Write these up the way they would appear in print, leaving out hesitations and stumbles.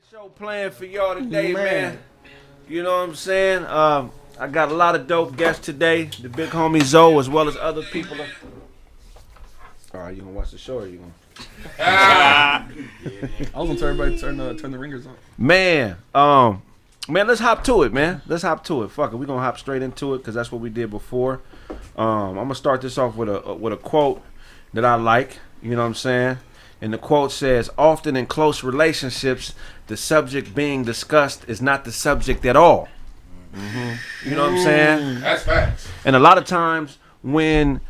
Show playing for y'all today, man. You know what I'm saying? I got a lot of dope guests today. The big homie Zoe, as well as other people. All right, you gonna watch the show or you gonna? I was gonna tell everybody turn the ringers on. Man, let's hop to it, man. Let's hop to it. Fuck it, we gonna hop straight into it because that's what we did before. I'm gonna start this off with a quote that I like. You know what I'm saying? And the quote says, "Often in close relationships, the subject being discussed is not the subject at all." You know what I'm saying? That's facts. And a lot of times when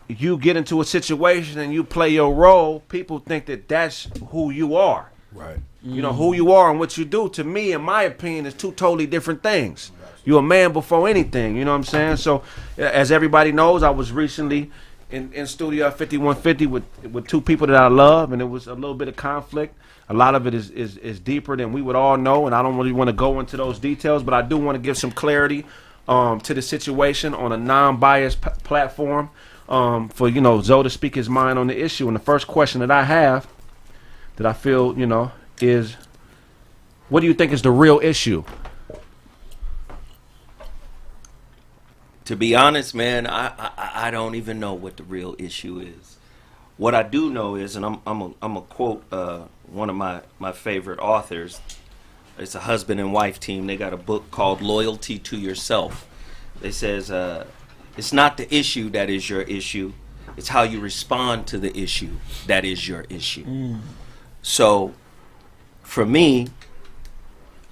you get into a situation and you play your role, people think that that's who you are. Right. You know, who you are and what you do, to me, in my opinion, is two totally different things. You're a man before anything, you know what I'm saying? So, as everybody knows, I was recently in studio at 5150 with two people that I love, and it was a little bit of conflict. A lot of it is deeper than we would all know, and I don't really want to go into those details, but I do want to give some clarity to the situation on a non-biased platform for, you know, Zoe to speak his mind on the issue. And the first question that I have, that I feel, you know, is, what do you think is the real issue? To be honest, man, I don't even know what the real issue is. What I do know is, and I'm a quote one of my favorite authors. It's a husband and wife team. They got a book called Loyalty to Yourself. It says, it's not the issue that is your issue. It's how you respond to the issue that is your issue. So, for me,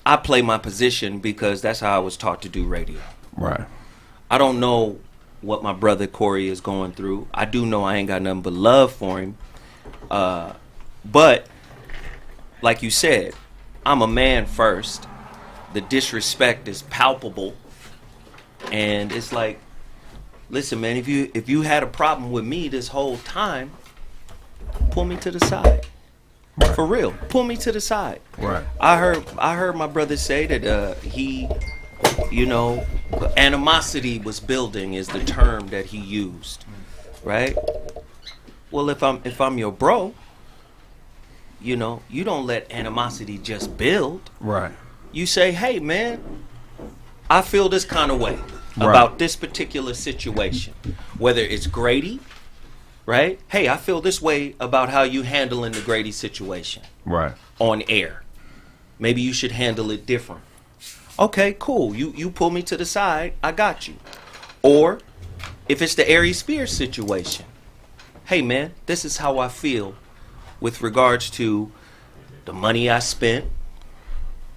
I play my position because that's how I was taught to do radio. Right. I don't know what my brother Corey is going through. I do know I ain't got nothing but love for him. But, like you said, I'm a man first. The disrespect is palpable. And it's like, listen, man, if you had a problem with me this whole time, pull me to the side. Right. For real, pull me to the side. Right. I heard my brother say that he, you know, animosity was building is the term that he used, right? Well, if I'm your bro, you know, you don't let animosity just build. Right. You say, hey, man, I feel this kind of way about this particular situation, whether it's Grady, right? Hey, I feel this way about how you handling the Grady situation, right, on air. Maybe you should handle it different. Okay, cool. You pull me to the side, I got you. Or if it's the Aries Spears situation, hey man, this is how I feel with regards to the money I spent,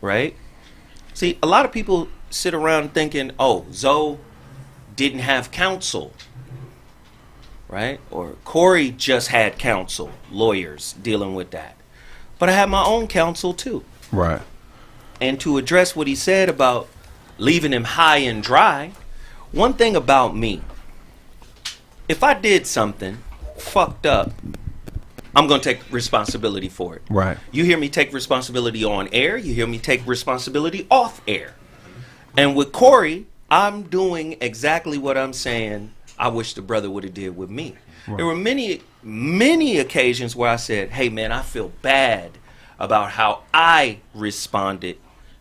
right? See, a lot of people sit around thinking, oh, Zoe didn't have counsel, right? Or Corey just had counsel, lawyers dealing with that. But I had my own counsel too. Right. And to address what he said about leaving him high and dry, one thing about me, if I did something fucked up, I'm going to take responsibility for it. Right. You hear me take responsibility on air, you hear me take responsibility off air. And with Corey, I'm doing exactly what I'm saying I wish the brother would have did with me. Right. There were many occasions where I said, hey man, I feel bad about how I responded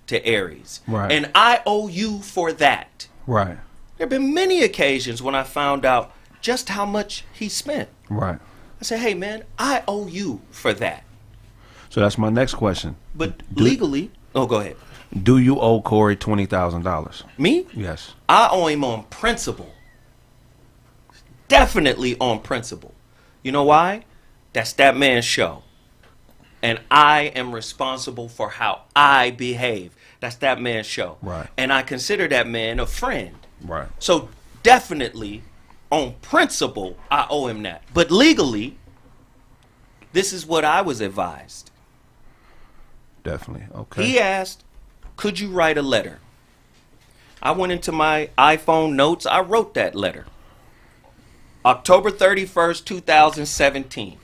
to Aries. Right. And I owe you for that. Right. There have been many occasions when I found out just how much he spent. Right. I said, hey man, I owe you for that. So that's my next question. But legally, go ahead. Do you owe Corey $20,000? Me? Yes. I owe him on principle. Definitely on principle. You know why? That's that man's show. And I am responsible for how I behave. That's that man's show. Right. And I consider that man a friend. Right. So definitely, on principle, I owe him that. But legally, this is what I was advised. Definitely. Okay. He asked, could you write a letter? I went into my iPhone notes. I wrote that letter. October 31st, 2017.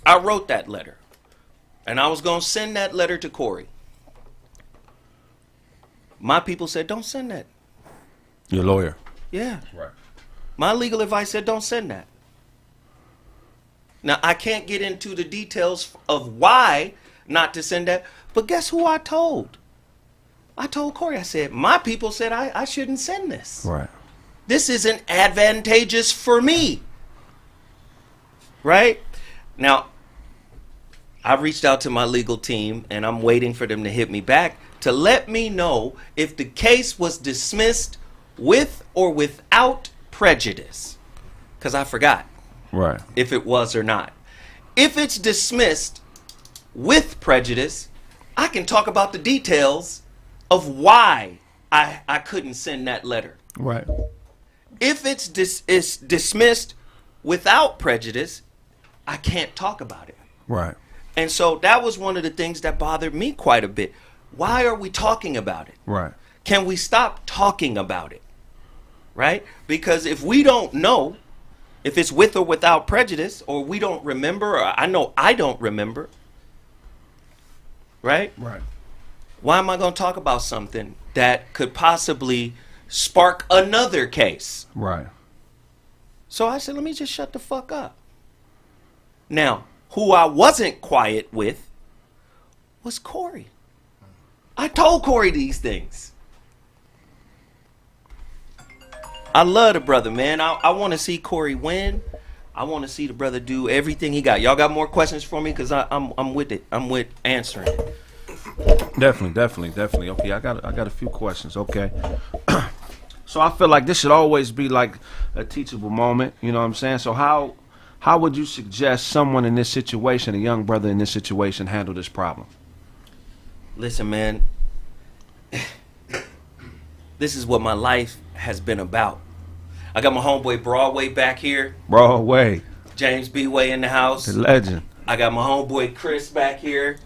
I wrote that letter. And I was going to send that letter to Corey. My people said, don't send that. Your lawyer. Yeah. Right. My legal advice said, don't send that. Now, I can't get into the details of why not to send that. But guess who I told? I told Corey, I said, my people said I shouldn't send this. Right. This isn't advantageous for me. Right? Now, I reached out to my legal team, and I'm waiting for them to hit me back to let me know if the case was dismissed with or without prejudice. Because I forgot if it was or not. If it's dismissed with prejudice, I can talk about the details of why I couldn't send that letter. Right. If it's dismissed without prejudice, I can't talk about it. Right. And so that was one of the things that bothered me quite a bit. Why are we talking about it? Right. Can we stop talking about it? Right? Because if we don't know if it's with or without prejudice, or we don't remember, or I know I don't remember, right? Right. Why am I going to talk about something that could possibly spark another case? Right. So I said, let me just shut the fuck up. Now, who I wasn't quiet with was Corey. I told Corey these things. I love the brother, man. I want to see Corey win. I want to see the brother do everything he got. Y'all got more questions for me? Because I'm with it. I'm with answering it. Definitely. Okay, I got a few questions. Okay. So I feel like this should always be like a teachable moment. You know what I'm saying? So how would you suggest someone in this situation, a young brother in this situation, handle this problem? Listen, man. This is what my life has been about. I got my homeboy Broadway back here. Broadway. James B. Way in the house. The legend. I got my homeboy Chris back here.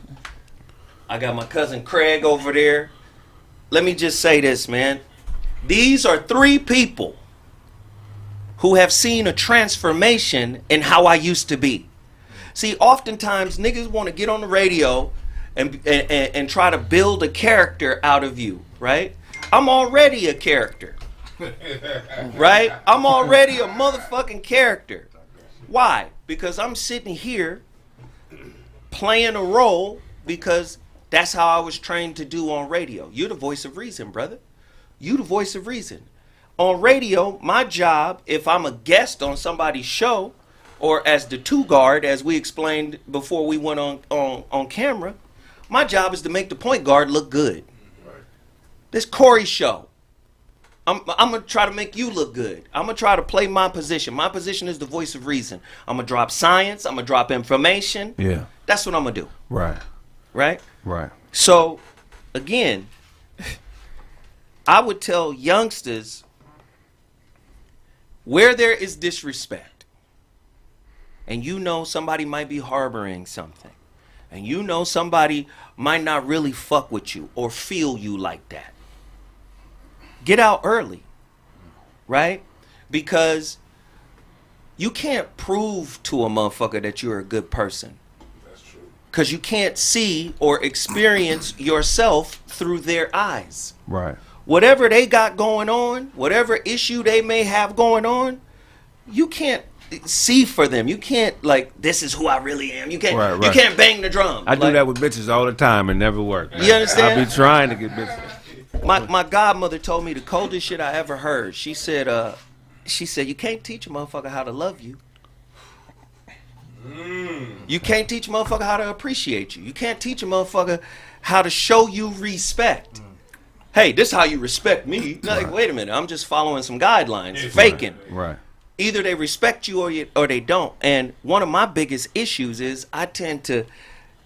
I got my cousin Kraig over there. Let me just say this, man. These are three people who have seen a transformation in how I used to be. See, oftentimes niggas want to get on the radio and try to build a character out of you, right? I'm already a character. Right? I'm already a motherfucking character. Why? Because I'm sitting here playing a role because that's how I was trained to do on radio. You're the voice of reason, brother. You the voice of reason. On radio, my job, if I'm a guest on somebody's show, or as the two guard, as we explained before we went on camera, my job is to make the point guard look good. This Corey show. I'm going to try to make you look good. I'm going to try to play my position. My position is the voice of reason. I'm going to drop science. I'm going to drop information. Yeah. That's what I'm going to do. Right. Right? Right. So, again, I would tell youngsters, where there is disrespect, and you know somebody might be harboring something, and you know somebody might not really fuck with you or feel you like that, get out early, right? Because you can't prove to a motherfucker that you're a good person. That's true. Because you can't see or experience yourself through their eyes. Right. Whatever they got going on, whatever issue they may have going on, you can't see for them. You can't, like, this is who I really am. You can't, Right. You can't bang the drum. I do that with bitches all the time and never work. You understand? I be trying to get bitches. My godmother told me the coldest shit I ever heard. She said, you can't teach a motherfucker how to love you. You can't teach a motherfucker how to appreciate you. You can't teach a motherfucker how to show you respect. Hey, this is how you respect me. Like, wait a minute, I'm just following some guidelines, faking. Right. Either they respect you or they don't. And one of my biggest issues is I tend to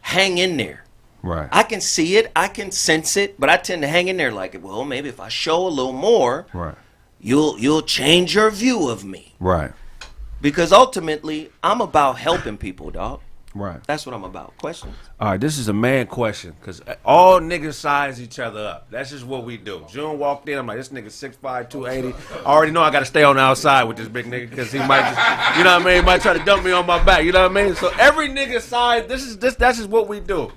hang in there. Right. I can see it, I can sense it, but I tend to hang in there like, well, maybe if I show a little more, Right. you'll change your view of me. Right. Because ultimately, I'm about helping people, dog. Right. That's what I'm about. Questions? All right, this is a man question because all niggas size each other up. That's just what we do. June walked in. I'm like, this nigga 6'5", 280. I already know I got to stay on the outside with this big nigga because he might just, you know what I mean? He might try to dump me on my back. You know what I mean? So every nigga size, that's just what we do.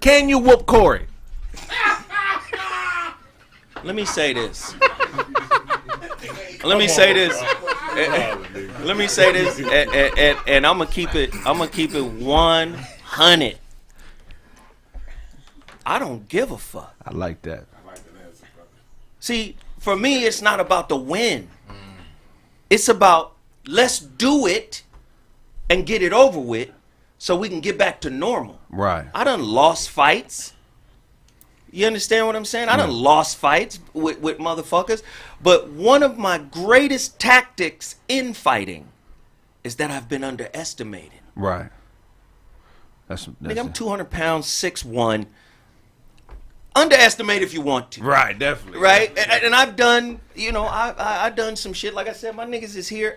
Can you whoop Corey? Let me say this. Let me say this. Let me say this, and I'm gonna keep it 100. I don't give a fuck. I like that. See, for me, it's not about the win. It's about let's do it and get it over with so we can get back to normal. Right. I done lost fights. You understand what I'm saying? I done lost fights with motherfuckers. But one of my greatest tactics in fighting is that I've been underestimated. Right. That's Nigga, I'm 200 pounds, 6'1". Underestimate if you want to. Right, definitely. Right? And I've done, I done some shit. Like I said, my niggas is here.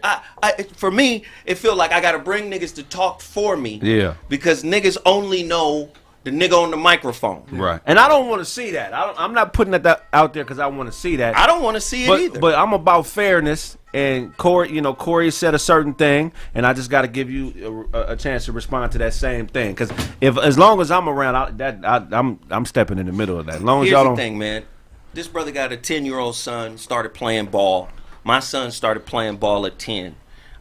For me, it feel like I got to bring niggas to talk for me. Yeah. Because niggas only know the nigga on the microphone. Right. And I don't want to see that. I'm not putting that out there because I want to see that. I don't want to see it either. But I'm about fairness. And Corey said a certain thing, and I just got to give you a chance to respond to that same thing. Because as long as I'm around, I'm stepping in the middle of that. As long as Here's y'all the don't. thing, man. This brother got a 10-year-old son, started playing ball. My son started playing ball at 10.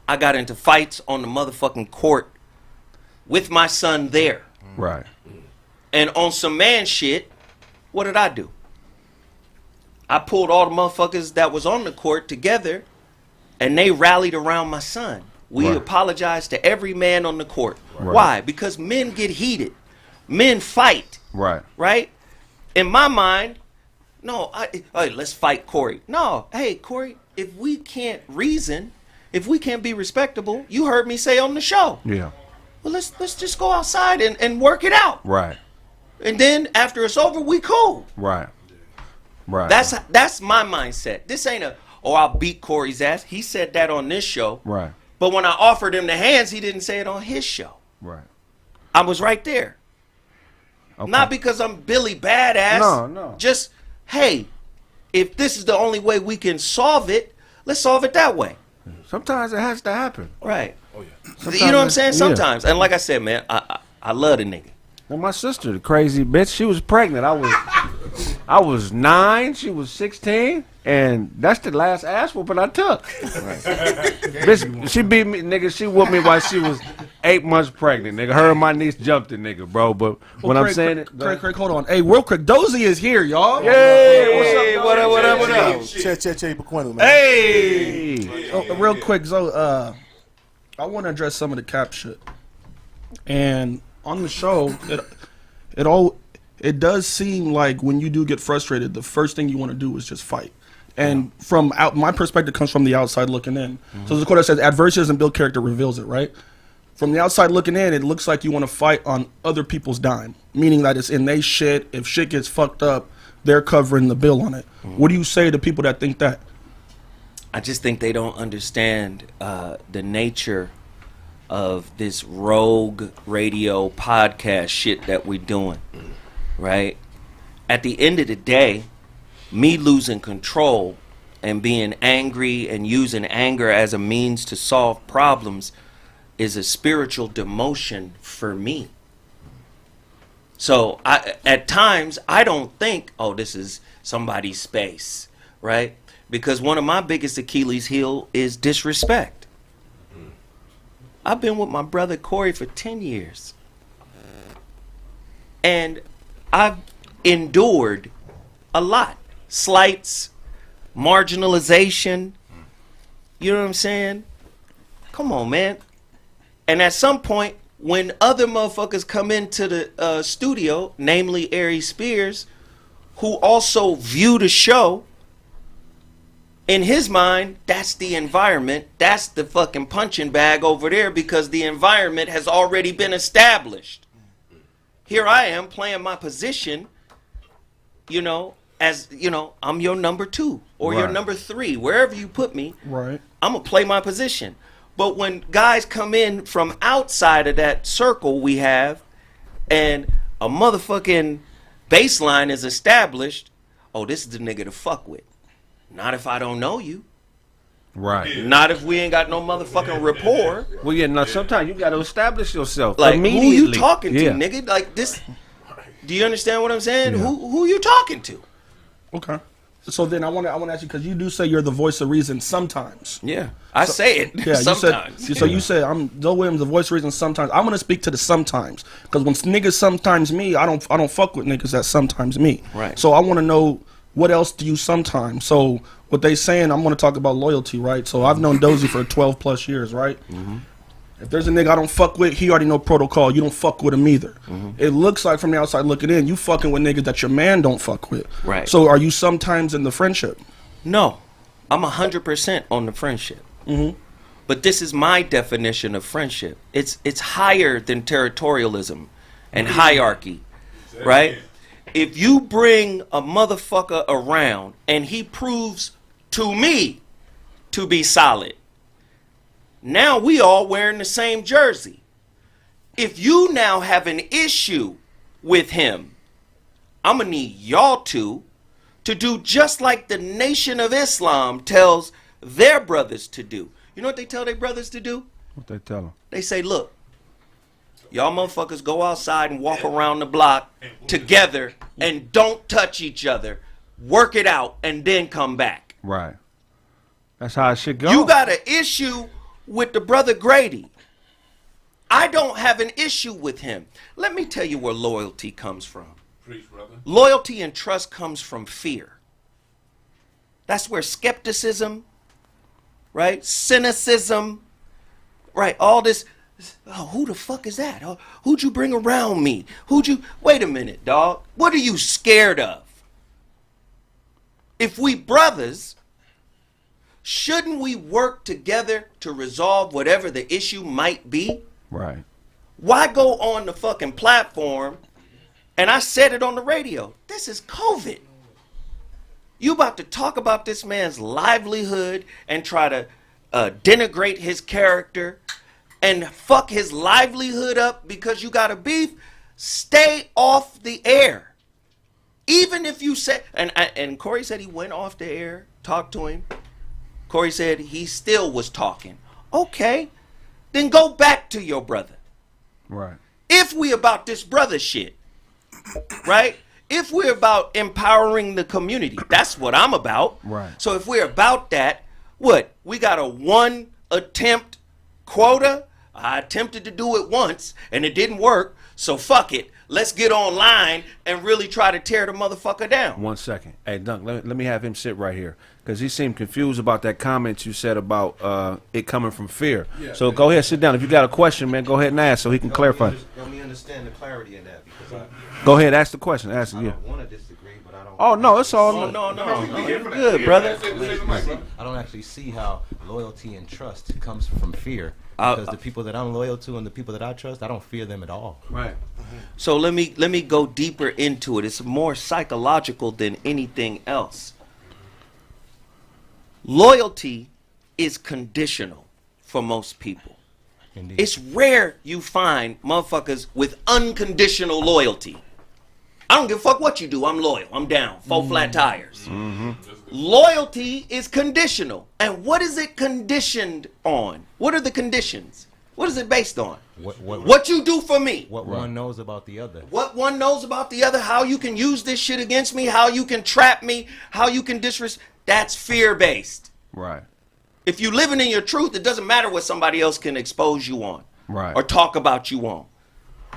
I got into fights on the motherfucking court with my son there. Right. And on some man shit, what did I do? I pulled all the motherfuckers that was on the court together, and they rallied around my son. We apologized to every man on the court. Right. Why? Because men get heated. Men fight. Right. Right? In my mind, no, hey, let's fight Corey. No, hey, Corey, if we can't reason, if we can't be respectable, you heard me say on the show. Yeah. Well, let's just go outside and work it out. Right. And then after it's over, we cool. Right. Right. That's my mindset. This ain't I'll beat Corey's ass. He said that on this show. Right. But when I offered him the hands, he didn't say it on his show. Right. I was right there. Okay. Not because I'm Billy Badass. No. Just, hey, if this is the only way we can solve it, let's solve it that way. Sometimes it has to happen. Right. Oh, yeah. Sometimes You know what I'm saying? yeah. Sometimes. And like I said, man, I love the nigga. And my sister, the crazy bitch, she was pregnant. I was 9, she was 16, and that's the last ass whooping I took. Bitch, she beat me, nigga. She whooped me while she was 8 months pregnant, nigga. Her and my niece jumped the nigga, bro. But when I'm saying it, Kraig, hold on. Hey, real quick, Dozie is here, y'all. Hey, what up? Che, man. Hey. Oh, real quick, so I want to address some of the cap shit. And on the show, it does seem like when you do get frustrated, the first thing you want to do is just fight. And from my perspective comes from the outside looking in. Mm-hmm. So there's a quote that says, adversity doesn't build character, reveals it, right? From the outside looking in, it looks like you want to fight on other people's dime, meaning that it's in they shit. If shit gets fucked up, they're covering the bill on it. Mm-hmm. What do you say to people that think that? I just think they don't understand the nature of this rogue radio podcast shit that we're doing, right? At the end of the day, me losing control and being angry and using anger as a means to solve problems is a spiritual demotion for me. So at times, I don't think, oh, this is somebody's space, right? Because one of my biggest Achilles heel is disrespect. I've been with my brother Corey for 10 years. And I've endured a lot. Slights, marginalization. You know what I'm saying? Come on, man. And at some point, when other motherfuckers come into the studio, namely Ari Spears, who also view the show, in his mind, that's the environment. That's the fucking punching bag over there because the environment has already been established. Here I am playing my position, as, I'm your number 2 or your number 3, wherever you put me. Right. I'm going to play my position. But when guys come in from outside of that circle we have and a motherfucking baseline is established, oh, this is the nigga to fuck with. Not if I don't know you. Right. Not if we ain't got no motherfucking rapport. Well, yeah, no, sometimes you got to establish yourself. Like, immediately. who you talking to, Yeah. nigga? Like, this. Do you understand what I'm saying? Yeah. Who you talking to? Okay. So then I want to ask you, because you do say you're the voice of reason sometimes. Yeah, I say it sometimes. You said I'm Joe Williams, the voice of reason sometimes. I'm gonna speak to the sometimes, because when niggas sometimes me, I don't fuck with niggas that sometimes me. Right. So I want to know, what else do you sometimes? So what they saying, I'm gonna talk about loyalty, right? So I've known Dozie for 12 plus years, right? Mm-hmm. If there's a nigga I don't fuck with, he already know protocol. You don't fuck with him either. Mm-hmm. It looks like from the outside looking in, you fucking with niggas that your man don't fuck with. Right. So are you sometimes in the friendship? No, I'm 100% on the friendship. Mm-hmm. But this is my definition of friendship. It's higher than territorialism and hierarchy, right? If you bring a motherfucker around and he proves to me to be solid, now we all wearing the same jersey. If you now have an issue with him, I'm gonna need y'all to do just like the Nation of Islam tells their brothers to do. You know what they tell their brothers to do? What they tell them? They say, look, y'all motherfuckers go outside and walk around the block together and don't touch each other. Work it out and then come back. Right. That's how it should go. You got an issue with the brother Grady. I don't have an issue with him. Let me tell you where loyalty comes from. Preach, brother. Loyalty and trust comes from fear. That's where skepticism, right? Cynicism, right? All this, oh, who the fuck is that? Oh, who'd you bring around me? Wait a minute, dog. What are you scared of? If we brothers, shouldn't we work together to resolve whatever the issue might be? Right. Why go on the fucking platform? And I said it on the radio. This is COVID. You about to talk about this man's livelihood and try to denigrate his character and fuck his livelihood up because you got a beef? Stay off the air. Even if you said, and Corey said he went off the air, talked to him. Corey said he still was talking. Okay, then go back to your brother. Right. If we about this brother shit, right? If we're about empowering the community, that's what I'm about. Right. So if we're about that, what? We got a 1 attempt quota? I attempted to do it once and it didn't work, so fuck it. Let's get online and really try to tear the motherfucker down. 1 second. Hey, Dunk, let me have him sit right here. Because he seemed confused about that comment you said about it coming from fear. Yeah, so go ahead, sit down. If you got a question, man, go ahead and ask so he can clarify. Help me understand the clarity in that. Because go ahead, ask the question. Ask it, yeah. I don't want to disagree, but I don't. Oh, no, it's all. Oh, no. You're good, brother. I don't actually see how loyalty and trust comes from fear. Because the people that I'm loyal to and the people that I trust, I don't fear them at all. Right. So let me go deeper into it. It's more psychological than anything else. Loyalty is conditional for most people. Indeed. It's rare you find motherfuckers with unconditional loyalty. I don't give a fuck what you do. I'm loyal. I'm down. 4 flat tires. Mm-hmm. Loyalty is conditional. And what is it conditioned on? What are the conditions? What is it based on? What you do for me. What one knows about the other. What one knows about the other. How you can use this shit against me. How you can trap me. How you can disrespect. That's fear-based. Right. If you're living in your truth, it doesn't matter what somebody else can expose you on. Right. Or talk about you on.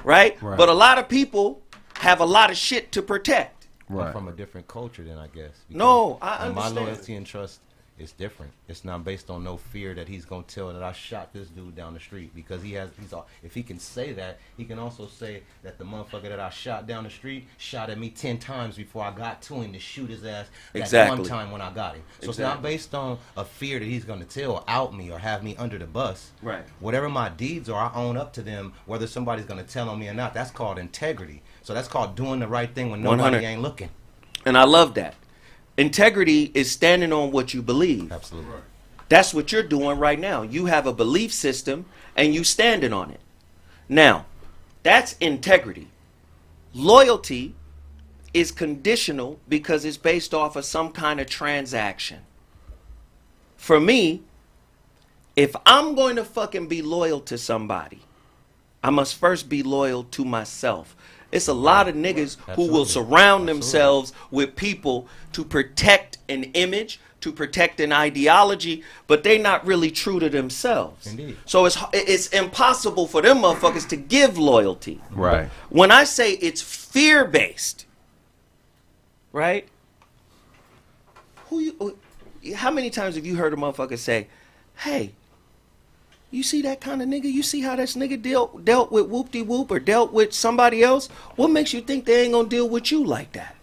Right? But a lot of people have a lot of shit to protect. Right. I'm from a different culture than I guess. No, I understand. My loyalty and trust is different. It's not based on no fear that he's gonna tell that I shot this dude down the street, because if he can say that, he can also say that the motherfucker that I shot down the street shot at me 10 times before I got to him to shoot his ass that one time when I got him. So it's not based on a fear that he's gonna tell out me or have me under the bus. Right. Whatever my deeds are, I own up to them, whether somebody's gonna tell on me or not. That's called integrity. So that's called doing the right thing when nobody 100. ain't looking. And I love that. Integrity is standing on what you believe. Absolutely. That's what you're doing right now. You have a belief system and you standing on it. Now, that's integrity. Loyalty is conditional because it's based off of some kind of transaction. For me, if I'm going to fucking be loyal to somebody, I must first be loyal to myself. It's a lot of niggas who will surround themselves with people to protect an image, to protect an ideology, but they not really true to themselves. Indeed. So it's impossible for them motherfuckers to give loyalty. Right. When I say it's fear-based, right? How many times have you heard a motherfucker say, hey, you see that kind of nigga? You see how this nigga dealt with whoop-de-whoop or dealt with somebody else? What makes you think they ain't gonna deal with you like that?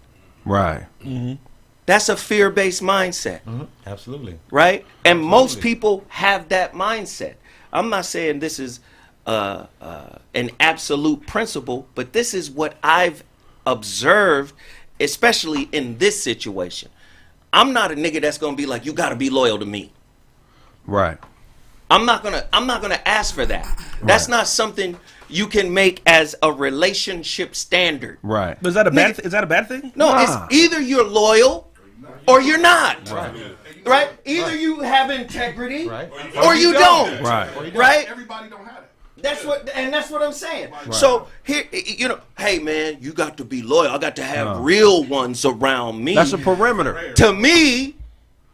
Right. Mm-hmm. That's a fear-based mindset. Mm-hmm. Absolutely. Right? And most people have that mindset. I'm not saying this is an absolute principle, but this is what I've observed, especially in this situation. I'm not a nigga that's gonna be like, you gotta be loyal to me. Right. I'm not gonna ask for that. That's not something you can make as a relationship standard. Right. But is that a bad? Is that a bad thing? No, Nah. it's either you're loyal or you're not. Right? Either you have integrity Right. or you don't. Right. Right? Everybody don't have it. That's what I'm saying. So here, hey man, you got to be loyal. I got to have real ones around me. That's a perimeter. To me,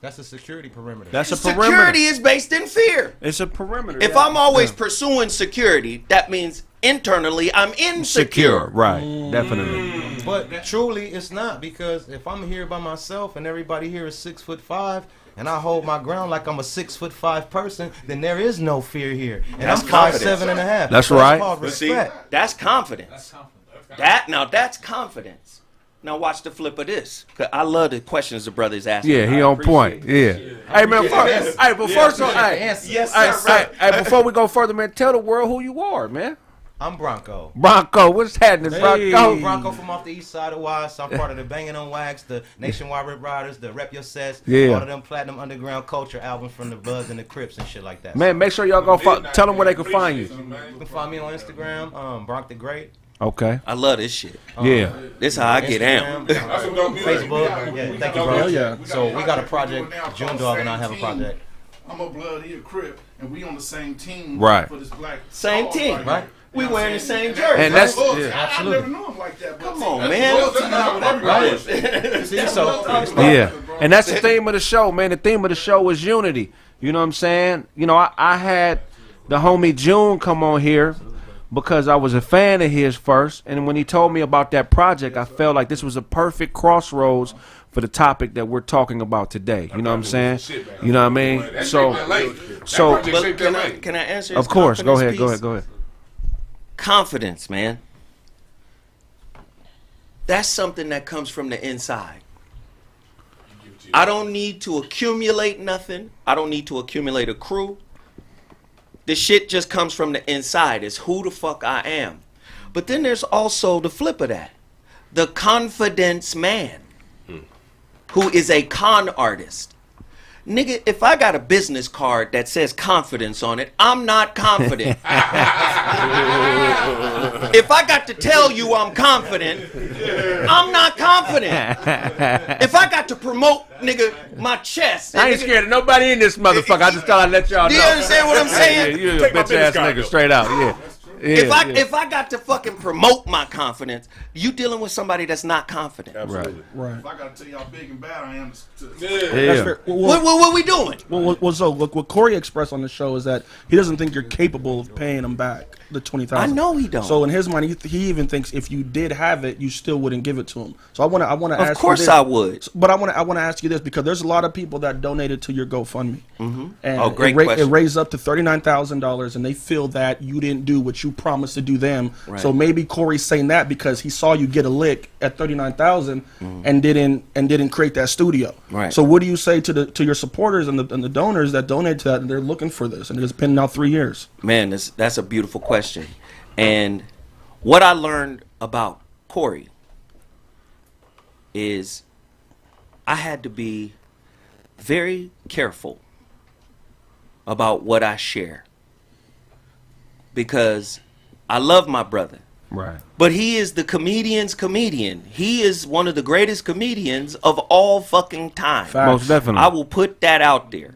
That's a security perimeter. That's a perimeter. security is based in fear. It's a perimeter. If I'm always pursuing security, that means internally I'm insecure. Right. Definitely. But truly, it's not, because if I'm here by myself and everybody here is 6'5", and I hold my ground like I'm a 6'5" person, then there is no fear here. And That's I'm confidence. 5'7.5". That's So right. called respect. That's confidence. That's confidence. Now watch the flip of this. 'Cause I love the questions the brothers ask. Yeah, he on point. Yeah. Hey man, before we go further, man, tell the world who you are, man. I'm Bronco. Bronco, what's happening, Bronco? Bronco from off the east side of Wise. I'm part of the Banging on Wax, the Nationwide Rip Riders, the Rep Your Sets, Yeah. all of them platinum underground culture albums from the Bloods and the Crips and shit like that. Man, make sure y'all go tell them where they can find you. You can find me on Instagram, Bronk the Great. Okay. I love this shit. Yeah. This how I get Instagram, down. Facebook. Yeah, thank you, bro. Hell yeah. So we got a project. June Dog and I have a project. I'm a blood, he a Crip, and we on the same team. Right. For this black Same cause team, right? We You know what wearing I'm the saying? same jersey. And that's- Loyalty. yeah, I absolutely. never knew him like that. But Come see, on, that's man. loyalty now with everybody. See, so Yeah. And that's the theme of the show, man. The theme of the show is unity. You know what I'm saying? You know, I had the homie June come on here because I was a fan of his first. And when he told me about that project, I felt like this was a perfect crossroads for the topic that we're talking about today. You know what I'm saying? You know what I mean? So, But can I answer? of his course, go confidence ahead, piece? go ahead. Confidence, man. That's something that comes from the inside. I don't need to accumulate nothing. I don't need to accumulate a crew. The shit just comes from the inside. It's who the fuck I am. But then there's also the flip of that. The confidence man, who is a con artist. Nigga, if I got a business card that says confidence on it, I'm not confident. If I got to tell you I'm confident, I'm not confident. If I got to promote, nigga, my chest. I ain't scared of nobody in this motherfucker. I just thought I'd let y'all know. Do you understand what I'm saying? Yeah, you a bitch ass nigga, straight out. Yeah. If I got to fucking promote my confidence, you dealing with somebody that's not confident. Absolutely. Right. If I gotta tell you how big and bad I am, That's Yeah. fair. Well, What we doing? so look, what Corey expressed on the show is that he doesn't think you're capable of paying him back the $20,000. I know he don't. So in his mind, he even thinks if you did have it, you still wouldn't give it to him. So I want to ask. Of course you this, I would. But I want to ask you this, because there's a lot of people that donated to your GoFundMe, and Oh, great it question. raised up to $39,000, and they feel that you didn't do what you promised to do them. Right. So maybe Corey's saying that because he saw you get a lick at $39,000 and didn't create that studio. Right. So what do you say to your supporters and the donors that donate to that, and they're looking for this, and it's been now 3 years? Man, that's a beautiful question. And what I learned about Corey is I had to be very careful about what I share, because I love my brother, Right. but he is the comedian's comedian. He is one of the greatest comedians of all fucking time. Facts. Most definitely. I will put that out there.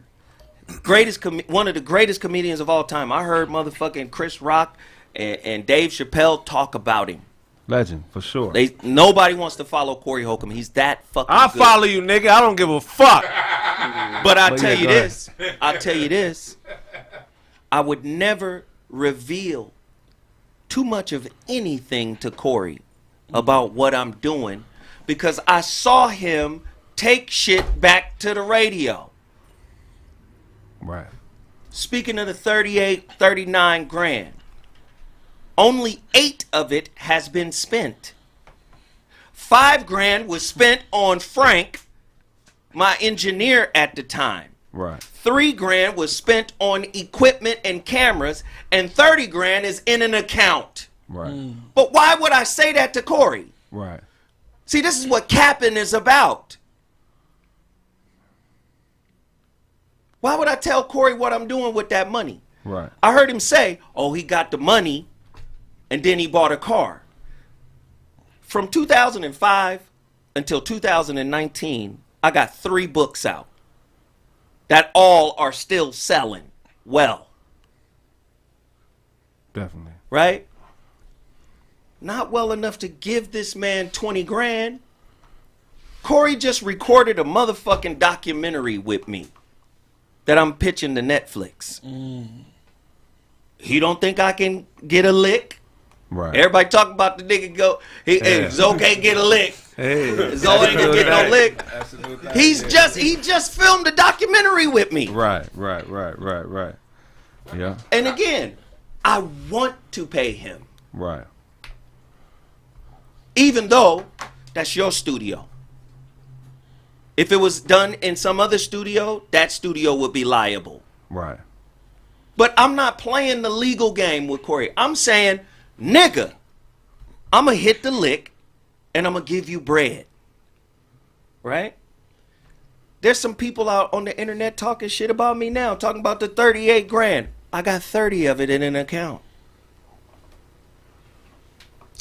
One of the greatest comedians of all time. I heard motherfucking Chris Rock and Dave Chappelle talk about him. Legend, for sure. Nobody wants to follow Corey Holcomb. He's that fucking I'll good. follow you, nigga. I don't give a fuck. But I'll tell you this. I would never reveal too much of anything to Corey about what I'm doing because I saw him take shit back to the radio. Right. Speaking of the 39 grand, only 8 of it has been spent. 5 grand was spent on Frank, my engineer at the time. Right. 3 grand was spent on equipment and cameras, and 30 grand is in an account. Right. But why would I say that to Corey? Right. See, this is what capping is about. Why would I tell Corey what I'm doing with that money? Right. I heard him say, oh, he got the money, and then he bought a car. From 2005 until 2019, I got 3 books out that all are still selling well. Definitely. Right? Not well enough to give this man 20 grand. Corey just recorded a motherfucking documentary with me that I'm pitching to Netflix. He don't think I can get a lick? Right. Everybody talking about the nigga go, hey, Zoe can't get a lick. Hey. Zoe ain't gonna get no lick. He just filmed a documentary with me. Right. Yeah. And again, I want to pay him. Right. Even though that's your studio. If it was done in some other studio, that studio would be liable. Right. But I'm not playing the legal game with Corey. I'm saying, nigga, I'm going to hit the lick and I'm going to give you bread. Right? There's some people out on the internet talking shit about me now, talking about the 38 grand. I got 30 of it in an account.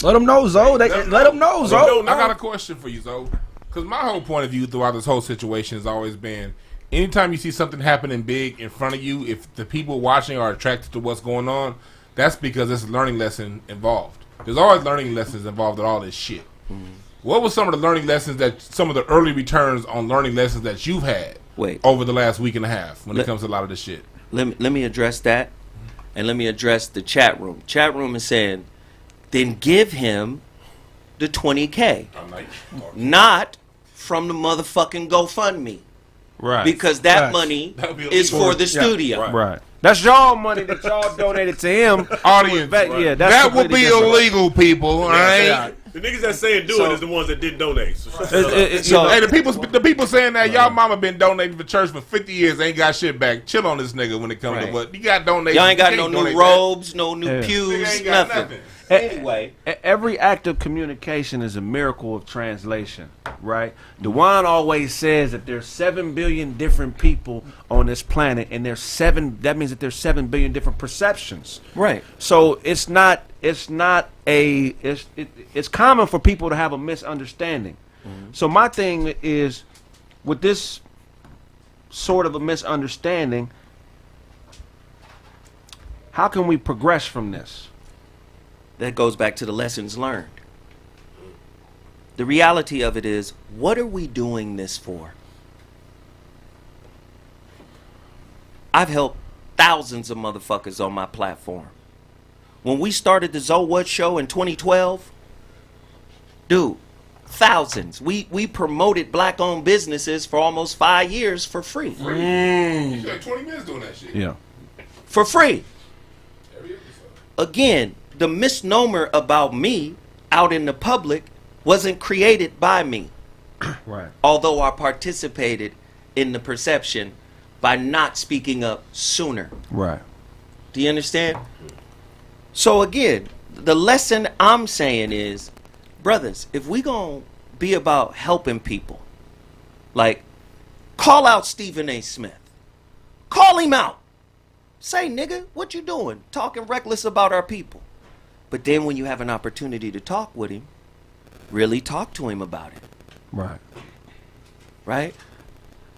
Let them know, Zoe. Let them know, Zoe. I got a question for you, Zoe. Because my whole point of view throughout this whole situation has always been, anytime you see something happening big in front of you, if the people watching are attracted to what's going on, that's because there's a learning lesson involved. There's always learning lessons involved in all this shit. Mm-hmm. What was some of the learning lessons some of the early returns on learning lessons that you've had over the last week and a half when it comes to a lot of this shit? Let me address that, and let me address the chat room. Chat room is saying, then give him the 20K. Not from the motherfucking GoFundMe. Right. Because that money is for the studio. Yeah, right. That's y'all money that y'all donated to him. Audience. Yeah, that would be illegal, people. All right. The niggas that saying do it is the ones that didn't donate. So hey, the people saying that y'all mama been donating for church for 50 years, ain't got shit back. Chill on this nigga when it comes to what you got donated. Y'all ain't got no new robes, no new pews, nothing. Anyway, every act of communication is a miracle of translation, right? Dewan always says that there's 7 billion different people on this planet, and that means that there's 7 billion different perceptions. Right. So it's common for people to have a misunderstanding. Mm-hmm. So my thing is, with this sort of a misunderstanding, how can we progress from this? That goes back to the lessons learned. The reality of it is, what are we doing this for? I've helped thousands of motherfuckers on my platform. When we started the Zoe What Show in 2012, dude, thousands. We promoted black-owned businesses for almost 5 years for free. You got 20 minutes doing that shit. Yeah. For free. Again, the misnomer about me out in the public wasn't created by me. Right. Although I participated in the perception by not speaking up sooner. Right. Do you understand? So again, the lesson I'm saying is, brothers, if we gonna be about helping people, like, call out Stephen A. Smith. Call him out. Say, nigga, what you doing? Talking reckless about our people. But then when you have an opportunity to talk with him, really talk to him about it. Right. Right?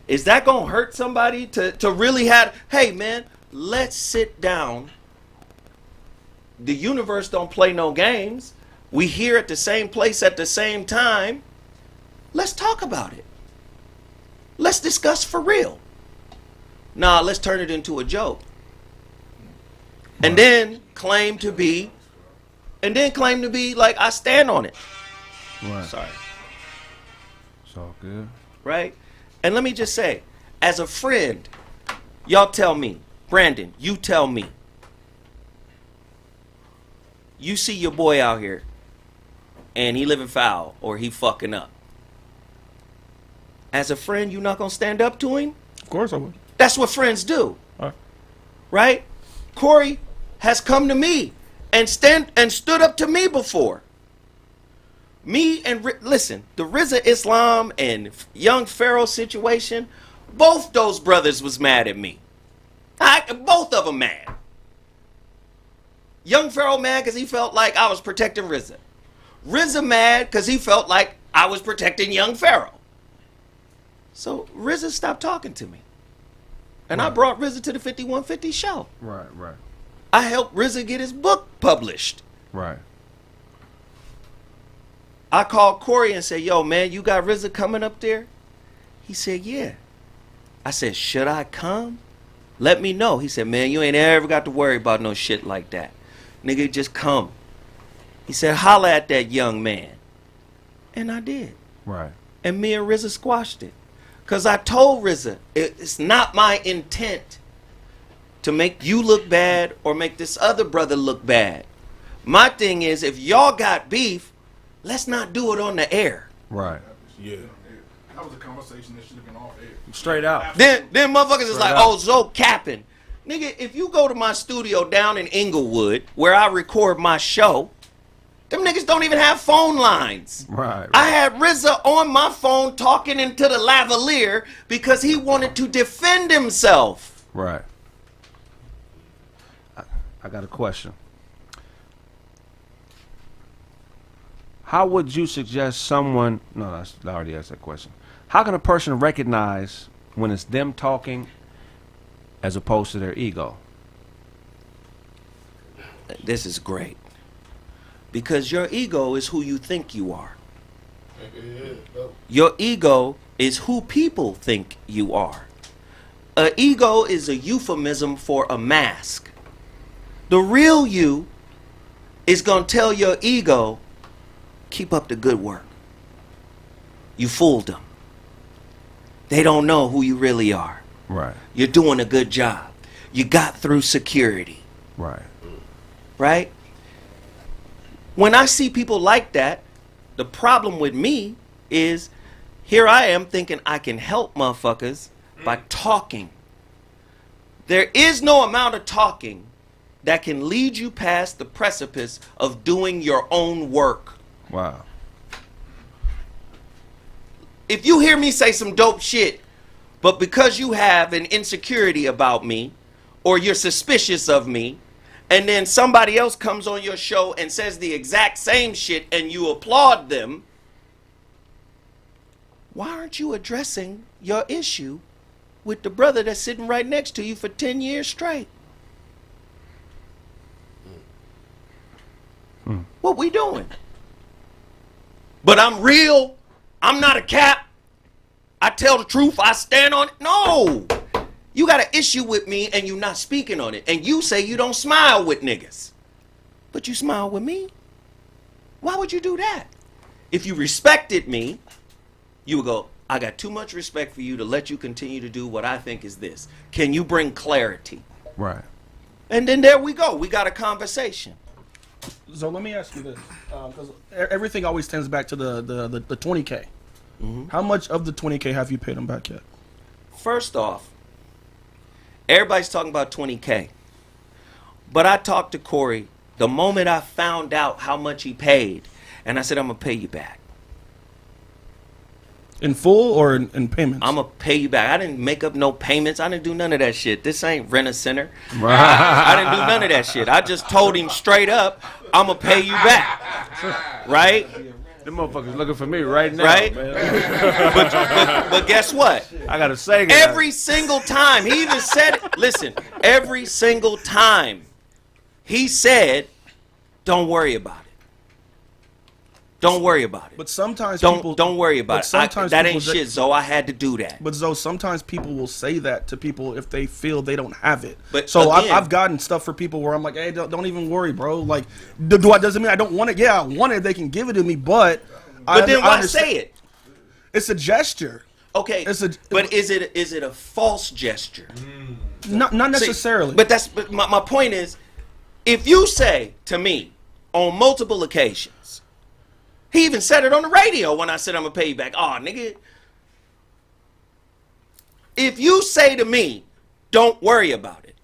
Is that going to hurt somebody to really have, hey, man, let's sit down. The universe don't play no games. We here at the same place at the same time. Let's talk about it. Let's discuss for real. Nah, let's turn it into a joke. And then claim to be like I stand on it. Right. Sorry. It's all good. Right? And let me just say, as a friend, y'all tell me, Brandon, you tell me. You see your boy out here and he living foul or he fucking up. As a friend, you not gonna stand up to him? Of course I would. That's what friends do. All right. Right? Corey has come to me and stood up to me before. Me and listen, the Rizza Islam and Young Pharaoh situation, both those brothers was mad at me. Both of them mad. Young Pharaoh mad because he felt like I was protecting Rizza. Rizza mad because he felt like I was protecting Young Pharaoh. So Rizza stopped talking to me. And I brought Rizza to the 5150 show. Right, right, I helped Rizza get his book published. right. I called Corey and said, yo, man, you got Rizza coming up there? He said, yeah. I said, should I come? Let me know. He said, man, you ain't ever got to worry about no shit like that. Nigga, just come. He said, holla at that young man. And I did. Right. And me and Rizza squashed it. Because I told Rizza, it's not my intent to make you look bad or make this other brother look bad. My thing is, if y'all got beef, let's not do it on the air. Right. Yeah. That was a conversation that should have been off air. Straight out. Then motherfuckers is like, out. oh, Zoe capping. Nigga, if you go to my studio down in Inglewood, where I record my show, them niggas don't even have phone lines. Right. I had Rizza on my phone talking into the lavalier because he wanted to defend himself. Right. I got a question. How would you suggest someone... No, I already asked that question. How can a person recognize when it's them talking as opposed to their ego? This is great. Because your ego is who you think you are. Your ego is who people think you are. An ego is a euphemism for a mask. The real you is going to tell your ego, keep up the good work. You fooled them. They don't know who you really are. Right. You're doing a good job. You got through security. Right. Right? When I see people like that, the problem with me is here I am thinking I can help motherfuckers by talking. There is no amount of talking that can lead you past the precipice of doing your own work. Wow. If you hear me say some dope shit, but because you have an insecurity about me, or you're suspicious of me, and then somebody else comes on your show and says the exact same shit and you applaud them, why aren't you addressing your issue with the brother that's sitting right next to you for 10 years straight? What we doing? But I'm real. I'm not a cap. I tell the truth. I stand on it. No. You got an issue with me and you not speaking on it. And you say you don't smile with niggas. But you smile with me? Why would you do that? If you respected me, you would go, I got too much respect for you to let you continue to do what I think is this. Can you bring clarity? Right. And then there we go. We got a conversation. So let me ask you this, because everything always tends back to the 20K. Mm-hmm. How much of the 20K have you paid him back yet? First off, everybody's talking about 20K. But I talked to Corey the moment I found out how much he paid, and I said, I'm going to pay you back. In full or in payments? I'm going to pay you back. I didn't make up no payments. I didn't do none of that shit. This ain't Rent-A-Center. Right. I didn't do none of that shit. I just told him straight up, I'm going to pay you back. Right? Them motherfuckers looking for me right now, Right? man. But guess what? I got to say it. Every single time, he even said it. Listen, every single time he said, don't worry about it. Don't worry about it. But sometimes don't worry about it. Sometimes that ain't shit, Zoe. I had to do that. But Zoe, sometimes people will say that to people if they feel they don't have it. But so again, I've gotten stuff for people where I'm like, hey, don't even worry, bro. Like, doesn't mean I don't want it. Yeah, I want it. They can give it to me, but then why say it? It's a gesture. Okay, but is it a false gesture? Not necessarily. See, but my point is, if you say to me on multiple occasions, he even said it on the radio when I said I'm gonna pay you back. Oh, nigga. If you say to me, don't worry about it,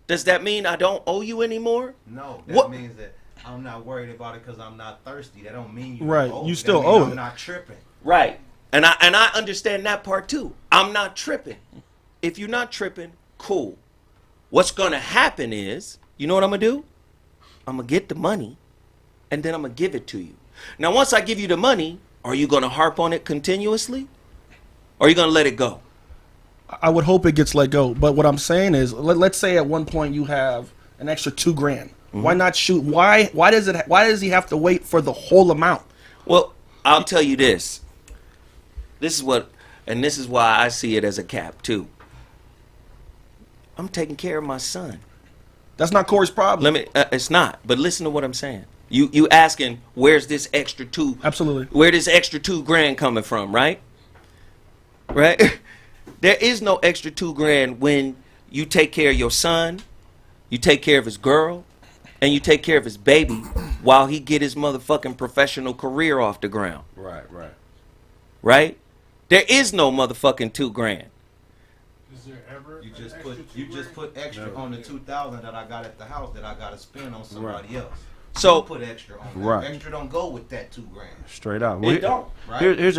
does that mean I don't owe you anymore? No, that means that I'm not worried about it because I'm not thirsty. That don't mean you right. owe You me. still that owe I'm it. not tripping. Right. And I understand that part too. I'm not tripping. If you're not tripping, cool. What's gonna happen is, you know what I'm gonna do? I'm gonna get the money, and then I'm gonna give it to you. Now, once I give you the money, are you gonna harp on it continuously, or are you gonna let it go? I would hope it gets let go. But what I'm saying is, let's say at one point you have an extra $2,000. Mm-hmm. Why not shoot? Why does he have to wait for the whole amount? Well, I'll tell you this. This is why I see it as a cap too. I'm taking care of my son. That's not Corey's problem. It's not. But listen to what I'm saying. You asking where's this extra two? Absolutely. Where this extra $2,000 coming from? Right. Right. There is no extra $2,000 when you take care of your son, you take care of his girl, and you take care of his baby while he get his motherfucking professional career off the ground. Right. Right? There is no motherfucking $2,000. Is there ever You just put extra on the $2,000 that I got at the house that I got to spend on somebody else. So put extra on that. Right. Extra don't go with that $2,000. Straight out. it don't. Right? Here's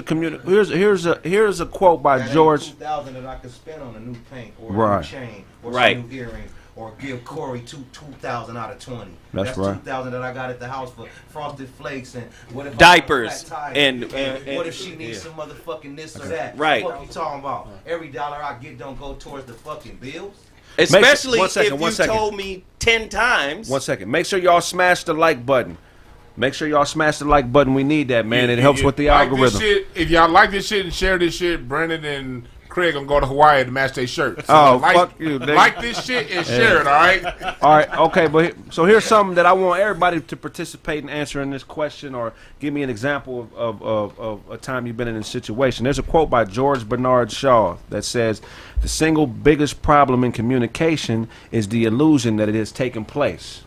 a quote by That George. ain't $2,000 that I could spend on a new paint or a Right. new chain or Right. some new earrings or give Corey $2,000 out of 20. That's right. $2,000 that I got at the house for frosted flakes and what if Diapers I got a flat and tire? What if she needs some motherfucking this or that? Right. What you talking about? Every dollar I get don't go towards the fucking bills. Especially One second, if one you second. told me 10 times. 1 second. Make sure y'all smash the like button. Make sure y'all smash the like button. We need that, man. It helps with the like this algorithm. shit, if y'all like this shit and share this shit, Brandon and Kraig gonna go to Hawaii to match their shirts. Oh, like, fuck you, nigga. like this shit and share it, all right? All right, okay, but so here's something that I want everybody to participate in answering this question, or give me an example of a time you've been in this situation. There's a quote by George Bernard Shaw that says, "The single biggest problem in communication is the illusion that it has taken place."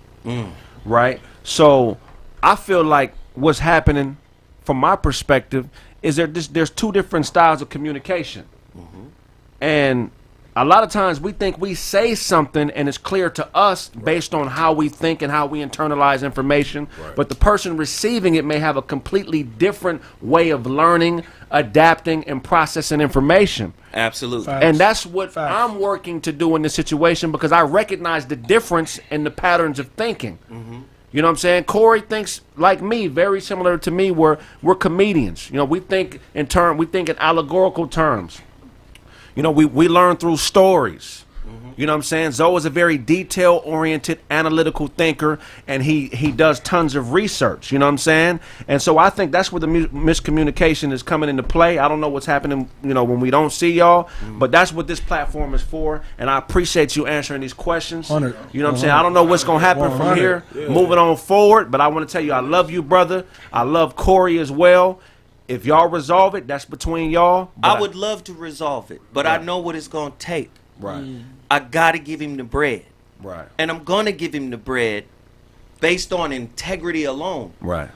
Right? So I feel like what's happening, from my perspective, is there's two different styles of communication. And a lot of times we think we say something and it's clear to us based on how we think and how we internalize information. Right. But the person receiving it may have a completely different way of learning, adapting, and processing information. Absolutely. Facts. And that's what Facts. I'm working to do in this situation, because I recognize the difference in the patterns of thinking. You know what I'm saying? Corey thinks like me, very similar to me. We're comedians. You know, we think in allegorical terms. You know, we learn through stories. You know what I'm saying? Zoe is a very detail-oriented, analytical thinker, and he does tons of research. You know what I'm saying? And so I think that's where the miscommunication is coming into play. I don't know what's happening, you know, when we don't see y'all, but that's what this platform is for. And I appreciate you answering these questions. 100. You know what I'm saying? I don't know what's going to happen from 100. here, moving on forward, but I want to tell you I love you, brother. I love Corey as well. If y'all resolve it, that's between y'all. I would love to resolve it, but I know what it's going to take. Right. I got to give him the bread. Right. And I'm going to give him the bread based on integrity alone. Right.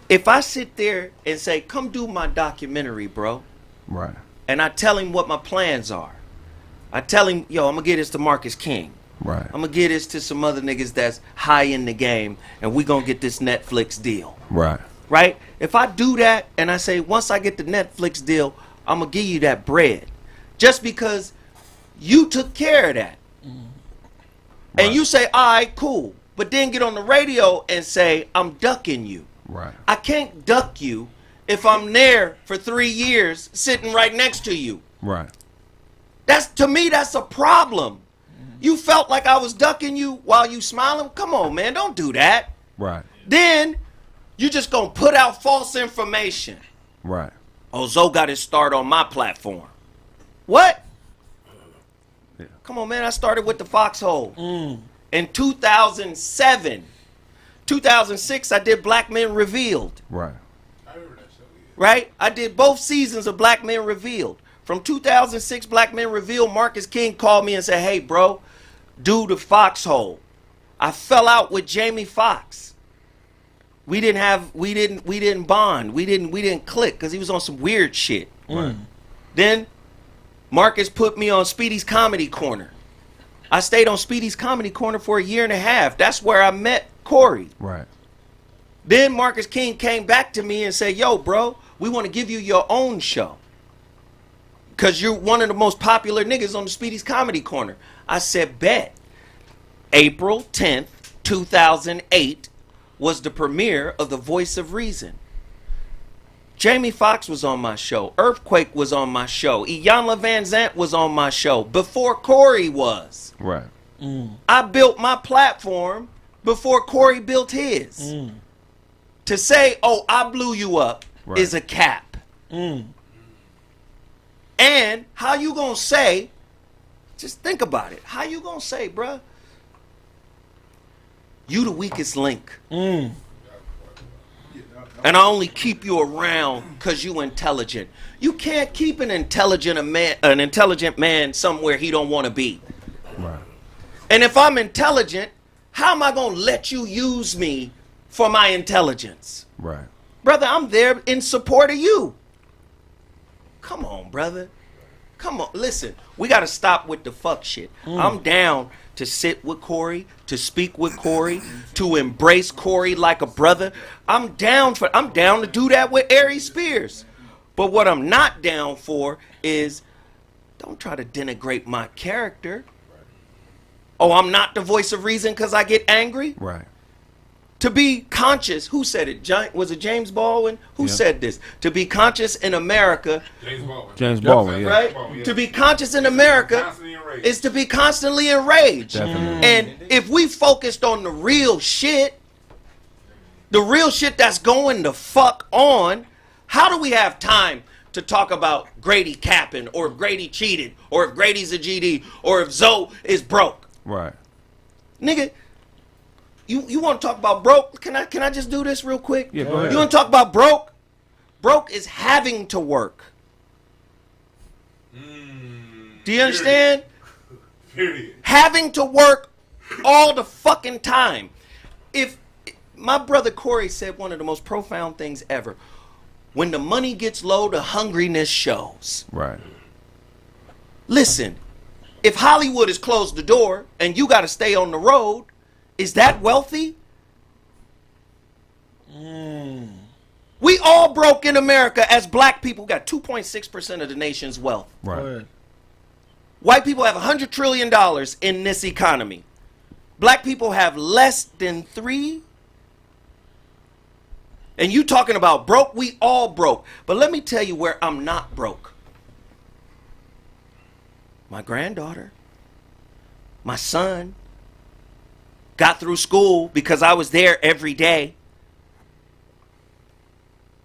If I sit there and say, come do my documentary, bro, Right. and I tell him what my plans are, I tell him, yo, I'm going to get this to Marcus King. Right. I'm going to get this to some other niggas that's high in the game, and we going to get this Netflix deal. Right. Right? If I do that and I say, once I get the Netflix deal, I'm going to give you that bread. Just because you took care of that. And you say, all right, cool. But then get on the radio and say, I'm ducking you. Right. I can't duck you if I'm there for 3 years sitting right next to you. Right. To me, that's a problem. You felt like I was ducking you while you smiling? Come on, man, don't do that. Right. Then You just gonna put out false information. Right. Oh, Zoe got his start on my platform. What? Yeah. Come on, man. I started with the Foxhole in 2007. 2006, I did Black Men Revealed. Right. I remember that show. Yeah. Right? I did both seasons of Black Men Revealed. From 2006, Black Men Revealed, Marcus King called me and said, hey, bro, do the Foxhole. I fell out with Jamie Foxx. We didn't bond. We didn't click because he was on some weird shit. Right. Then Marcus put me on Speedy's Comedy Corner. I stayed on Speedy's Comedy Corner for a year and a half. That's where I met Corey. Right. Then Marcus King came back to me and said, yo, bro, we want to give you your own show. Because you're one of the most popular niggas on the Speedy's Comedy Corner. I said, bet. April 10th, 2008 was the premiere of The Voice of Reason. Jamie Foxx was on my show. Earthquake was on my show. Iyanla Van Zant was on my show before Corey was. Right. I built my platform before Corey built his. To say, oh, I blew you up Right. is a cap. And how you gonna say, just think about it. How you gonna say, bruh, you the weakest link. And I only keep you around because you intelligent. You can't keep an intelligent man somewhere he don't want to be. Right. And if I'm intelligent, how am I going to let you use me for my intelligence? Right. Brother, I'm there in support of you. Come on, brother. Come on. Listen, we got to stop with the fuck shit. I'm down to sit with Corey, to speak with Corey, to embrace Corey like a brother. I'm down to do that with Aries Spears. But what I'm not down for is don't try to denigrate my character. Oh, I'm not the voice of reason because I get angry? Right. To be conscious, who said it? Was it James Baldwin? Who said this? To be conscious in America, James Baldwin, yeah. right? Baldwin, yeah. To be conscious in America Constantly enraged. is to be constantly enraged. Definitely. And if we focused on the real shit that's going the fuck on, how do we have time to talk about Grady capping, or if Grady cheated, or if Grady's a GD, or if Zoe is broke? Right. Nigga, you want to talk about broke? Can I just do this real quick? Yeah, go ahead. You want to talk about broke? Broke is having to work. Do you understand? Period. Having to work all the fucking time. If my brother Corey said one of the most profound things ever. When the money gets low, the hungriness shows. Right. Listen, if Hollywood has closed the door and you got to stay on the road, is that wealthy? We all broke in America as black people. We got 2.6% of the nation's wealth. Right. White people have $100 trillion in this economy. Black people have less than 3. And you talking about broke? We all broke. But let me tell you where I'm not broke. My granddaughter, my son, got through school because I was there every day.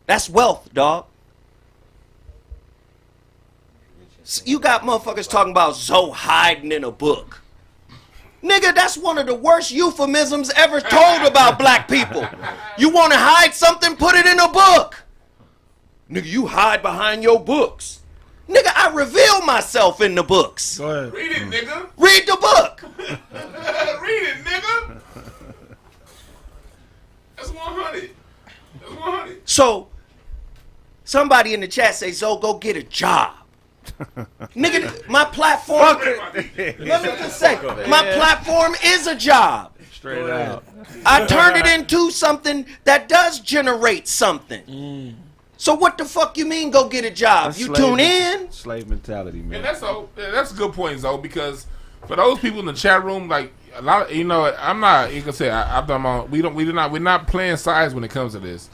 That's wealth, dog. You got motherfuckers talking about Zoe hiding in a book. Nigga, that's one of the worst euphemisms ever told about black people. You want to hide something, put it in a book. Nigga, you hide behind your books. Nigga, I reveal myself in the books. Go ahead. Read it, nigga. Read the book. Read it, nigga. That's 100. That's 100. So, somebody in the chat say, Zoe, go get a job. Nigga, my platform, let me just say, my platform is a job. Straight out. I turned it into something that does generate something. So what the fuck you mean go get a job? That's You slave tune men- in? Slave mentality, man. And that's a good point, Zoe, because for those people in the chat room, like a lot of, I'm not, you can say, we're not playing sides when it comes to this.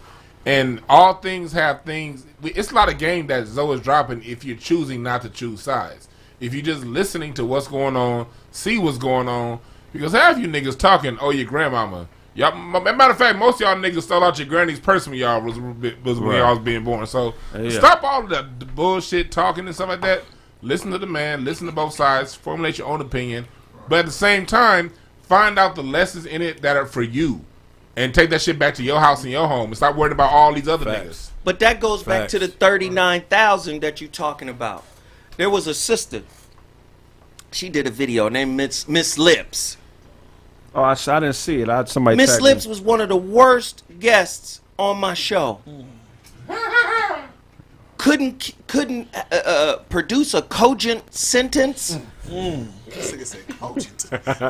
And all things have things. It's not a game that Zoe is dropping if you're choosing not to choose sides. If you're just listening to what's going on, see what's going on. Because half you niggas talking, oh, your grandmama Y'all, matter of fact, most of y'all niggas stole out your granny's purse when y'all was when y'all was being born. So stop all of the bullshit talking and stuff like that. Listen to the man. Listen to both sides. Formulate your own opinion. But at the same time, find out the lessons in it that are for you. And take that shit back to your house and your home. And stop worrying about all these other niggas. But that goes back to the 39,000 that you're talking about. There was a sister. She did a video named Miss Lips. Oh, I didn't see it. Somebody Miss Lips was one of the worst guests on my show. Couldn't produce a cogent sentence.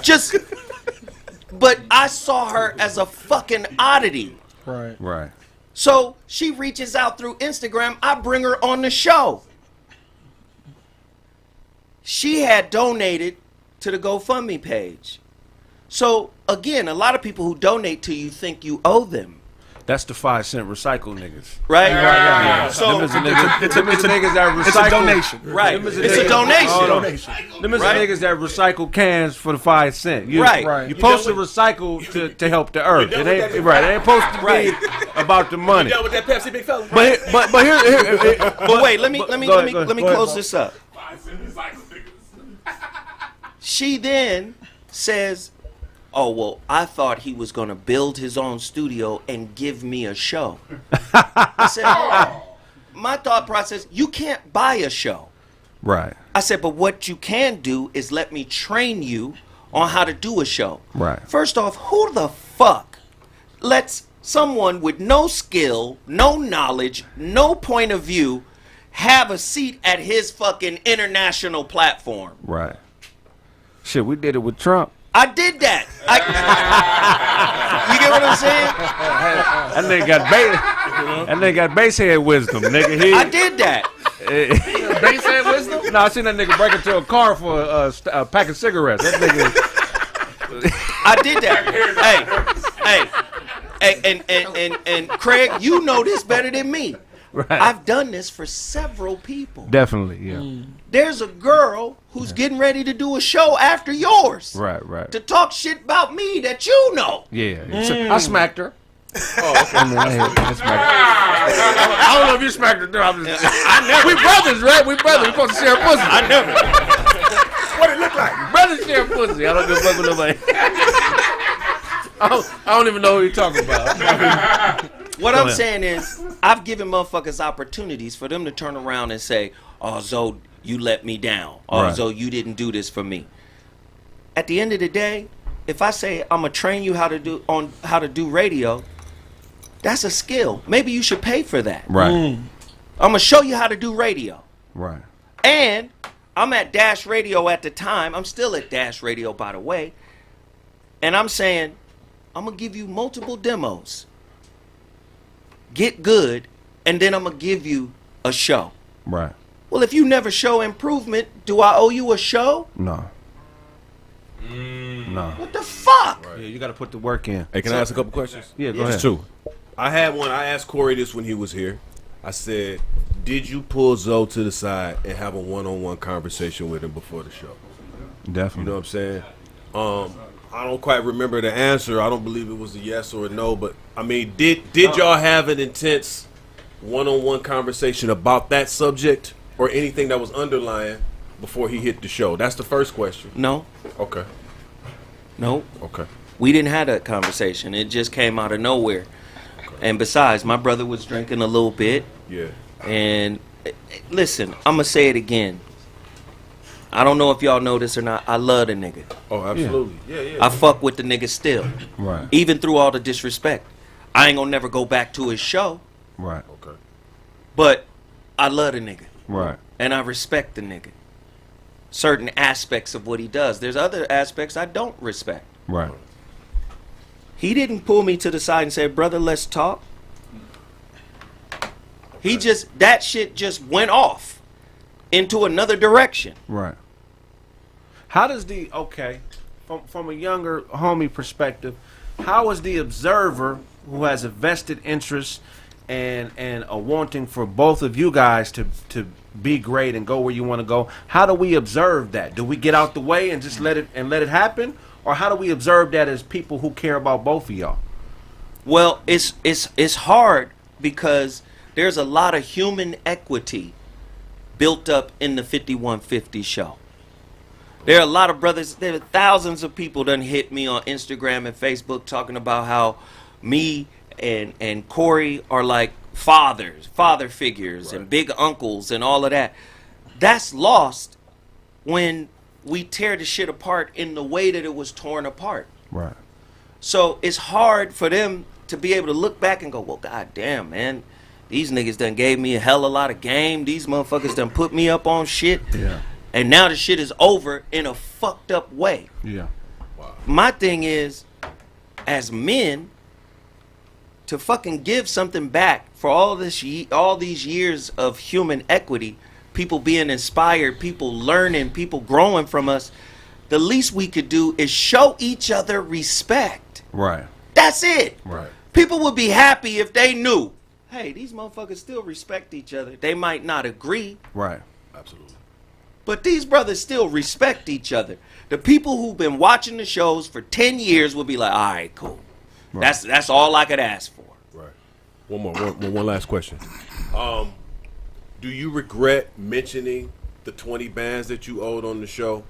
Just, but I saw her as a fucking oddity. Right. So she reaches out through Instagram. I bring her on the show. She had donated to the GoFundMe page. So, again, a lot of people who donate to you think you owe them. That's the 5-cent recycle niggas. Right? Yeah. So, it's niggas that recycle. It's a donation. Right. It's a donation. Them is the niggas that recycle cans for the 5 cent. You're supposed to recycle to help the earth. It ain't right. It ain't supposed to be about the money. You done with that Pepsi, big fella? But here. But wait, let me close this up. She then says, "Oh, well, I thought he was going to build his own studio and give me a show." I said, my thought process, you can't buy a show. Right. I said, but what you can do is let me train you on how to do a show. Right. First off, who the fuck lets someone with no skill, no knowledge, no point of view have a seat at his fucking international platform? Right. Shit, we did it with Trump. I did that. You get what I'm saying? That nigga got base head wisdom, nigga. I did that. Base head wisdom? No, I seen that nigga break into a car for a pack of cigarettes. That nigga. I did that. Hey, and Craig, you know this better than me. Right. I've done this for several people. Definitely, yeah. There's a girl who's getting ready to do a show after yours. Right. To talk shit about me that you know. Yeah. I smacked her. Oh, okay. I smacked her. I don't know if you smacked her. I never. We brothers, right? We brothers. We supposed to share pussy. I never. What it look like? Brothers share pussy. I don't give a fuck with nobody. I don't even know who you're talking about. What I'm saying is, I've given motherfuckers opportunities for them to turn around and say, "Oh, Zoe, you let me down. Oh, Zoe, you didn't do this for me." At the end of the day, if I say I'm gonna train you how to do radio, that's a skill. Maybe you should pay for that. Right. I'm gonna show you how to do radio. Right. And I'm at Dash Radio at the time. I'm still at Dash Radio, by the way. And I'm saying, I'm gonna give you multiple demos. Get good, and then I'm going to give you a show. Right. Well, if you never show improvement, do I owe you a show? No. No. What the fuck? Yeah, you got to put the work in. Hey, can I ask a couple questions? Yeah, go ahead. Just two. I had one. I asked Corey this when he was here. I said, did you pull Zoe to the side and have a one-on-one conversation with him before the show? Definitely. You know what I'm saying? I don't quite remember the answer. I don't believe it was a yes or a no, but I mean, did y'all have an intense one-on-one conversation about that subject or anything that was underlying before he hit the show? That's the first question. No. Okay. No. Okay. We didn't have that conversation. It just came out of nowhere. Okay. And besides, my brother was drinking a little bit. Yeah. And listen, I'm going to say it again. I don't know if y'all know this or not. I love the nigga. Oh, absolutely. Yeah. I fuck with the nigga still. Right. Even through all the disrespect. I ain't gonna never go back to his show. Right. Okay. But I love the nigga. Right. And I respect the nigga. Certain aspects of what he does. There's other aspects I don't respect. Right. He didn't pull me to the side and say, "Brother, let's talk." He that shit just went off into another direction. Right. How does from a younger homie perspective, how is the observer who has a vested interest and a wanting for both of you guys to be great and go where you want to go, how do we observe that? Do we get out the way and just let it happen? or how do we observe that as people who care about both of y'all? Well, it's hard because there's a lot of human equity built up in the 5150 show. There are a lot of brothers, there are thousands of people done hit me on Instagram and Facebook talking about how me and Corey are like father figures, and big uncles and all of that. That's lost when we tear the shit apart in the way that it was torn apart. Right. So it's hard for them to be able to look back and go, well, goddamn, man, these niggas done gave me a hell of a lot of game. These motherfuckers done put me up on shit. Yeah. And now the shit is over in a fucked up way. Yeah. Wow. My thing is, as men, to fucking give something back for all these years of human equity, people being inspired, people learning, people growing from us, the least we could do is show each other respect. Right. That's it. Right. People would be happy if they knew, hey, these motherfuckers still respect each other. They might not agree, Right. Absolutely. but these brothers still respect each other. The people who've been watching the shows for 10 years will be like, all right, cool. Right. That's all I could ask for. Right. One last question. Do you regret mentioning the 20 bands that you owed on the show?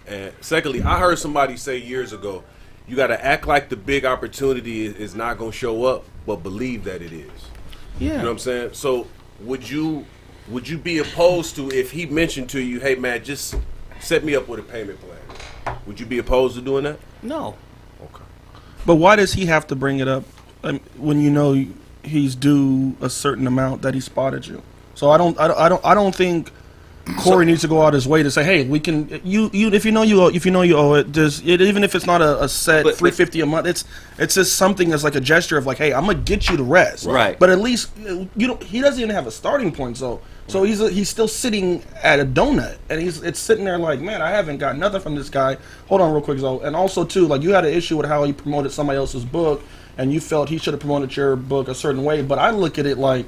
And secondly, I heard somebody say years ago, you got to act like the big opportunity is not going to show up, but believe that it is. Yeah. You know what I'm saying? So would you be opposed to if he mentioned to you, hey man, just set me up with a payment plan? Would you be opposed to doing that? No. Okay. But why does he have to bring it up when you know he's due a certain amount that he spotted you? So I don't think Corey needs to go out his way to say, hey, we can if you know you owe it, just even if it's not a set $350 a month, it's just something that's like a gesture of like, hey, I'm gonna get you the rest. Right. But at least he doesn't even have a starting point, so he's still sitting at a donut, and it's sitting there like, man, I haven't got nothing from this guy. Hold on real quick, Zoe. And also too, like, you had an issue with how he promoted somebody else's book, and you felt he should have promoted your book a certain way. But I look at it like,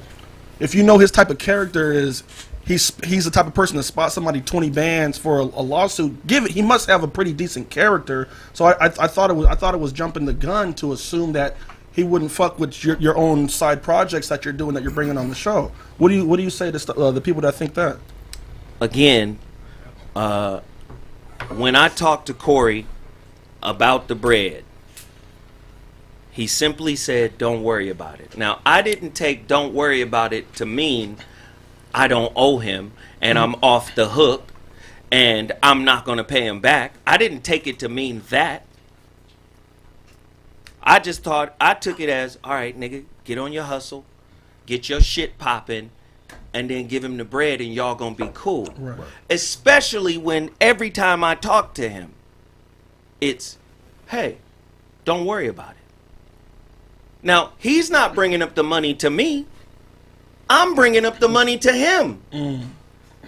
if you know his type of character is, he's the type of person to spot somebody 20 bands for a lawsuit. He must have a pretty decent character. So I thought it was jumping the gun to assume that he wouldn't fuck with your own side projects that you're doing, that you're bringing on the show. What do you say to the people that think that? Again, when I talked to Corey about the bread, he simply said, don't worry about it. Now, I didn't take don't worry about it to mean I don't owe him and I'm off the hook and I'm not going to pay him back. I didn't take it to mean that. I took it as, all right, nigga, get on your hustle, get your shit popping, and then give him the bread and y'all going to be cool. Right. Especially when every time I talk to him, it's, hey, don't worry about it. Now, he's not bringing up the money to me. I'm bringing up the money to him.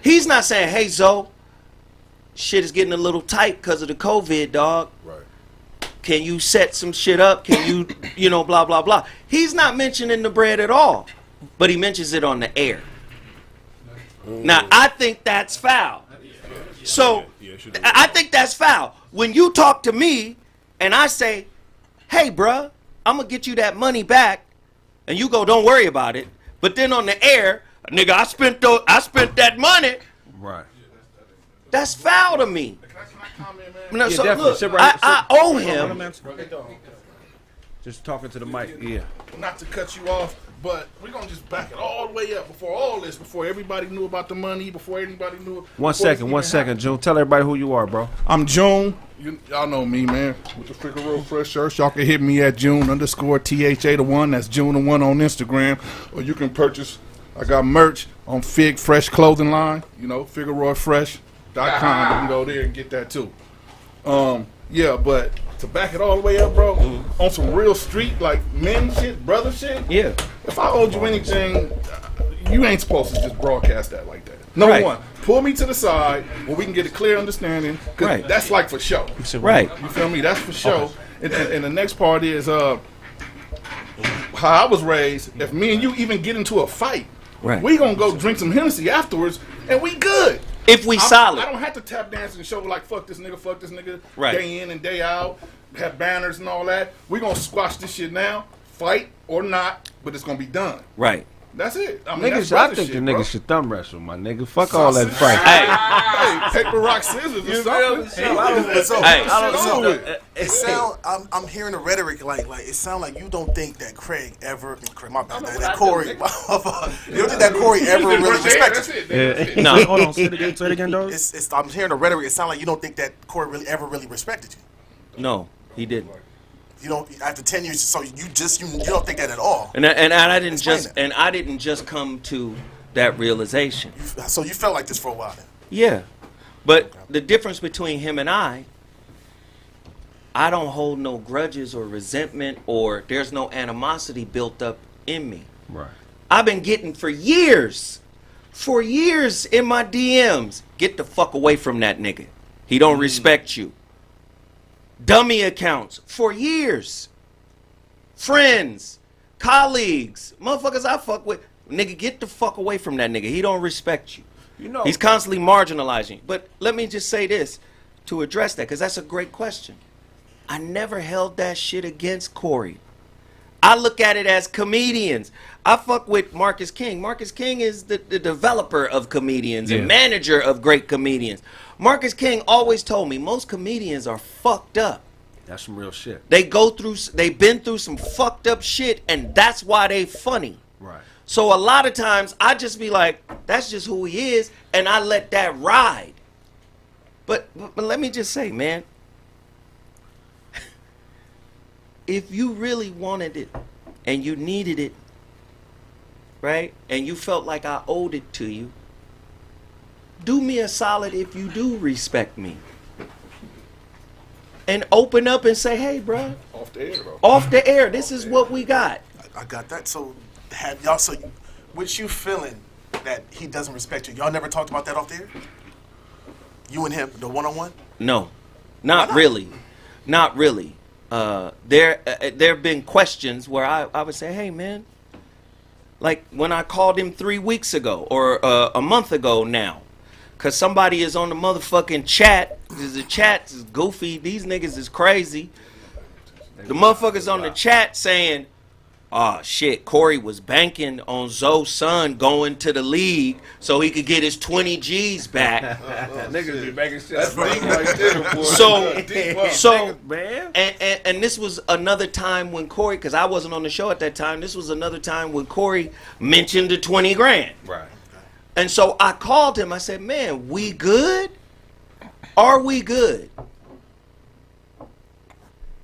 He's not saying, hey, Zoe, shit is getting a little tight because of the COVID, dog. Right. Can you set some shit up? Can you, blah, blah, blah. He's not mentioning the bread at all, but he mentions it on the air. Now, I think that's foul. So, I think that's foul. When you talk to me and I say, hey, bruh, I'm going to get you that money back, and you go, don't worry about it. But then on the air, nigga, I spent that money. Right. That's foul to me. Can I comment, man? No, Yeah, so definitely. look, Sit right- I owe him. Just talking to the mic. Yeah. Not to cut you off, but we're going to just back it all the way up before everybody knew about the money, before anybody knew. One second, June. Tell everybody who you are, bro. I'm June. Y'all know me, man. With the Figaro Fresh shirts, y'all can hit me at June_THA1. That's June1 on Instagram. Or you can purchase, I got merch on Fig Fresh clothing line, FigaroFresh.com. You can go there and get that too. Yeah, but to back it all the way up, bro, on some real street, like men shit, brother shit. Yeah. If I owed you anything, you ain't supposed to just broadcast that like that. Number Right. one, pull me to the side where we can get a clear understanding. Cause Right. that's like for show. Right. You feel me? That's for show. And the next part is how I was raised. If me and you even get into a fight, Right. we gonna go drink some Hennessy afterwards, and we good. If we solid. I don't have to tap dance and show like fuck this nigga, Right. day in and day out, have banners and all that. We gonna squash this shit now, fight or not, but it's gonna be done. Right. That's it. I mean, Niggas, that's I brother think shit, the bro. niggas should thumb wrestle, my nigga. Fuck all that Sausage. fight. Hey. Hey, paper, rock, scissors or something. So, Hey. it sound. I'm hearing the rhetoric like it sound like you don't think that Kraig ever. My bad. That Corey. You don't think that Corey ever really respected you. That's it. No. Hold on, say it again, dog. I'm hearing the rhetoric. It sound like you don't think that Corey ever really respected you. No, he didn't. You don't after 10 years. So you don't think that at all. And I didn't Explain just that. and I didn't just come to that realization. So you felt like this for a while then. Yeah. But the difference between him and I don't hold no grudges or resentment, or there's no animosity built up in me. Right. I've been getting for years in my DMs, get the fuck away from that nigga. He don't respect you. Dummy accounts for years. Friends, colleagues, motherfuckers I fuck with. Nigga, get the fuck away from that nigga. He don't respect you. You know, He's constantly marginalizing you. But let me just say this to address that, because that's a great question. I never held that shit against Corey. I look at it as comedians. I fuck with Marcus King. Marcus King is the developer of comedians and manager of great comedians. Marcus King always told me most comedians are fucked up. that's some real shit. They've been through some fucked up shit, and that's why they funny. Right. So a lot of times I just be like, that's just who he is, and I let that ride. But let me just say, man, if you really wanted it and you needed it, right, and you felt like I owed it to you, do me a solid if you do respect me. And open up and say, hey, bro, Off the air, bro. off the air, this is what we got. I got that. So have y'all? So with you feeling that he doesn't respect you, y'all never talked about that off the air? You and him, the one-on-one. No, not really. Not really. There have been questions where I would say, hey, man, like when I called him 3 weeks ago or a month ago now, because somebody is on the motherfucking chat. The chat is goofy. These niggas is crazy. The motherfuckers on the chat saying, oh, shit, Corey was banking on Zoe's son going to the league so he could get his 20 G's back. Niggas be making shit. That's deep right there, boy. So, man. and this was another time when Corey, because I wasn't on the show at that time, this was another time when Corey mentioned the 20 grand. Right. And so I called him. I said, man, we good? Are we good?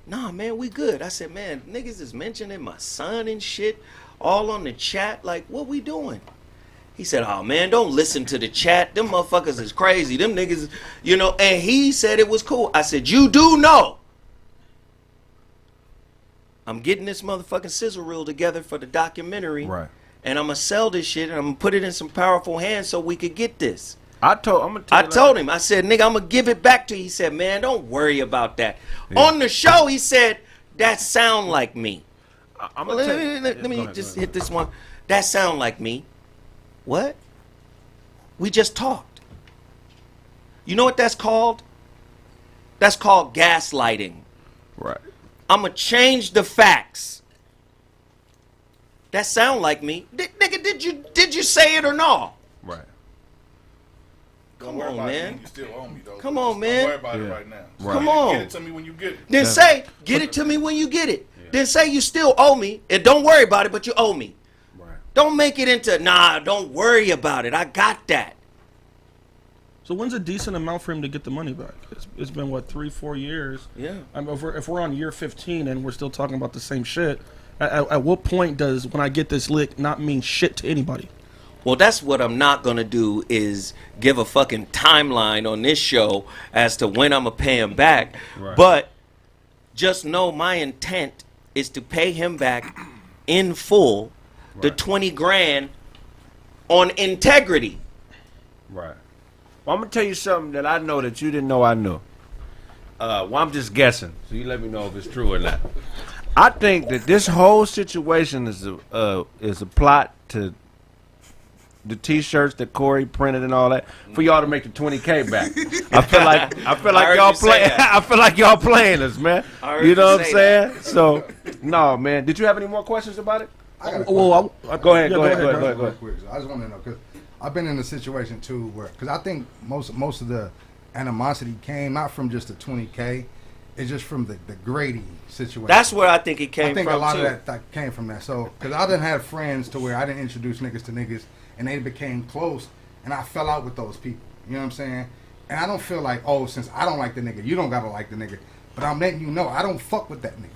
Nah, man, we good. I said, man, niggas is mentioning my son and shit all on the chat. Like, what we doing? He said, oh, man, don't listen to the chat. Them motherfuckers is crazy. Them niggas, you know, and he said it was cool. I said, you do know I'm getting this motherfucking sizzle reel together for the documentary. Right. And I'm going to sell this shit and I'm going to put it in some powerful hands so we could get this. I told him, I said, nigga, I'm going to give it back to you. He said, man, don't worry about that. On the show, he said, that sound like me. Let me just hit this one. That sound like me. What? We just talked. You know what that's called? That's called gaslighting. Right. I'm going to change the facts. That sound like me. Nigga, did you say it or not? Right. Don't worry on, about man. it. You still owe me, though. Come on, Just man. Don't worry about it Yeah. right now. Right. Come on. Get it to me when you get it. Then say, get it to me when you get it. Then say you still owe me. And don't worry about it, but you owe me. Right. Don't make it into, nah, don't worry about it. I got that. So when's a decent amount for him to get the money back? It's been, what, 3-4 years? Yeah. I mean, if we're on year 15 and we're still talking about the same shit, at what point does when I get this lick not mean shit to anybody? Well, that's what I'm not going to do is give a fucking timeline on this show as to when I'm going to pay him back. Right. But just know my intent is to pay him back in full the 20 grand on integrity. Right. Well, I'm gonna tell you something that I know that you didn't know I knew. Well, I'm just guessing, so you let me know if it's true or not. I think that this whole situation is a plot to the T-shirts that Corey printed and all that for y'all to make the 20K back. I feel like y'all playing. I feel like y'all playing us, man. You know what I'm saying? So, no, man. Did you have any more questions about it? I got a Go ahead. Go ahead. I just want to know because I've been in a situation too where because I think most of the animosity came not from just the 20K, it's just from the Grady situation. That's where I think it came from. I think a lot of that came from that. So because I didn't have friends to where I didn't introduce niggas to niggas and they became close and I fell out with those people. You know what I'm saying? And I don't feel like since I don't like the nigga, you don't gotta like the nigga. But I'm letting you know I don't fuck with that nigga.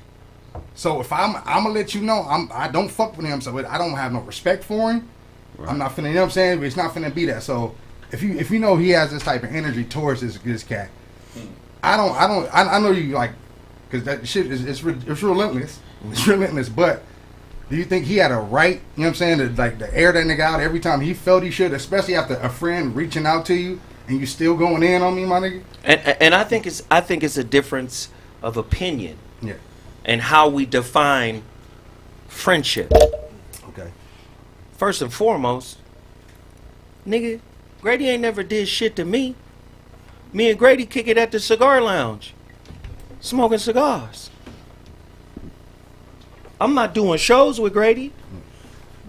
So if I'm gonna let you know I don't fuck with him, so I don't have no respect for him. Right. I'm not finna, you know what I'm saying? It's not finna be that. So if you know he has this type of energy towards this cat, I know you like, cause that shit it's relentless. It's relentless. But do you think he had a right? You know what I'm saying? To air that nigga out every time he felt he should, especially after a friend reaching out to you and you still going in on me, my nigga. And I think it's a difference of opinion. Yeah. And how we define friendship. Okay. First and foremost, nigga, Grady ain't never did shit to me. Me and Grady kick it at the cigar lounge, smoking cigars. I'm not doing shows with Grady.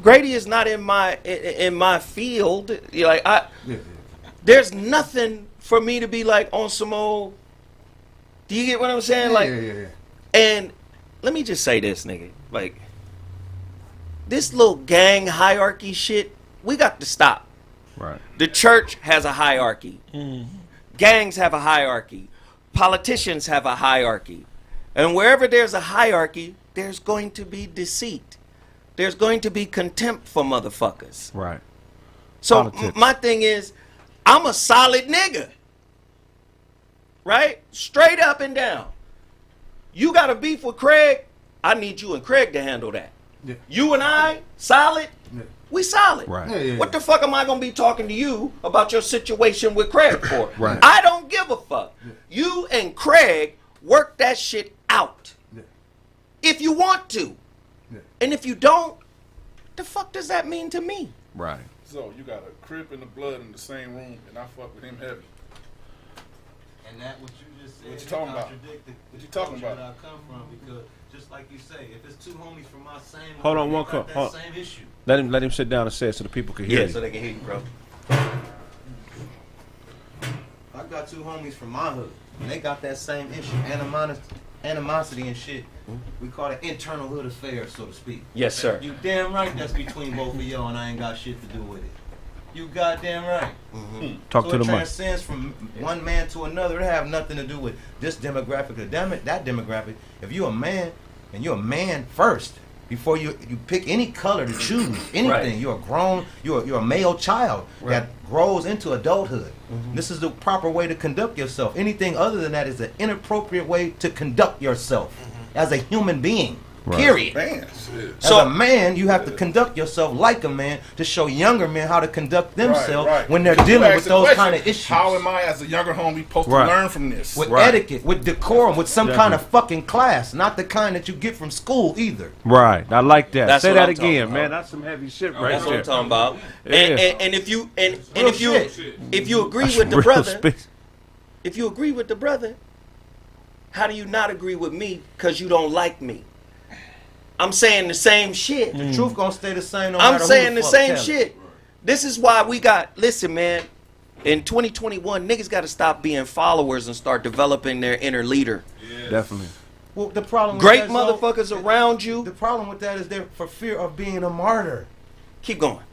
Grady is not in my field. You're like there's nothing for me to be like on some old. Do you get what I'm saying? Yeah. And let me just say this, nigga. Like, this little gang hierarchy shit, we got to stop. Right. The church has a hierarchy. Gangs have a hierarchy. Politicians have a hierarchy. And wherever there's a hierarchy, there's going to be deceit. There's going to be contempt for motherfuckers. Right. So my thing is, I'm a solid nigga. Right? Straight up and down. You got a beef with Kraig, I need you and Kraig to handle that. Yeah. You and I, solid, we solid. Right. Yeah. What the fuck am I going to be talking to you about your situation with Kraig for? Right. I don't give a fuck. Yeah. You and Kraig work that shit out. Yeah. If you want to. Yeah. And if you don't, the fuck does that mean to me? Right. So you got a Crip and the Blood in the same room and I fuck with him heavy. And that what you just said, what you talking about? What you talking about? That I come from, because just like you say, if it's two homies from my same, hold on, one cup. Same issue. Let him sit down and say it so the people can hear you. Yeah, so they can hear you, bro. I got two homies from my hood, and they got that same issue, animosity and shit. We call it internal hood affairs, so to speak. Yes, sir. You damn right that's between both of y'all, and I ain't got shit to do with it. You goddamn right. Talk so to the it mic. transcends from one man to another. It have nothing to do with this demographic or that demographic. If you're a man and you're a man first, before you pick any color to choose anything, right. You're a grown, you're a male child that grows into adulthood. This is the proper way to conduct yourself. Anything other than that is an inappropriate way to conduct yourself as a human being. Right. Period. Man, as a man, you have to conduct yourself like a man to show younger men how to conduct themselves when they're dealing with those kind of issues. How am I, as a younger homie, supposed to learn from this? With etiquette, with decorum, with some kind of fucking class, not the kind that you get from school either. Right. I like that. That's Say that I'm again, man. That's some heavy shit right That's there. That's what I'm talking about. And if you agree with the brother, if you agree with the brother, how do you not agree with me because you don't like me? I'm saying the same shit. The truth gonna stay the same no I'm matter saying who the fuck same tell shit. This is why we got, listen, man, in 2021, niggas got to stop being followers and start developing their inner leader. Yes. Definitely. Well, the problem Great with that, motherfuckers around you. The problem with that is they're for fear of being a martyr. Keep going.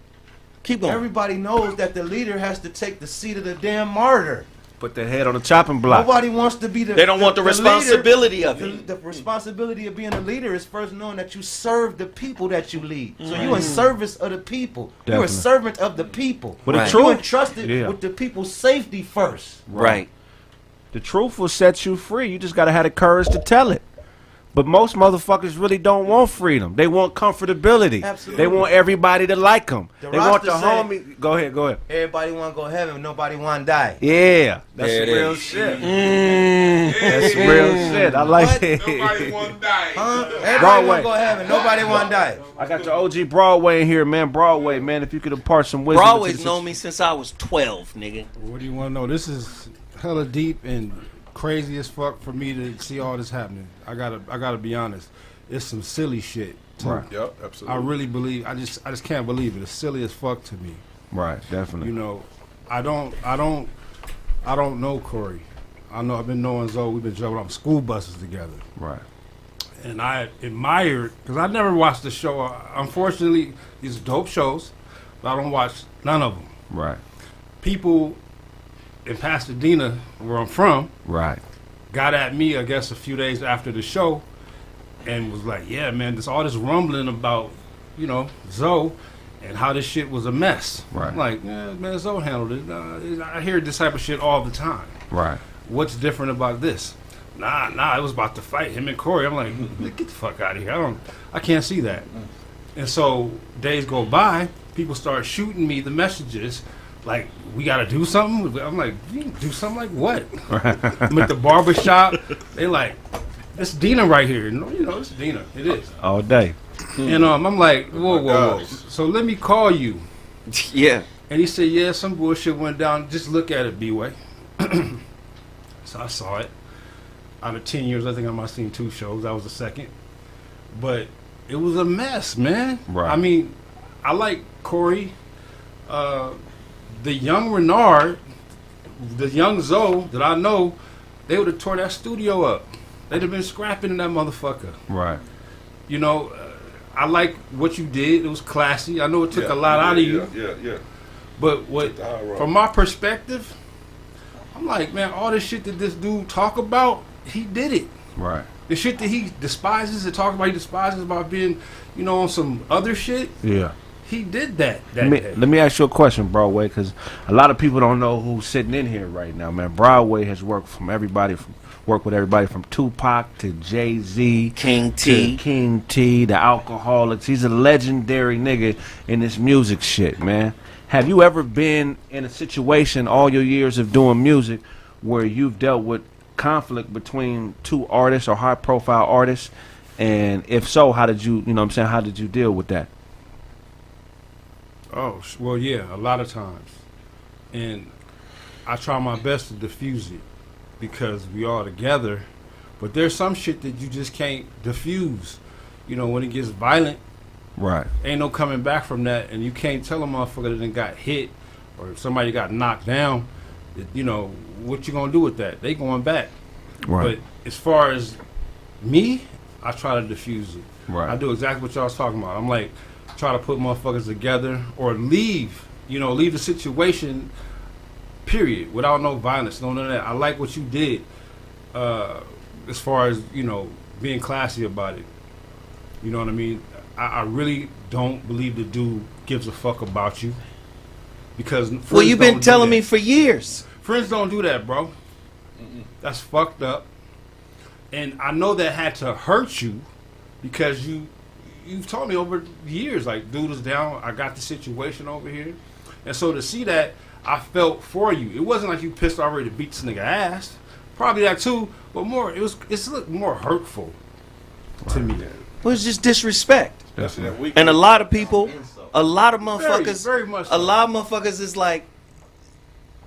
Keep going. Everybody knows that the leader has to take the seat of the damn martyr. Put their head on the chopping block. Nobody wants to be the. They don't want the responsibility leader. of it. The responsibility of being a leader is first knowing that you serve the people that you lead. So you're in service of the people. Definitely. You're a servant of the people. But the You're entrusted with the people's safety first. Right. The truth will set you free. You just gotta have the courage to tell it. But most motherfuckers really don't want freedom. They want comfortability. Absolutely. They want everybody to like them. The They want the roster say- homie. Go ahead. Everybody want to go heaven, nobody want to die. Yeah, that's There some it real is. shit. That's some real shit. I like What? it. Nobody want to die. Huh? Everybody Broadway. want to go heaven, nobody want to die. I got your OG Broadway in here, man. Broadway, man. If you could impart some wisdom. Broadway's known me since I was 12, nigga. What do you want to know? This is hella deep and crazy as fuck for me to see all this happening. I gotta be honest. It's some silly shit. too. Right. Yep, I absolutely. really believe. I just can't believe it. It's silly as fuck to me. Right, definitely. You know, I don't know Corey. I know I've been knowing Zoe. We've been jumping on school buses together. Right. And I admired, because I never watched the show. Unfortunately, these are dope shows, but I don't watch none of them. Right. People in Pasadena, where I'm from, Right. got at me, I guess, a few days after the show and was like, yeah, man, there's all this rumbling about, you know, Zoe and how this shit was a mess. Right. I'm like, yeah, man, Zoe handled it. I hear this type of shit all the time. Right. What's different about this? Nah, it was about to fight him and Corey. I'm like, get the fuck out of here. I can't see that. And so days go by, people start shooting me the messages like, we got to do something. I'm like, you do something like what? I'm at the barbershop. They like, it's Dina right here. No, you know, it's Dina. It is. All day. And I'm like, whoa. So let me call you. Yeah. And he said, yeah, some bullshit went down. Just look at it, B-Way. So I saw it. Out of 10 years, I think I might have seen 2 shows. That was the second. But it was a mess, man. Right. I mean, I like Corey. The young Renard, the young Zoe that I know, they would have tore that studio up. They'd have been scrapping in that motherfucker. Right. You know, I like what you did. It was classy. I know it took a lot out of you. Yeah. But what, from my perspective, I'm like, man, all this shit that this dude talk about, he did it. Right. The shit that he despises and talk about, he despises about being, you know, on some other shit. Yeah. He did that Let day. me ask you a question, Broadway, because a lot of people don't know who's sitting in here right now, man. Broadway has worked with everybody from Tupac to Jay-Z, King T. to King T, the Alcoholics. He's a legendary nigga in this music shit, man. Have you ever been in a situation all your years of doing music where you've dealt with conflict between 2 artists or high-profile artists? And if so, how did you deal with that? Oh, well, yeah, a lot of times. And I try my best to diffuse it because we all together. But there's some shit that you just can't diffuse. You know, when it gets violent, Right. ain't no coming back from that. And you can't tell a motherfucker that got hit or somebody got knocked down, that, you know, what you gonna do with that? They going back. Right. But as far as me, I try to diffuse it. Right. I do exactly what y'all was talking about. I'm like, try to put motherfuckers together or leave the situation, period, without no violence, none of that. I like what you did as far as, you know, being classy about it. You know what I mean? I really don't believe the dude gives a fuck about you. Because Well, you've been telling me me for years. friends don't do that, bro. That's fucked up. And I know that had to hurt you because you've told me over years, like, dude is down, I got the situation over here. And so to see that, I felt for you. It wasn't like you pissed already to beat this nigga ass. Probably that too, but it's looked more hurtful to me. Well, it's just disrespect. Definitely. And a lot of people, a lot of motherfuckers, very much a so. lot of motherfuckers is like,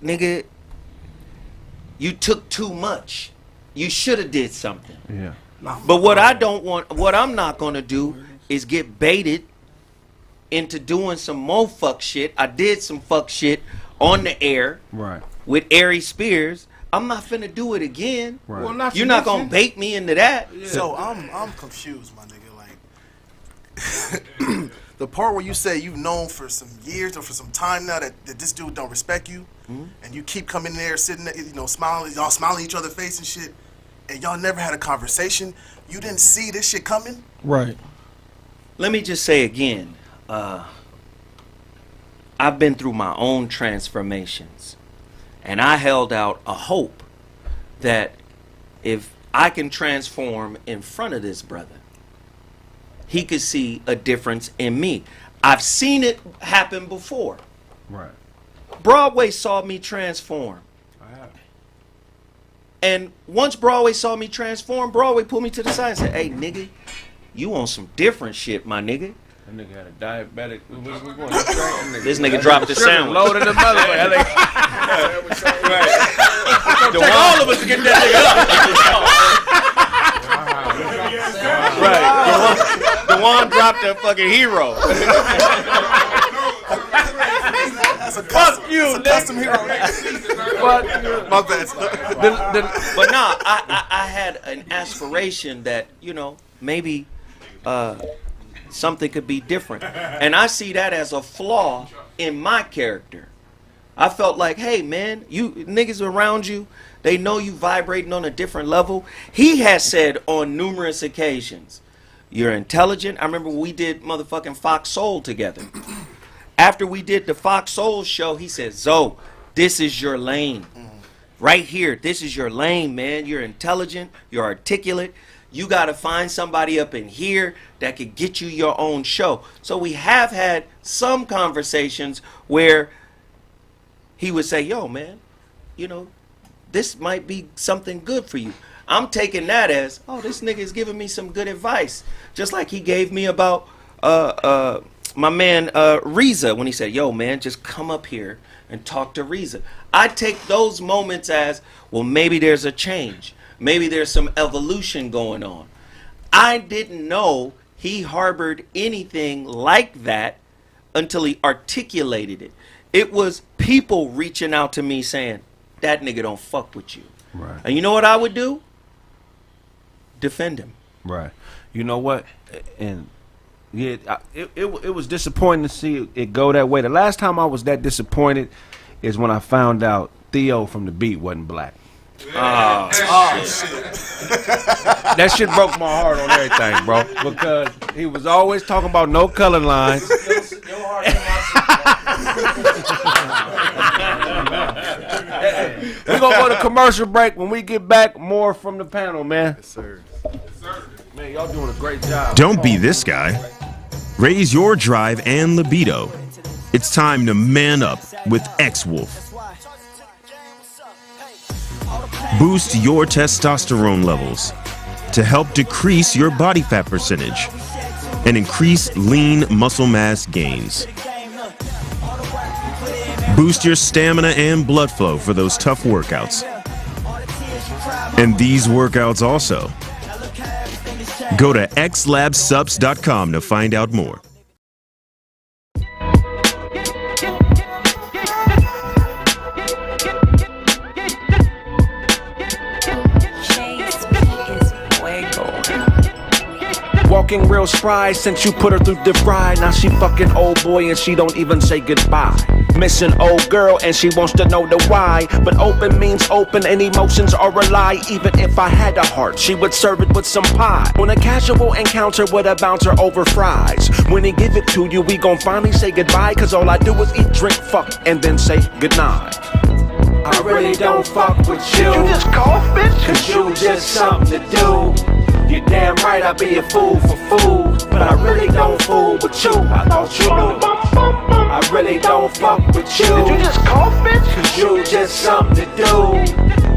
nigga, you took too much. You should have did something. Yeah. But what I'm not gonna do is get baited into doing some more fuck shit. I did some fuck shit on the air Right. with Ari Spears. I'm not finna do it again. Right. Well, not to You're not gonna mention- bait me into that. So I'm confused, my nigga. Like the part where you say you've known for some years or for some time now that this dude don't respect you, and you keep coming in there sitting there, you know, smiling, y'all smiling each other face and shit, and y'all never had a conversation. You didn't see this shit coming. Right. Let me just say again, I've been through my own transformations, and I held out a hope that if I can transform in front of this brother. He could see a difference in me. I've seen it happen before. Right. Broadway saw me transform. I have. And once Broadway saw me transform, Broadway pulled me to the side and said, hey, nigga, you on some different shit, my nigga. That nigga had a diabetic. This nigga dropped the sandwich. Loaded the mother. Take all of us to get that nigga up. Right. Dewan dropped that fucking hero. That's a custom, Fuck you, that's a custom hero. My bad. But no, I had an aspiration that, you know, maybe something could be different. And I see that as a flaw in my character. I felt like, hey, man, you niggas around you, they know you vibrating on a different level. He has said on numerous occasions, you're intelligent. I remember we did motherfucking Fox Soul together. After we did the Fox Soul show, he said, Zoe, this is your lane. Right here, this is your lane, man. You're intelligent, you're articulate. You got to find somebody up in here that could get you your own show. So we have had some conversations where he would say, yo, man, you know, this might be something good for you. I'm taking that as, oh, this nigga is giving me some good advice. Just like he gave me about my man Reza when he said, yo, man, just come up here and talk to Reza. I take those moments as, well, maybe there's a change. Maybe there's some evolution going on. I didn't know he harbored anything like that until he articulated it. It was people reaching out to me saying, that nigga don't fuck with you. Right. And you know what I would do? Defend him. Right. You know what? And yeah, it was disappointing to see it go that way. The last time I was that disappointed is when I found out Theo from The Beat wasn't black. Oh, Shit. That shit broke my heart on everything, bro. Because he was always talking about no color lines. We're gonna go to commercial break. When we get back, more from the panel, man. Yes, sir. Man, y'all doing a great job. Don't be this guy. Raise your drive and libido. It's time to man up with X-Wolf. Boost your testosterone levels to help decrease your body fat percentage and increase lean muscle mass gains. Boost your stamina and blood flow for those tough workouts. And these workouts also. Go to xlabsubs.com to find out more. Walking real spry since you put her through the fry. Now she fucking old boy and she don't even say goodbye. Missing old girl and she wants to know the why. But open means open and emotions are a lie. Even if I had a heart, she would serve it with some pie. On a casual encounter with a bouncer over fries. When he give it to you, we gon' finally say goodbye. Cause all I do is eat, drink, fuck, and then say goodnight. I really don't fuck with you. You just cough, bitch? Cause you just something to do. You're damn right I'd be a fool for food. But I really don't fool with you. I thought you knew. I really don't fuck with you. Did you just cough, bitch? Cause you just something to do.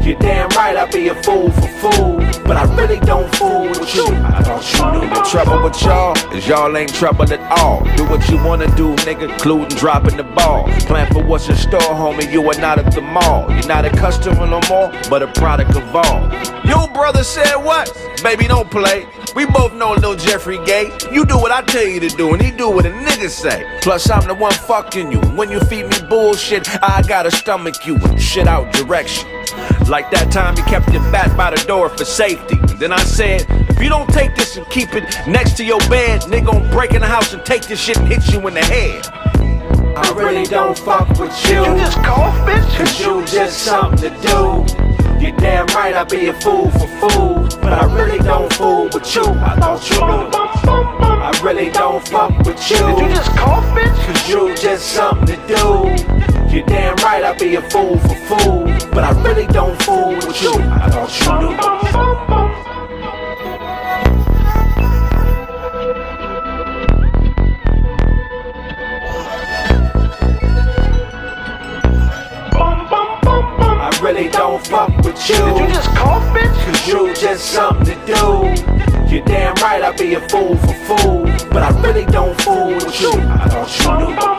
You're damn right I'd be a fool for food. But I really don't fool with you. I thought you knew. The trouble with y'all is y'all ain't trouble at all. Do what you wanna do, nigga, including dropping the ball. Plan for what's in store, homie, you are not at the mall. You're not a customer no more, but a product of all. Your brother said what? Baby, don't play. We both know Lil Jeffrey gay. You do what I tell you to do, and he do what a nigga say. Plus, I'm the one fucking you. When you feed me bullshit, I gotta stomach you and shit out direction. Like that time you kept your bat by the door for safety. Then I said, if you don't take this and keep it next to your bed, nigga gon' break in the house and take this shit and hit you in the head. I really don't fuck with you. You just cough, bitch? Cause you just something to do. You're damn right I'd be a fool for food. But I really don't fool with you. I thought you knew. I really don't fuck with you. Did you just cough, bitch? Cause you just something to do. You're damn right I'd be a fool for food. But I really don't fool with you. I thought you knew. something to do. You're damn right, I'd be a fool for food, but I really don't fool with you. I thought you knew.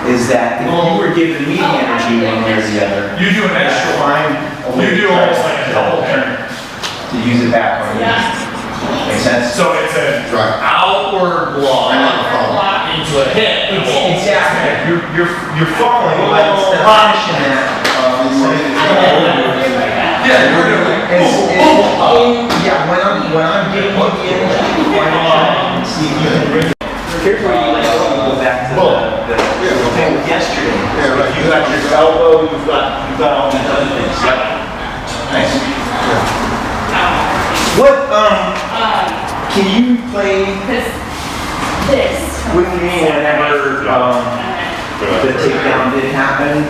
Is that if you were giving me the energy one way or the other, you do an extra line. You do almost like a double turn to use it back on you. Makes sense? So it's an outward block into a hip. Exactly. You're falling, but instead of pushing that, when I'm giving you the energy, see if you can bring. Here's where you go back to the thing with yesterday. Yeah, right. You got your elbow, you've got all these other things. Yep. Nice. What can you play this with me whenever the takedown did happen?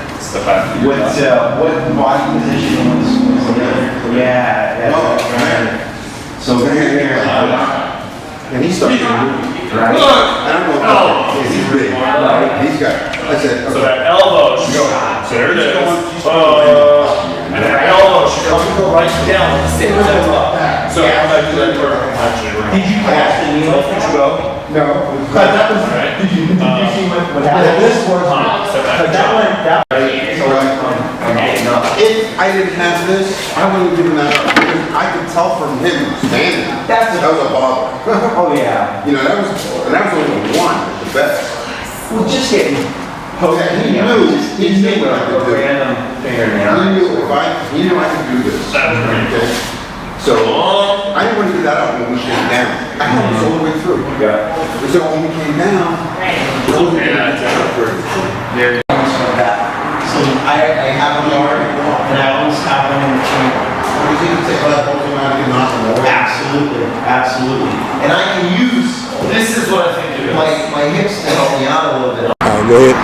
What body position was there? Yeah, that's so here. And he started moving. Right. I don't know about that. He's big. He's got, I said, okay. So that elbow should go. So there it is. And that elbow should go right down. So I'm going to do that for Did you pass the knee off the go? No. That was right. Did you see what happened? This was that went that way. If I didn't have this, I wouldn't have given that up. Because I could tell from him standing. That was a bother. Oh yeah. You know, that was only one at the best. Well, just getting poked. He knew what I could do. Random fingernail. He knew I could do this. Okay. So I didn't want to get that up when we came down. I had this all the way through. Yeah. So when we came down, so I have a yard, and I always have one in the chamber. Absolutely, absolutely. And I can use this is what I think it is. My hips to help me out a little bit. go ahead.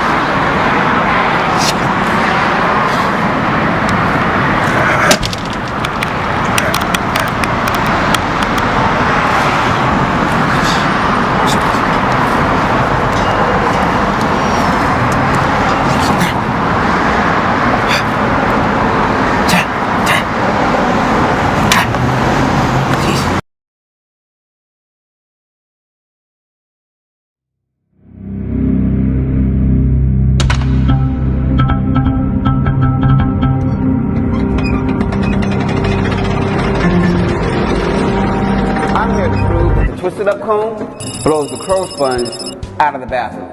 Twisted up cone blows the crow sponge out of the bathroom.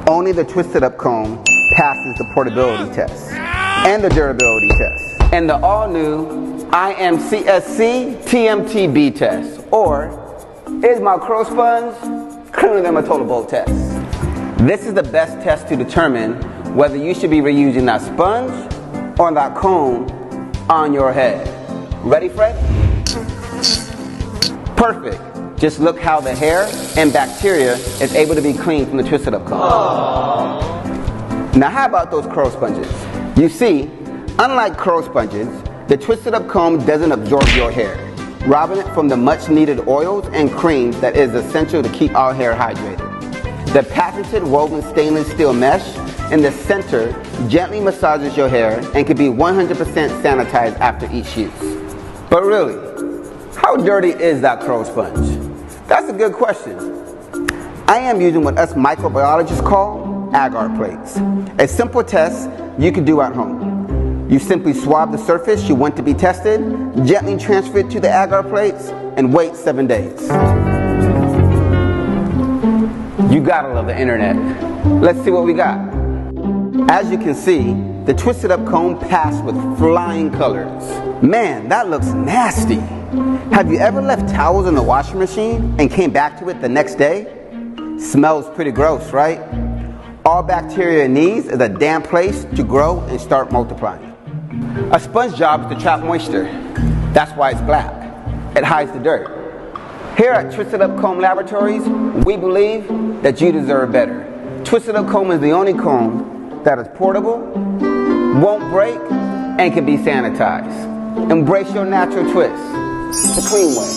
Only the twisted up comb passes the portability test and the durability test. And the all-new IMCSC TMTB test, or is my crow sponge cleaner than my total bolt test? This is the best test to determine whether you should be reusing that sponge or that comb on your head. Ready, Fred? Perfect. Just look how the hair and bacteria is able to be cleaned from the twisted up comb. Aww. Now how about those crow sponges? You see, unlike crow sponges, the twisted up comb doesn't absorb your hair, robbing it from the much needed oils and creams that is essential to keep our hair hydrated. The patented woven stainless steel mesh in the center gently massages your hair and can be 100% sanitized after each use. But really, how dirty is that crow sponge? That's a good question. I am using what us microbiologists call agar plates. A simple test you can do at home. You simply swab the surface you want to be tested, gently transfer it to the agar plates, and wait 7 days. You gotta love the internet. Let's see what we got. As you can see, the twisted up comb passed with flying colors. Man, that looks nasty. Have you ever left towels in the washing machine and came back to it the next day? Smells pretty gross, right? All bacteria needs is a damp place to grow and start multiplying. A sponge job is to trap moisture. That's why it's black. It hides the dirt. Here at Twisted Up Comb Laboratories, we believe that you deserve better. Twisted Up Comb is the only comb that is portable, won't break, and can be sanitized. Embrace your natural twist. The clean way.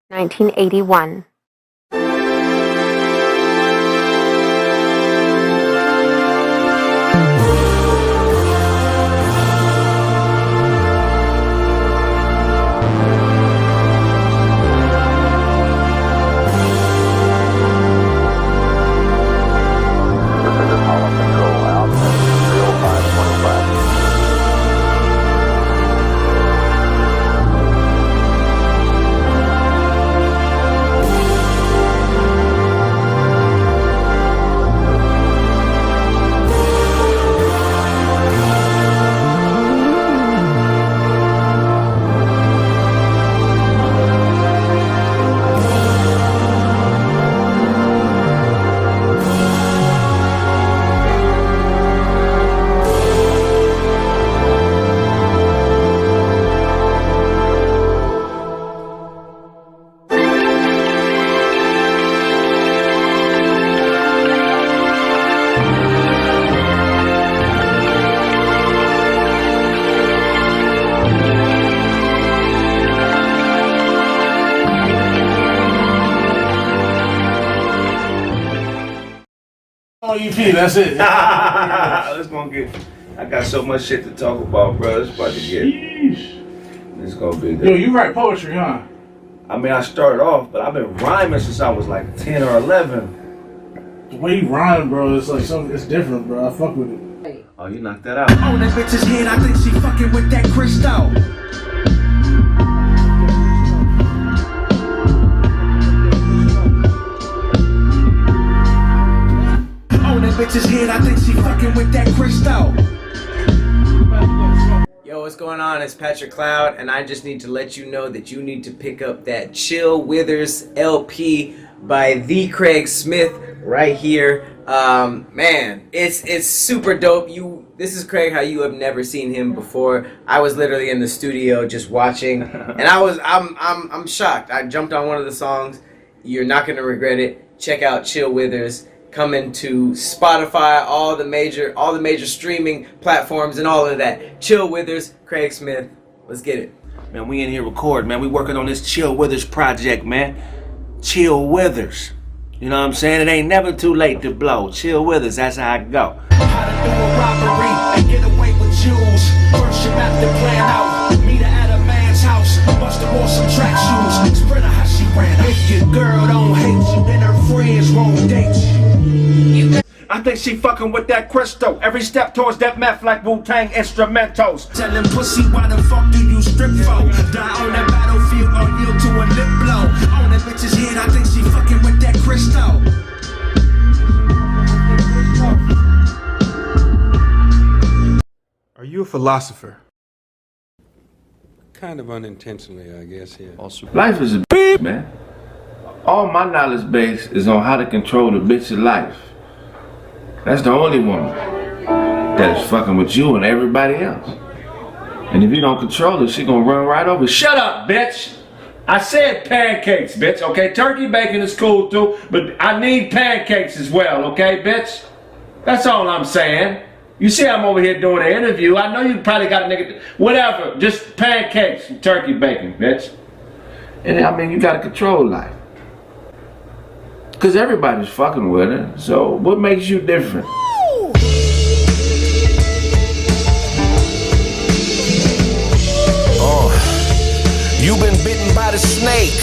(1981). That's it. Let's gonna get. I got so much shit to talk about, bro. It's about to get. It's gonna be good. Yo, you write poetry, huh? I mean, I started off, but I've been rhyming since I was like 10 or 11. The way you rhyme, bro, it's like something. It's different, bro. I fuck with it. Oh, you knocked that out. Oh, that bitch's head. I think she fucking with that crystal. Bitch's head, I think she fucking with that crystal. Yo, what's going on? It's Patrick Cloud, and I just need to let you know that you need to pick up that Chill Withers LP by TheeKraigSmith right here. Man, it's super dope. This is Kraig how you have never seen him before. I was literally in the studio just watching, and I'm shocked. I jumped on one of the songs. You're not gonna regret it. Check out Chill Withers. Coming to Spotify, all the major streaming platforms and all of that. Chill Withers, Kraig Smith. Let's get it. Man, we in here recording, man. We working on this Chill Withers project, man. Chill Withers. You know what I'm saying? It ain't never too late to blow. Chill Withers, that's how I go. How to do a robbery and get away with jewels. First you map the plan out. Meet her at a man's house. Must have wore some track shoes. Spread her how she ran. If your girl don't hate you, then her friends won't date you. I think she fucking with that crystal. Every step towards that meth like Wu-Tang instrumentals. Tell him pussy, why the fuck do you strip for? Die on that battlefield or yield to a lip blow. bitch's head, I think she fucking with that crystal. Are you a philosopher? Kind of unintentionally, I guess, yeah. Life is a bitch, man. All my knowledge base is on how to control the bitch's life. That's the only woman that is fucking with you and everybody else. And if you don't control her, she gonna run right over. Shut up, bitch! I said pancakes, bitch, okay? Turkey bacon is cool too, but I need pancakes as well, okay, bitch? That's all I'm saying. You see I'm over here doing an interview. I know you probably got a nigga, whatever, just pancakes and turkey bacon, bitch. And I mean, you gotta control life. Cause everybody's fucking with her, so what makes you different? You've been bitten by the snake.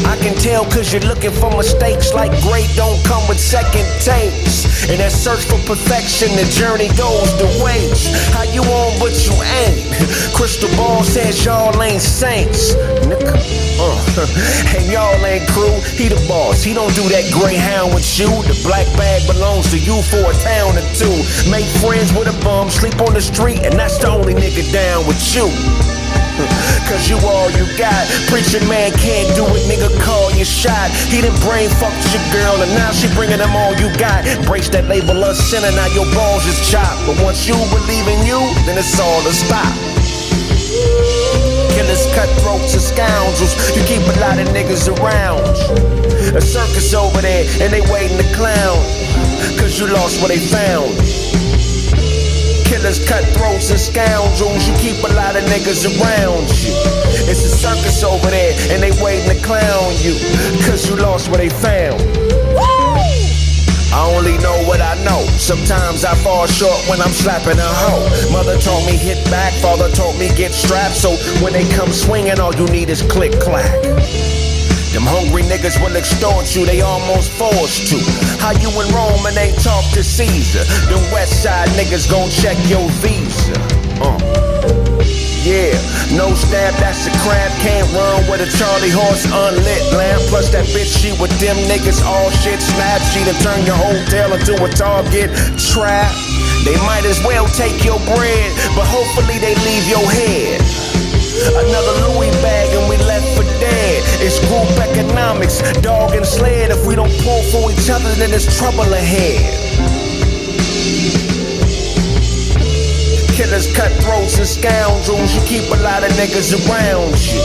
I can tell cause you're looking for mistakes. Like great don't come with second takes. In that search for perfection, the journey goes to waste. How you on but you ain't? Crystal ball says y'all ain't saints. Nigga. And y'all ain't crew, he the boss. He don't do that greyhound with you. The black bag belongs to you for a town or two. Make friends with a bum, sleep on the street, and that's the only nigga down with you. Cause you all you got. Preacher man can't do it, nigga, call your shot. He done brain fucked your girl and now she bringing them all you got. Brace that label us sinner, now your balls is chopped. But once you believe in you, then it's all to stop. Killers, cutthroats, and scoundrels, you keep a lot of niggas around. A circus over there and they waiting to clown. Cause you lost what they found. Killers, cutthroats, and scoundrels, you keep a lot of niggas around you. It's a circus over there, and they waiting to clown you, cause you lost what they found. I only know what I know. Sometimes I fall short when I'm slapping a hoe. Mother taught me hit back, father taught me get strapped. So when they come swinging, all you need is click clack. Them hungry niggas will extort you, they almost forced to. How you in Rome and ain't talk to Caesar? Them West Side niggas gon' check your visa. Yeah, no stab, that's a crab. Can't run with a Charlie horse unlit lamp. Plus that bitch, she with them niggas, all shit snap. She done turn your hotel into a Target trap. They might as well take your bread, but hopefully they leave your head. Another Louis bag and we left for dead. It's group economics, dog and sled. If we don't pull for each other, then there's trouble ahead. Killers, cutthroats, and scoundrels, you keep a lot of niggas around you.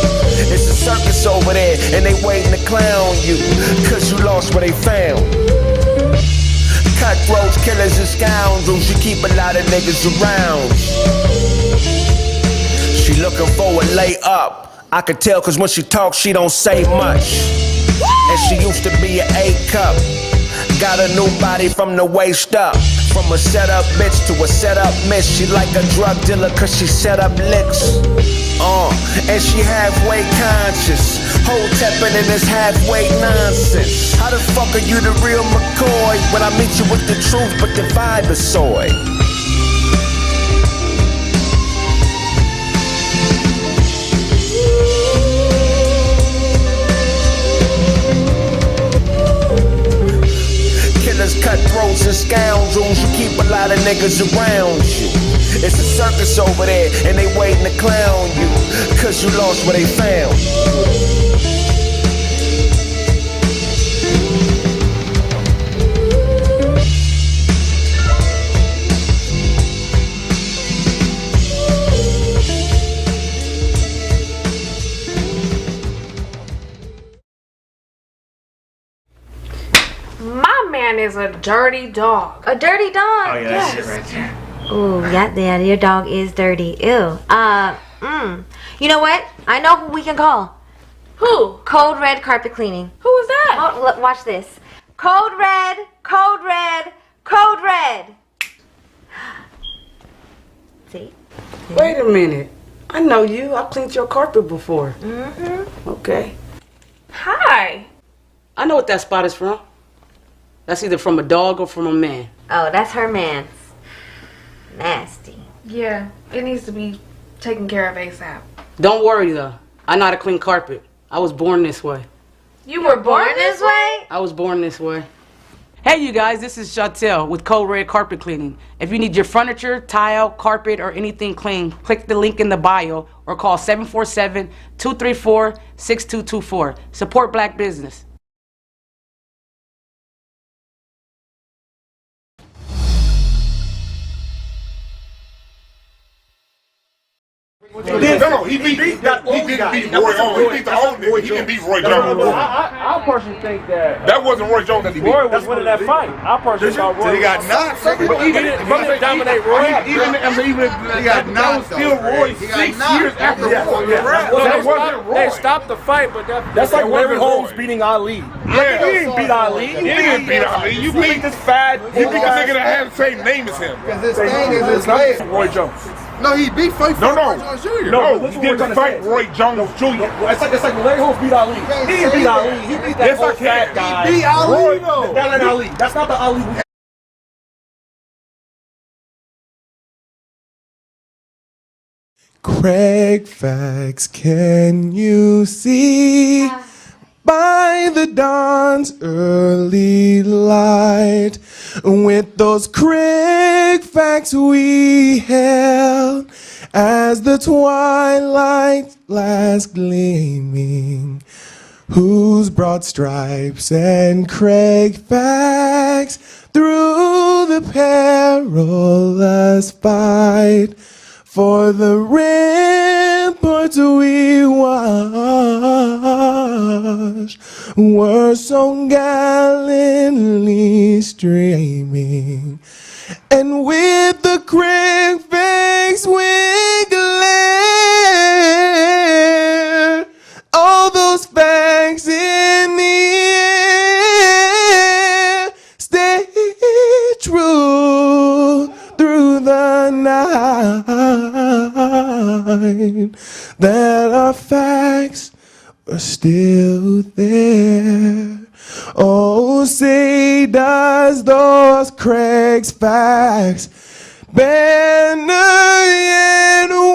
It's a circus over there and they waiting to clown you, cause you lost what they found. Cutthroats, killers, and scoundrels, you keep a lot of niggas around. She looking for a layup. I could tell cause when she talks she don't say much. And she used to be an A cup. Got a new body from the waist up. From a set up bitch to a set up miss. She like a drug dealer cause she set up licks. And she halfway conscious. Whole teppin' in this halfway nonsense. How the fuck are you the real McCoy when I meet you with the truth but the vibe is soy? Cutthroats and scoundrels, you keep a lot of niggas around you. It's a circus over there and they waiting to clown you, cause you lost what they found. Is a dirty dog. A dirty dog? Oh yeah, yes. That shit right there. Ooh, yeah, your dog is dirty. Ew. You know what? I know who we can call. Who? Code Red Carpet Cleaning. Who is that? Oh, look, watch this. Code Red, Code Red, Code Red. See? Wait a minute. I know you. I've cleaned your carpet before. Mm-hmm. Okay. Hi. I know what that spot is from. That's either from a dog or from a man. Oh, that's her man's. Nasty. Yeah, it needs to be taken care of ASAP. Don't worry though. I know how to clean carpet. I was born this way. You were born this way? I was born this way. Hey, you guys, this is Chantel with Code Red Carpet Cleaning. If you need your furniture, tile, carpet, or anything clean, click the link in the bio or call 747-234-6224. Support black business. No, he didn't beat Roy Owen. He beat the old nigga. He didn't beat Roy Jones. I personally think that wasn't Roy Jones that he beat. Roy was winning that fight. I personally thought Roy. He got knocked. He didn't dominate Roy. Even he got knocked. Still Roy 6 years after Roy. That wasn't Roy. They stopped the fight, but that's like Larry Holmes beating Ali. Yeah, he didn't beat Ali. He didn't beat Ali. You beat this fat. You beat the nigga that had the same name as him. Because his thing is his leg. Roy Jones. No, he beat Roy Jones Jr. No, he didn't fight Roy Jones Jr. It's like Larry Holmes beat Ali. He didn't beat Ali. He beat that old fat guy. He beat Ali, though. That ain't Ali. That's not the Ali we. Kraig Facts, can you see by the dawn's early light with those Kraig Facts we held as the twilight last gleaming, whose broad stripes and Kraig Facts through the perilous fight for the ramparts we watched were so gallantly streaming, and with the Kraig Facts we glare, all those facts in the air stay true through the night, that our facts are still there. Oh, say does those Kraig's facts banner yet wave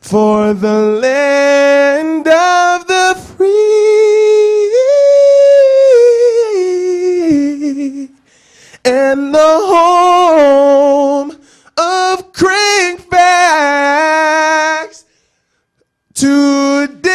for the land of the free and the home of Kraig Facts today.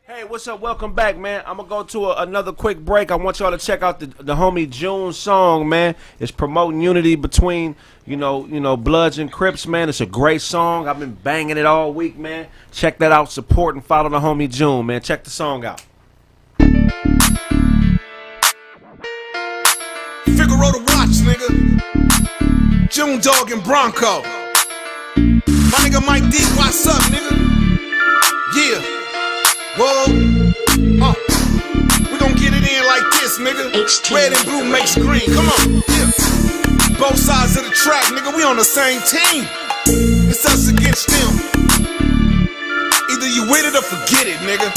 Hey, what's up? Welcome back, man. I'm gonna go to another quick break. I want y'all to check out the homie June song, man. It's promoting unity between you know Bloods and Crips, man. It's a great song. I've been banging it all week, man. Check that out. Support and follow the homie June, man. Check the song out. Figaro to watch, nigga. June Dog and Bronco. My nigga Mike D, what's up, nigga? Yeah. Whoa. We gon' get it in like this, nigga. Red and blue makes green. Come on. Yeah. Both sides of the track, nigga. We on the same team. It's us against them. Either you with it or forget it, nigga.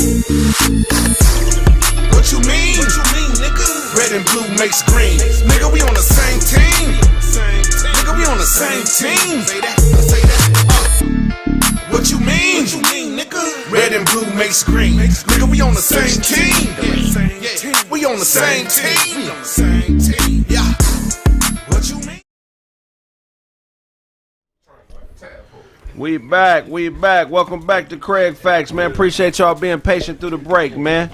What you mean? What you mean, nigga? Red and blue makes green. Nigga, we on the same team. Nigga, we on the same team. Say that. What you mean? What you mean, nigga? Red and blue makes green. Nigga, we on the same team. We on the same team. Yeah. What you mean? We back. Welcome back to Kraig Facts, man. Appreciate y'all being patient through the break, man.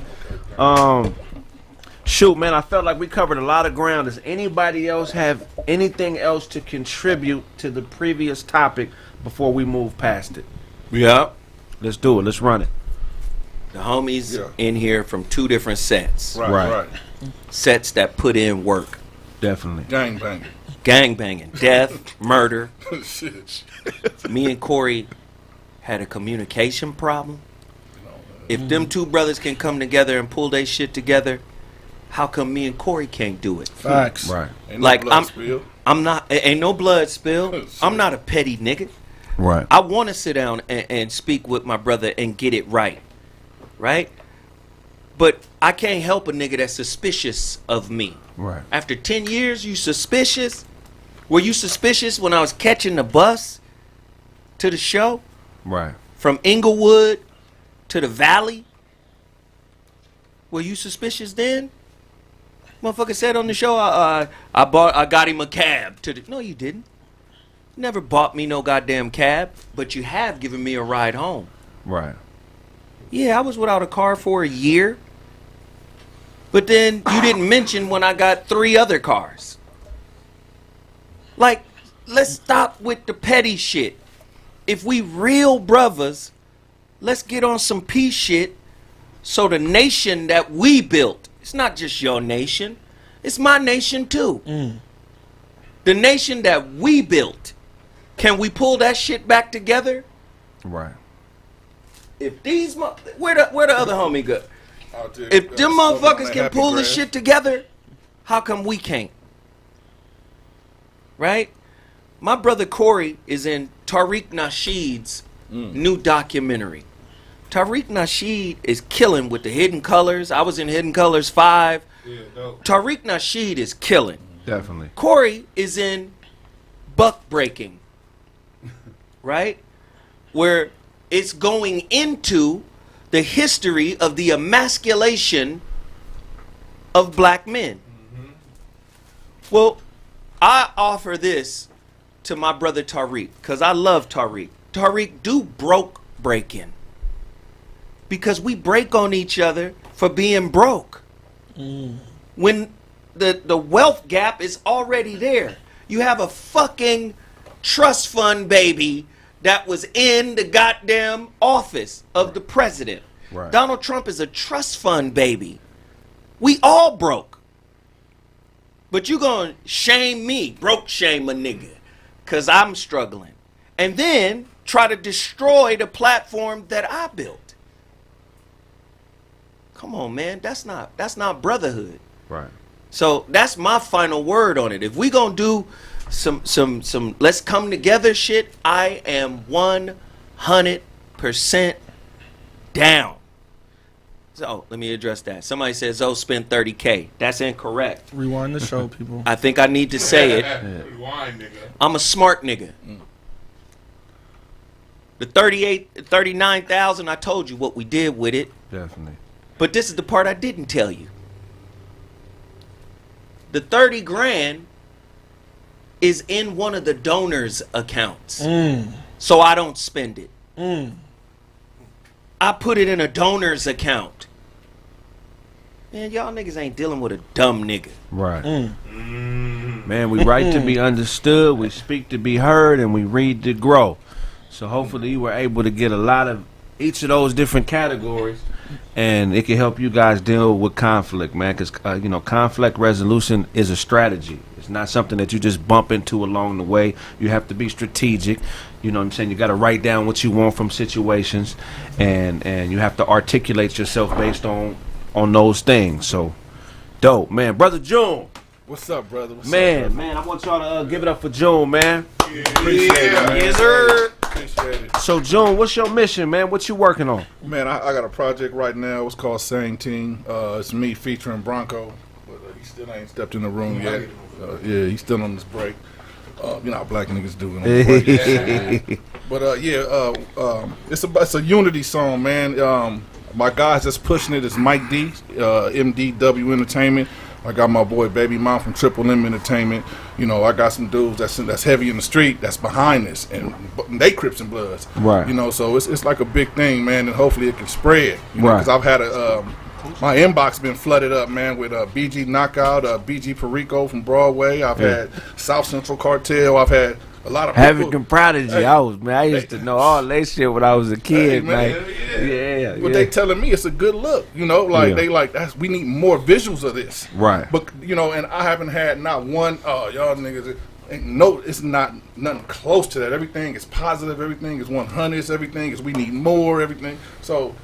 Shoot, man, I felt like we covered a lot of ground. Does anybody else have anything else to contribute to the previous topic before we move past it? Yeah. Let's do it. Let's run it. The homies in here from two different sets. Right. Sets that put in work. Definitely. Gang banging. Death, murder. Me and Corey had a communication problem. If them two brothers can come together and pull their shit together, how come me and Corey can't do it? Facts. Right. Like I'm not. Ain't no blood spill. I'm not a petty nigga. Right. I want to sit down and speak with my brother and get it right. Right. But I can't help a nigga that's suspicious of me. Right. After 10 years, you suspicious? Were you suspicious when I was catching the bus to the show? Right. From Inglewood to the Valley? Were you suspicious then? Motherfucker said on the show, I got him a cab to the... No, you didn't. Never bought me no goddamn cab, but you have given me a ride home. Right. Yeah, I was without a car for a year. But then you didn't mention when I got 3 other cars. Like, let's stop with the petty shit. If we real brothers, let's get on some peace shit so the nation that we built, it's not just your nation, it's my nation too. The nation that we built, can we pull that shit back together? Right. If these where the other homie go? If them motherfuckers can pull this shit together, how come we can't? Right? My brother Corey is in Tariq Nasheed's new documentary. Tariq Nasheed is killing with the Hidden Colors. I was in Hidden Colors 5. Yeah, dope. Tariq Nasheed is killing. Definitely. Corey is in Buck Breaking. Right? Where it's going into the history of the emasculation of black men. Well, I offer this to my brother Tariq because I love Tariq. Tariq, do broke breaking. Because we break on each other for being broke. When the wealth gap is already there. You have a fucking trust fund baby that was in the goddamn office of the president. Right. Donald Trump is a trust fund baby. We all broke. But you gonna shame me, broke shame a nigga, cause I'm struggling. And then try to destroy the platform that I built. Come on, man, that's not brotherhood. Right. So that's my final word on it. If we gonna do some let's come together shit, I am 100% down. So let me address that. Somebody says Zoe spent $30K. That's incorrect. Rewind the show, people. I think I need to say it. Rewind, nigga. I'm a smart nigga. The 39,000, I told you what we did with it. Definitely. But this is the part I didn't tell you. The 30 grand is in one of the donors' accounts. So I don't spend it. I put it in a donor's account. Man, y'all niggas ain't dealing with a dumb nigga. Right. Man, we write to be understood, we speak to be heard, and we read to grow. So hopefully you were able to get a lot of each of those different categories, and it can help you guys deal with conflict, man, because conflict resolution is a strategy. It's not something that you just bump into along the way. You have to be strategic. You know what I'm saying? You got to write down what you want from situations, and you have to articulate yourself based on those things. So, dope, man. Brother June. What's up, brother? What's man, up, man, I want y'all to give it up for June, man. Appreciate it, man. Yes, sir. Appreciate it. So, June, what's your mission, man? What you working on? Man, I got a project right now. It's called Same Team. It's me featuring Bronco, but he still ain't stepped in the room yet. Yeah, he's still on this break. You know how black niggas do it. But it's a unity song, man. My guys that's pushing it is Mike D, MDW Entertainment. I got my boy Baby Mom from Triple M Entertainment. You know, I got some dudes that's heavy in the street that's behind this, and they Crips and Bloods. Right. You know, so it's like a big thing, man, and hopefully it can spread. You know, right. Because I've had my inbox been flooded up, man, with BG Knockout, BG Perico from Broadway. I've had South Central Cartel. I've had a lot of Havoc and Prodigy. I used to know all that shit when I was a kid, man. Yeah. But they telling me it's a good look, you know, like they like we need more visuals of this. Right. But you know, and I haven't had not one. Y'all niggas. It's not nothing close to that. Everything is positive. Everything is 100. Everything is we need more. Everything. So,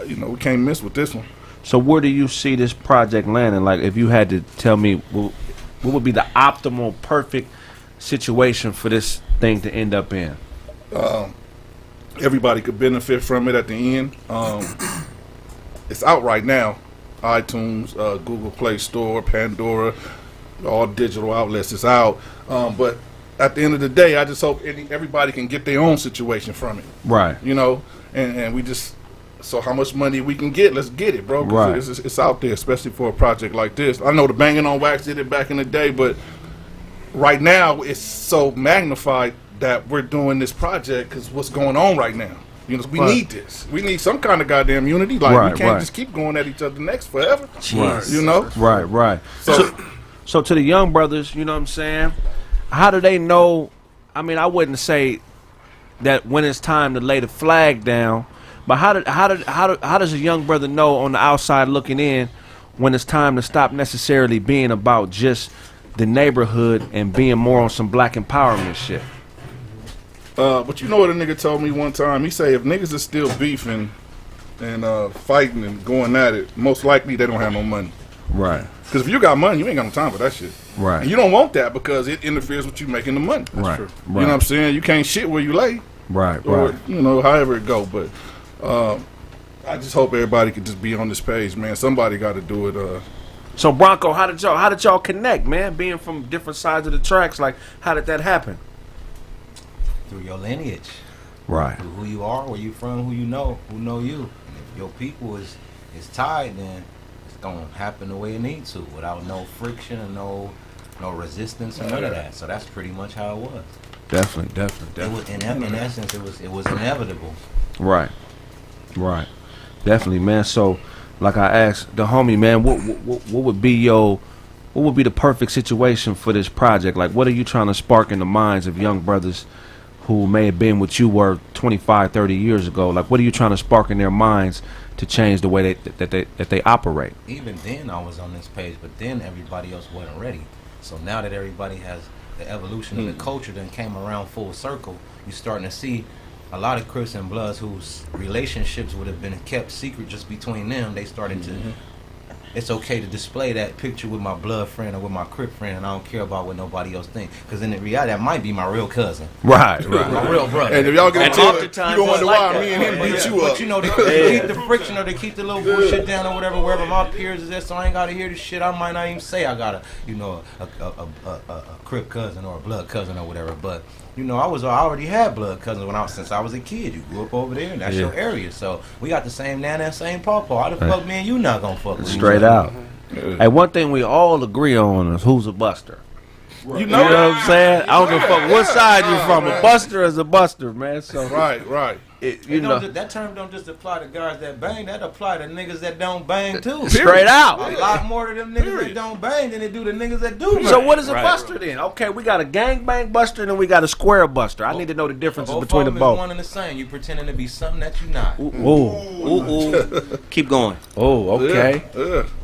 you know, we can't miss with this one. So where do you see this project landing? Like, if you had to tell me what would be the optimal, perfect situation for this thing to end up in? Everybody could benefit from it at the end. it's out right now. iTunes, Google Play Store, Pandora, all digital outlets. It's out. But at the end of the day, I just hope everybody can get their own situation from it. Right. You know, and we just, so how much money we can get, let's get it, bro. 'Cause Right. it's out there, especially for a project like this. I know the Banging on Wax did it back in the day, but right now it's so magnified that we're doing this project because what's going on right now. You know, we need this. We need some kind of goddamn unity. Like, we can't just keep going at each other next forever. Right. You know? Right. So to the young brothers, you know what I'm saying? How do they know? I mean, I wouldn't say that when it's time to lay the flag down, but how does a young brother know on the outside looking in when it's time to stop necessarily being about just the neighborhood and being more on some black empowerment shit? But you know what a nigga told me one time? He say if niggas are still beefing and fighting and going at it, most likely they don't have no money. Right. Because if you got money, you ain't got no time for that shit. Right. And you don't want that because it interferes with you making the money. Right. You know what I'm saying? You can't shit where you lay. Right. Or, you know, however it go. But I just hope everybody could just be on this page, man. Somebody got to do it. So Bronco, how did y'all connect, man? Being from different sides of the tracks, like how did that happen? Through your lineage. Right. Through who you are, where you from, who know you. And if your people is tied, then it's gonna happen the way it needs to, without no friction and no resistance or none of that. So that's pretty much how it was. Definitely. It was in essence, it was inevitable. Right. Definitely, man. So, like I asked the homie, man, what would be the perfect situation for this project? Like, what are you trying to spark in the minds of young brothers who may have been what you were 25, 30 years ago? Like, what are you trying to spark in their minds to change the way that they operate? Even then, I was on this page, but then everybody else wasn't ready. So now that everybody has the evolution of the culture then came around full circle, you're starting to see a lot of Crips and Bloods whose relationships would have been kept secret just between them. They started to, it's okay to display that picture with my blood friend or with my Crip friend, and I don't care about what nobody else thinks. Because in reality, that might be my real cousin. Right. My real brother. And if y'all get into it, oftentimes you don't wonder like why that. me and him beat you up. But you know, they keep the friction or they keep the little bullshit down or whatever, wherever my peers is at, so I ain't got to hear this shit. I might not even say I got a Crip cousin or a blood cousin or whatever, but you know, I already had blood cousins since I was a kid. You grew up over there, and that's your area. So we got the same nana and same pawpaw. How the fuck me and you not gonna fuck with Straight out. Hey, one thing we all agree on is who's a buster. Right. You know what I'm saying? I don't give a fuck what side you from. A buster is a buster, man. So right. That term don't just apply to guys that bang. That apply to niggas that don't bang too. Straight out. A lot more to them niggas that don't bang than they do the niggas that do bang. So what is a buster then? Okay, we got a gangbang buster and then we got a square buster. I need to know the differences between the both. One and the same. You pretending to be something that you not. Ooh. Keep going. Oh, okay.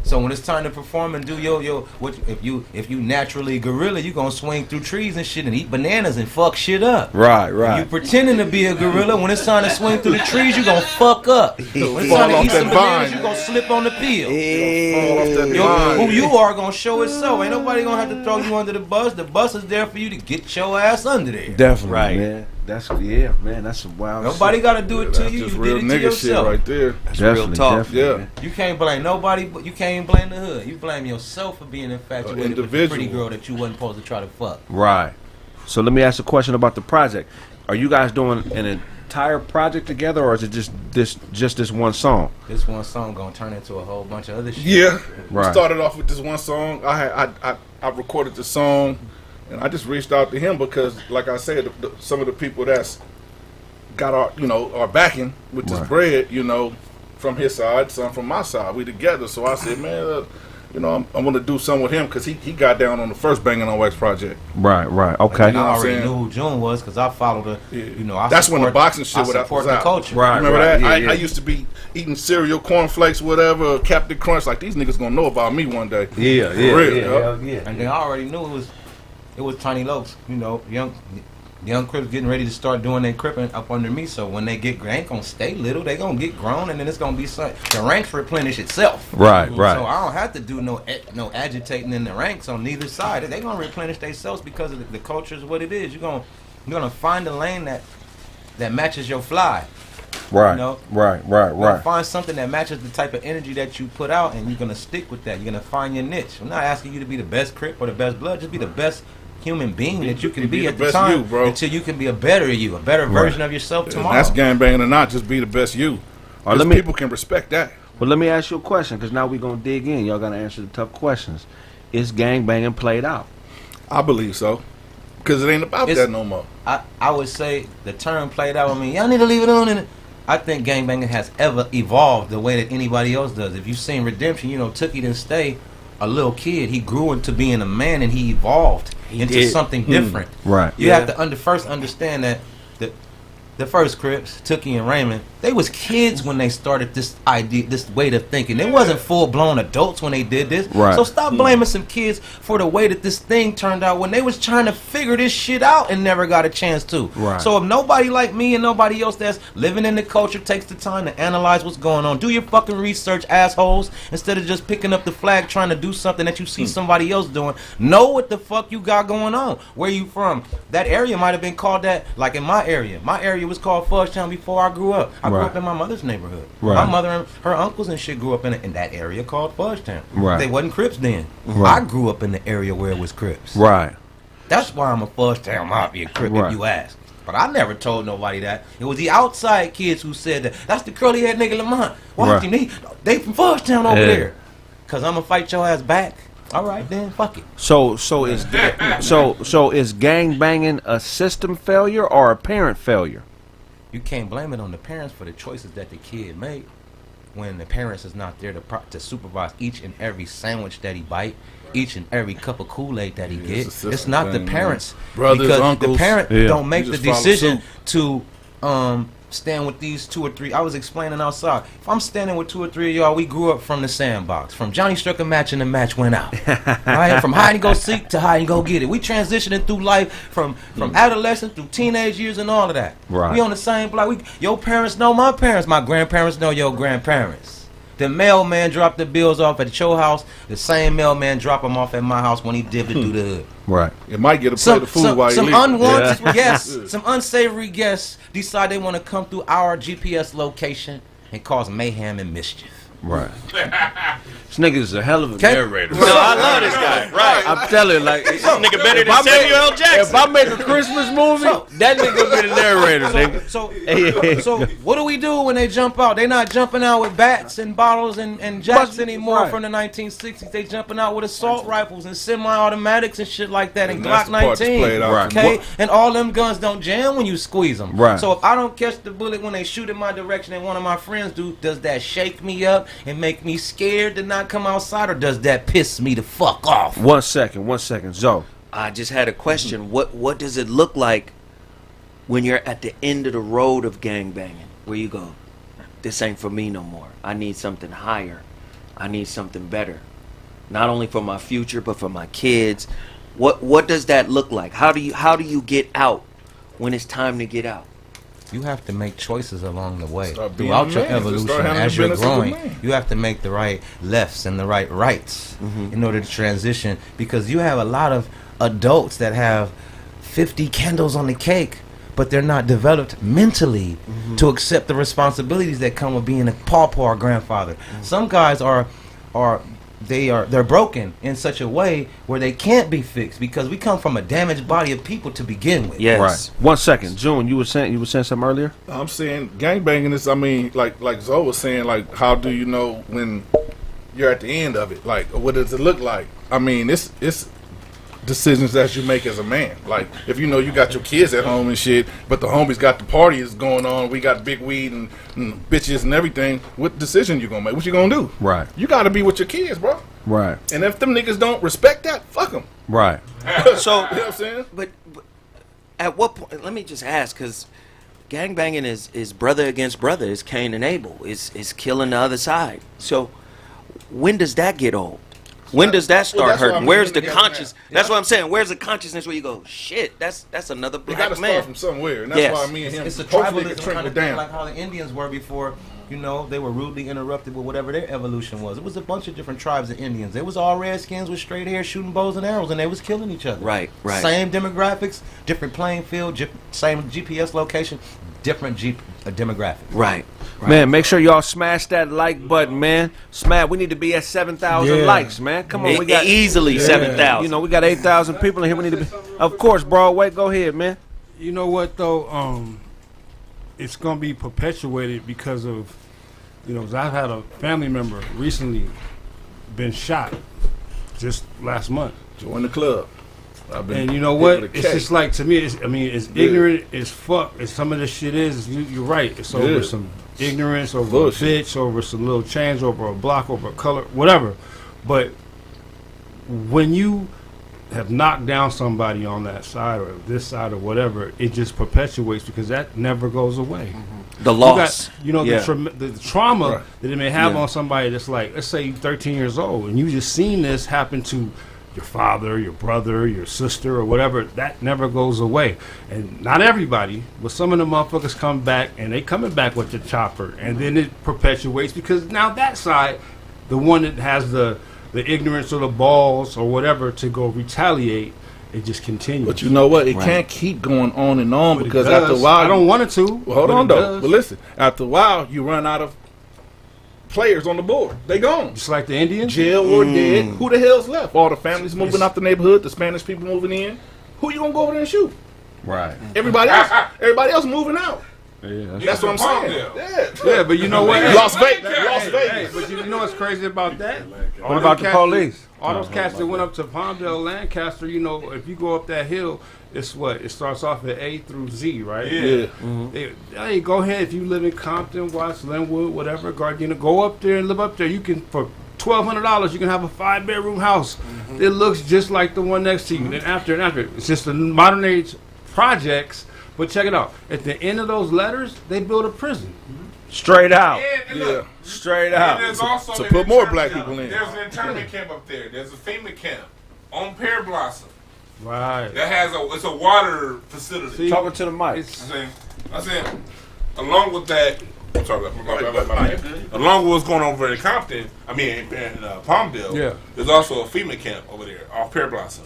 So when it's time to perform and do if you naturally gorilla, you gonna swing through trees and shit and eat bananas and fuck shit up. Right. You pretending to be a gorilla, when it's time to swing through the trees, you gonna fuck up. When it's time to eat some bananas, you gonna slip on the peel. Who you are gonna show itself. Ain't nobody gonna have to throw you under the bus. The bus is there for you to get your ass under there. Definitely, man. That's some wild Nobody shit. gotta do it to you. Just You real did it to nigga shit yourself. right there. That's real talk. Yeah. You can't blame nobody, but you can't blame the hood. You blame yourself for being infatuated with the pretty girl that you wasn't supposed to try to fuck. Right. So let me ask a question about the project. Are you guys doing an entire project together, or is it just this one song? This one song gonna turn into a whole bunch of other shit. Yeah. Right. We started off with this one song. I recorded the song, and I just reached out to him because, like I said, some of the people that's got our backing with this bread, from his side, some from my side. We together. So I said, man, I'm gonna do something with him because he got down on the first Banging on Wax project. Right. Okay. I already knew who June was because I followed her. That's when the boxing shit was support the out. culture. Right. Remember that? Yeah. I used to be eating cereal, cornflakes, whatever, Captain Crunch. Like, these niggas gonna know about me one day. Yeah. And they already knew it was Tiny Lokes, young Crips getting ready to start doing their cripping up under me. So when they ain't gonna stay little, they gonna get grown, and then it's gonna be the ranks replenish itself. Right. So I don't have to do no agitating in the ranks on neither side. They gonna replenish themselves because of the culture is what it is. You're gonna find a lane that matches your fly. Right. You know? Right. You're gonna find something that matches the type of energy that you put out, and you're gonna stick with that. You're gonna find your niche. I'm not asking you to be the best Crip or the best Blood. Just be the best human being that you can be at the time, until you can be a better you, a better version of yourself tomorrow. That's gangbanging or not, just be the best you. People can respect that. Well, let me ask you a question, because now we're going to dig in. Y'all got to answer the tough questions. Is gangbanging played out? I believe so. Because it ain't about that no more. I would say the term played out. I mean, y'all need to leave it on. And I think gangbanging has ever evolved the way that anybody else does. If you've seen Redemption, Tookie didn't stay a little kid. He grew into being a man, and he evolved into something different. Right. You have to first understand that the first Crips, Tookie and Raymond, they was kids when they started this idea, this way of thinking. They wasn't full-blown adults when they did this. Right. So stop blaming some kids for the way that this thing turned out when they was trying to figure this shit out and never got a chance to. Right. So if nobody like me and nobody else that's living in the culture takes the time to analyze what's going on, do your fucking research, assholes, instead of just picking up the flag trying to do something that you see somebody else doing. Know what the fuck you got going on. Where you from? That area might have been called that, like in my area. My area was called Fudgetown before I grew up. I grew up in my mother's neighborhood. Right. My mother and her uncles and shit grew up in that area called Fudgetown. Right. They wasn't Crips then. Right. I grew up in the area where it was Crips. Right. That's why I'm a Fudgetown Mafia Crip, Right. if you ask. But I never told nobody that. It was the outside kids who said that. That's the curly head nigga Lamont. Watch him. They from Fudgetown over there. Cause I'm gonna fight your ass back. All right, then fuck it. So is gang banging a system failure or a parent failure? You can't blame it on the parents for the choices that the kid made when the parents is not there to supervise each and every sandwich that he bite, each and every cup of Kool-Aid that he gets. It's not the parents. Brothers, because uncles. The parent don't make the just follow decision suit. to stand with these 2 or 3. I was explaining outside. If I'm standing with 2 or 3 of y'all, we grew up from the sandbox. From Johnny struck a match and the match went out. Right? From hide and go seek to hide and go get it. We transitioning through life from adolescence through teenage years and all of that. Right. We on the same block. Your parents know my parents. My grandparents know your grandparents. The mailman dropped the bills off at your house. The same mailman drop them off at my house when he dipped it through the hood. Right. It might get a plate of food while you leave. Some unwanted guests, some unsavory guests decide they want to come through our GPS location and cause mayhem and mischief. Right. This nigga is a hell of a narrator. No, I love this guy. Right. I'm telling you, like, this nigga better than Samuel L. Jackson. If I make a Christmas movie, that nigga be the narrator, nigga. So what do we do when they jump out? They not jumping out with bats and bottles and jacks anymore from the 1960s. They jumping out with assault rifles and semi-automatics and shit like that and Glock 19. Okay, and all them guns don't jam when you squeeze them. Right. So if I don't catch the bullet when they shoot in my direction and one of my friends do, does that shake me up and make me scared to not come outside, or does that piss me the fuck off? 1 second, Zoe. I just had a question. What does it look like when you're at the end of the road of gangbanging, where you go, this ain't for me no more. I need something higher. I need something better. Not only for my future, but for my kids. What does that look like? How do you get out when it's time to get out? You have to make choices along the way. Throughout your evolution, as you're growing, you have to make the right lefts and the right rights in order to transition, because you have a lot of adults that have 50 candles on the cake, but they're not developed mentally to accept the responsibilities that come with being a pawpaw or grandfather. Some guys they're broken in such a way where they can't be fixed, because we come from a damaged body of people to begin with. Yes. Right. 1 second, June. You were saying something earlier. I'm saying gangbanging is. I mean, like Zoe was saying, like, how do you know when you're at the end of it? Like, what does it look like? I mean, it's decisions that you make as a man. Like, if you know you got your kids at home and shit, but the homies got the parties going on, we got big weed and bitches and everything, what decision you gonna make? What you gonna do? Right. You gotta be with your kids, bro. Right. And if them niggas don't respect that, fuck them. Right. So, you know what I'm saying? But at what point, let me just ask, because gangbanging is brother against brother, is Cain and Abel, is killing the other side. So when does that get old? When does that start hurting? Where's the conscious? That's what I'm saying. Where's the consciousness where you go, shit, that's another black man. You gotta start from somewhere, and that's why me and him. It's a hopefully tribalism kind of thing, like how the Indians were before. You know, they were rudely interrupted with whatever their evolution was. It was a bunch of different tribes of Indians. They was all redskins with straight hair, shooting bows and arrows, and they was killing each other. Right. Same demographics, different playing field, same GPS location, different a demographic. Right. Man, make sure y'all smash that like button, man. We need to be at 7,000 likes, man. Come on, we got easily 7,000. You know, we got 8,000 people in here. We need to be. Of course, Broadway. Go ahead, man. You know what though? It's gonna be perpetuated because of, you know, 'cause I've had a family member recently been shot just last month. Join the club. And you know what? It's just like, to me, it's ignorant as fuck as some of this shit is. You're right. It's over some ignorance, over a bitch, over some little change, over a block, over a color, whatever. But when you have knocked down somebody on that side or this side or whatever, it just perpetuates because that never goes away. The loss. The trauma that it may have on somebody that's like, let's say you're 13 years old and you just seen this happen to your father, your brother, your sister, or whatever. That never goes away. And not everybody, but some of the motherfuckers come back, and they coming back with the chopper, and then it perpetuates because now that side, the one that has the ignorance or the balls or whatever to go retaliate, it just continues. But you know what? It can't keep going on and on But because it does. after a while, I don't want it to. Well, hold but on it though. does. But listen, after a while, you run out of players on the board. They gone. Just like the Indians? Jail or dead. Who the hell's left? All the families moving out the neighborhood, the Spanish people moving in. Who you gonna go over there and shoot? Right. Everybody else moving out. Yeah, that's what I'm saying. Yeah, but you know what? Las Vegas. Hey, but you know what's crazy about that? What about the police? All those cats that went up to Palmdale, Lancaster, you know, if you go up that hill, it's what? It starts off at A through Z, right? Yeah. Hey, go ahead. If you live in Compton, Watts, Linwood, whatever, Gardena, go up there and live up there. You can, for $1,200, you can have a 5-bedroom house. It looks just like the one next to you. Then after, it's just the modern age projects. But check it out. At the end of those letters, they build a prison. Straight out. And look, Straight out. and there's also To an put more internment- black people in. There's an internment camp up there. There's a FEMA camp on Pear Blossom Right. that has it's a water facility. Talking to the mic. I'm saying, along with that, I'm sorry, along with what's going on over in Compton, in Palmdale, Yeah. there's also a FEMA camp over there off Pear Blossom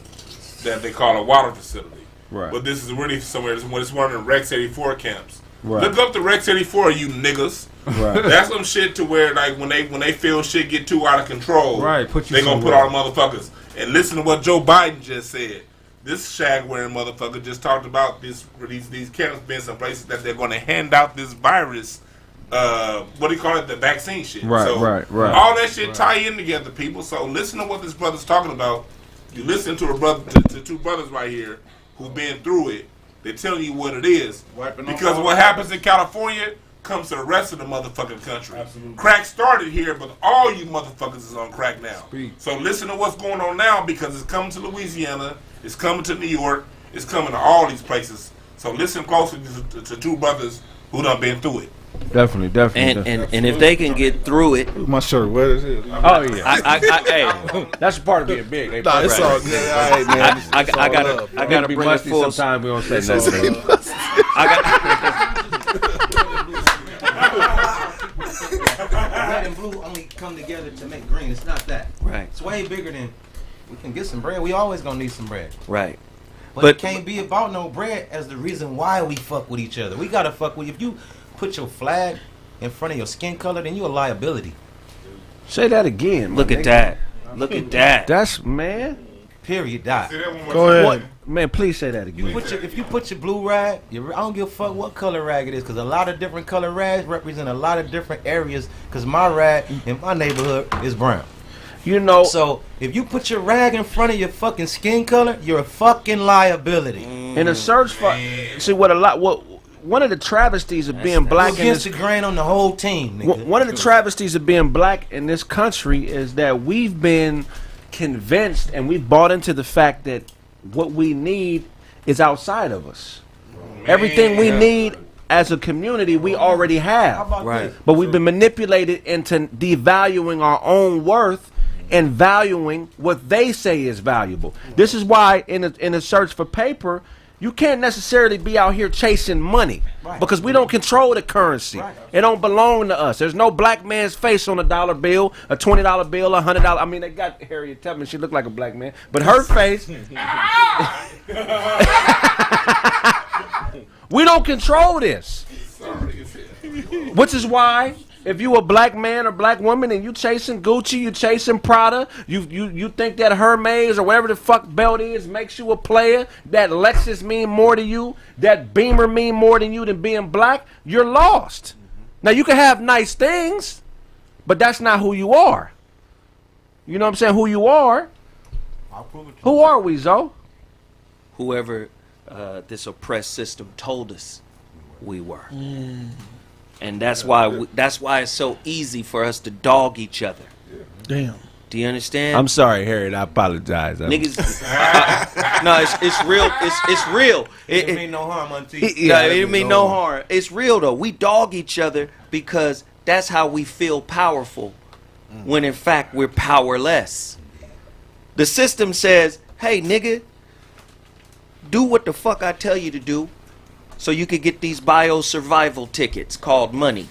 that they call a water facility. Right. But this is really somewhere. It's one of the Rex 84 camps. Right. Look up the Rex 84, you niggas. Right. That's some shit to where like when they feel shit get too out of control, Right, put you they gonna put somewhere. all the motherfuckers. And listen to what Joe Biden just said. This shag wearing motherfucker just talked about these camps being some places that they're gonna hand out this virus. What do you call it? The vaccine shit. Right, so right. All that shit tie in together, people. So listen to what this brother's talking about. You listen to to two brothers right here who've been through it. They're telling you what it is. Because what happens in California comes to the rest of the motherfucking country. Absolutely. Crack started here, but all you motherfuckers is on crack now. So listen to what's going on now because it's coming to Louisiana, it's coming to New York, it's coming to all these places. So listen closely to two brothers who done been through it. Definitely. And if they can get through it, my shirt, where is it? Oh yeah. Hey, that's part of being big. They Nah, it's all good. All right, man. I gotta be bring it musty full. sometimes. We don't say nothing. Red and blue only come together to make green. It's not that. Right. It's way bigger than we can get some bread. We always gonna need some bread. Right. But it can't be about no bread as the reason why we fuck with each other. We gotta fuck with. If you put your flag in front of your skin color, then you a liability. Say that again. Look at that. Look at that. That's man. Period. Die. Go ahead. What? Man, please say that again. If you put your blue rag, I don't give a fuck what color rag it is, because a lot of different color rags represent a lot of different areas. Because my rag in my neighborhood is brown. You know. So if you put your rag in front of your fucking skin color, you're a fucking liability. In a search for, one of the travesties of being black in against this the grain on the whole team. Nigga. One of the travesties of being black in this country is that we've been convinced and we've bought into the fact that what we need is outside of us. Everything we need as a community we already have. Right. But we've been manipulated into devaluing our own worth and valuing what they say is valuable. This is why in a search for paper, you can't necessarily be out here chasing money because we don't control the currency. It don't belong to us. There's no black man's face on a dollar bill, a $20 bill, a $100. I mean, they got Harriet Tubman. She looked like a black man, but her face. We don't control this. Which is why, if you a black man or black woman and you chasing Gucci, you chasing Prada, you think that Hermes or whatever the fuck belt is makes you a player, that Lexus mean more to you, that Beamer mean more than you than being black, you're lost. Now you can have nice things, but that's not who you are. You know what I'm saying? Who you are. Who are we, Zoe? Whoever this oppressed system told us we were. And that's why it's so easy for us to dog each other. Damn. Do you understand? I'm sorry, Harriet. I apologize. Niggas, no, it's real. It's real. It didn't mean no harm until it didn't mean no harm. It's real though. We dog each other because that's how we feel powerful, when in fact we're powerless. The system says, "Hey, nigga, do what the fuck I tell you to do, so you could get these bio survival tickets called money."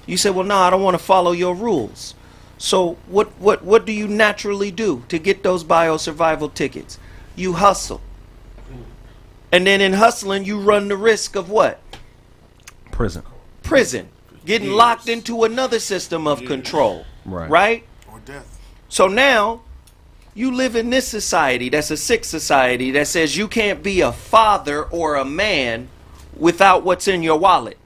You say, "Well, no, I don't want to follow your rules." So what do you naturally do to get those bio survival tickets? You hustle. And then in hustling, you run the risk of what? Prison. Getting locked into another system of control. Right? Or death. So now, you live in this society that's a sick society that says you can't be a father or a man without what's in your wallet.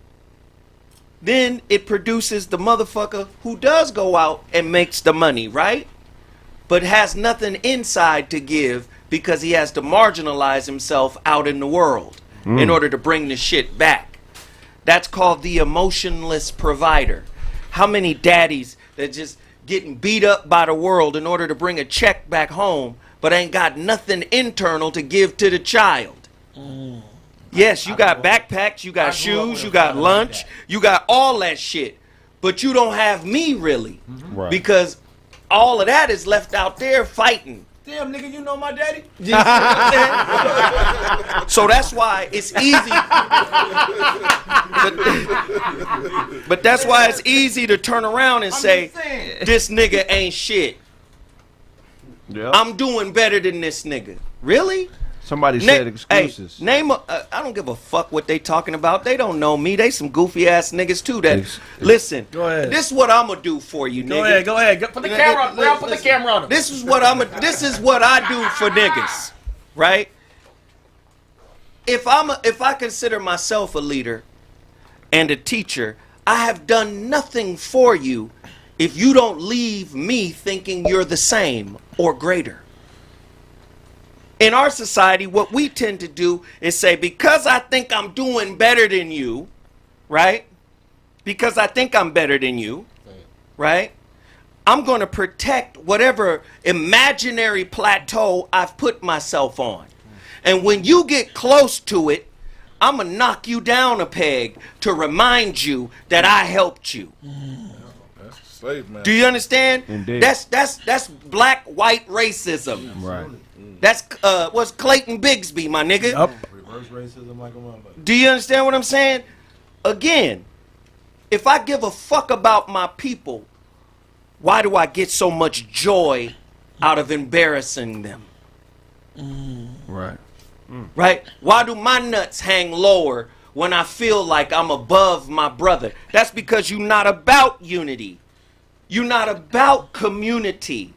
Then it produces the motherfucker who does go out and makes the money, right? But has nothing inside to give because he has to marginalize himself out in the world in order to bring the shit back. That's called the emotionless provider. How many daddies that just getting beat up by the world in order to bring a check back home, but ain't got nothing internal to give to the child? Yes, you got backpacks, you got shoes, you got lunch, you got all that shit, but you don't have me really, because all of that is left out there fighting. Damn, nigga, you know my daddy? So that's why it's easy. But that's why it's easy to turn around and say, this nigga ain't shit. Yep. I'm doing better than this nigga. Really? Somebody said excuses. Hey, name I don't give a fuck what they talking about. They don't know me. They some goofy ass niggas too. That listen. Go ahead. This is what I'm gonna do for you, nigga. Go ahead. Put the camera on. Bro, put the camera on him. This is what This is what I do for niggas, right? If I consider myself a leader and a teacher, I have done nothing for you if you don't leave me thinking you're the same or greater. In our society, what we tend to do is say, because I think I'm doing better than you, right? Because I think I'm better than you, right? I'm going to protect whatever imaginary plateau I've put myself on. And when you get close to it, I'm going to knock you down a peg to remind you that I helped you. That's slave man. Do you understand? Indeed. That's black-white racism. Right. That's what's Clayton Bigsby, my nigga. Reverse racism like a motherfucker. Do you understand what I'm saying? Again, if I give a fuck about my people, why do I get so much joy out of embarrassing them? Right. Right? Why do my nuts hang lower when I feel like I'm above my brother? That's because you're not about unity. You're not about community.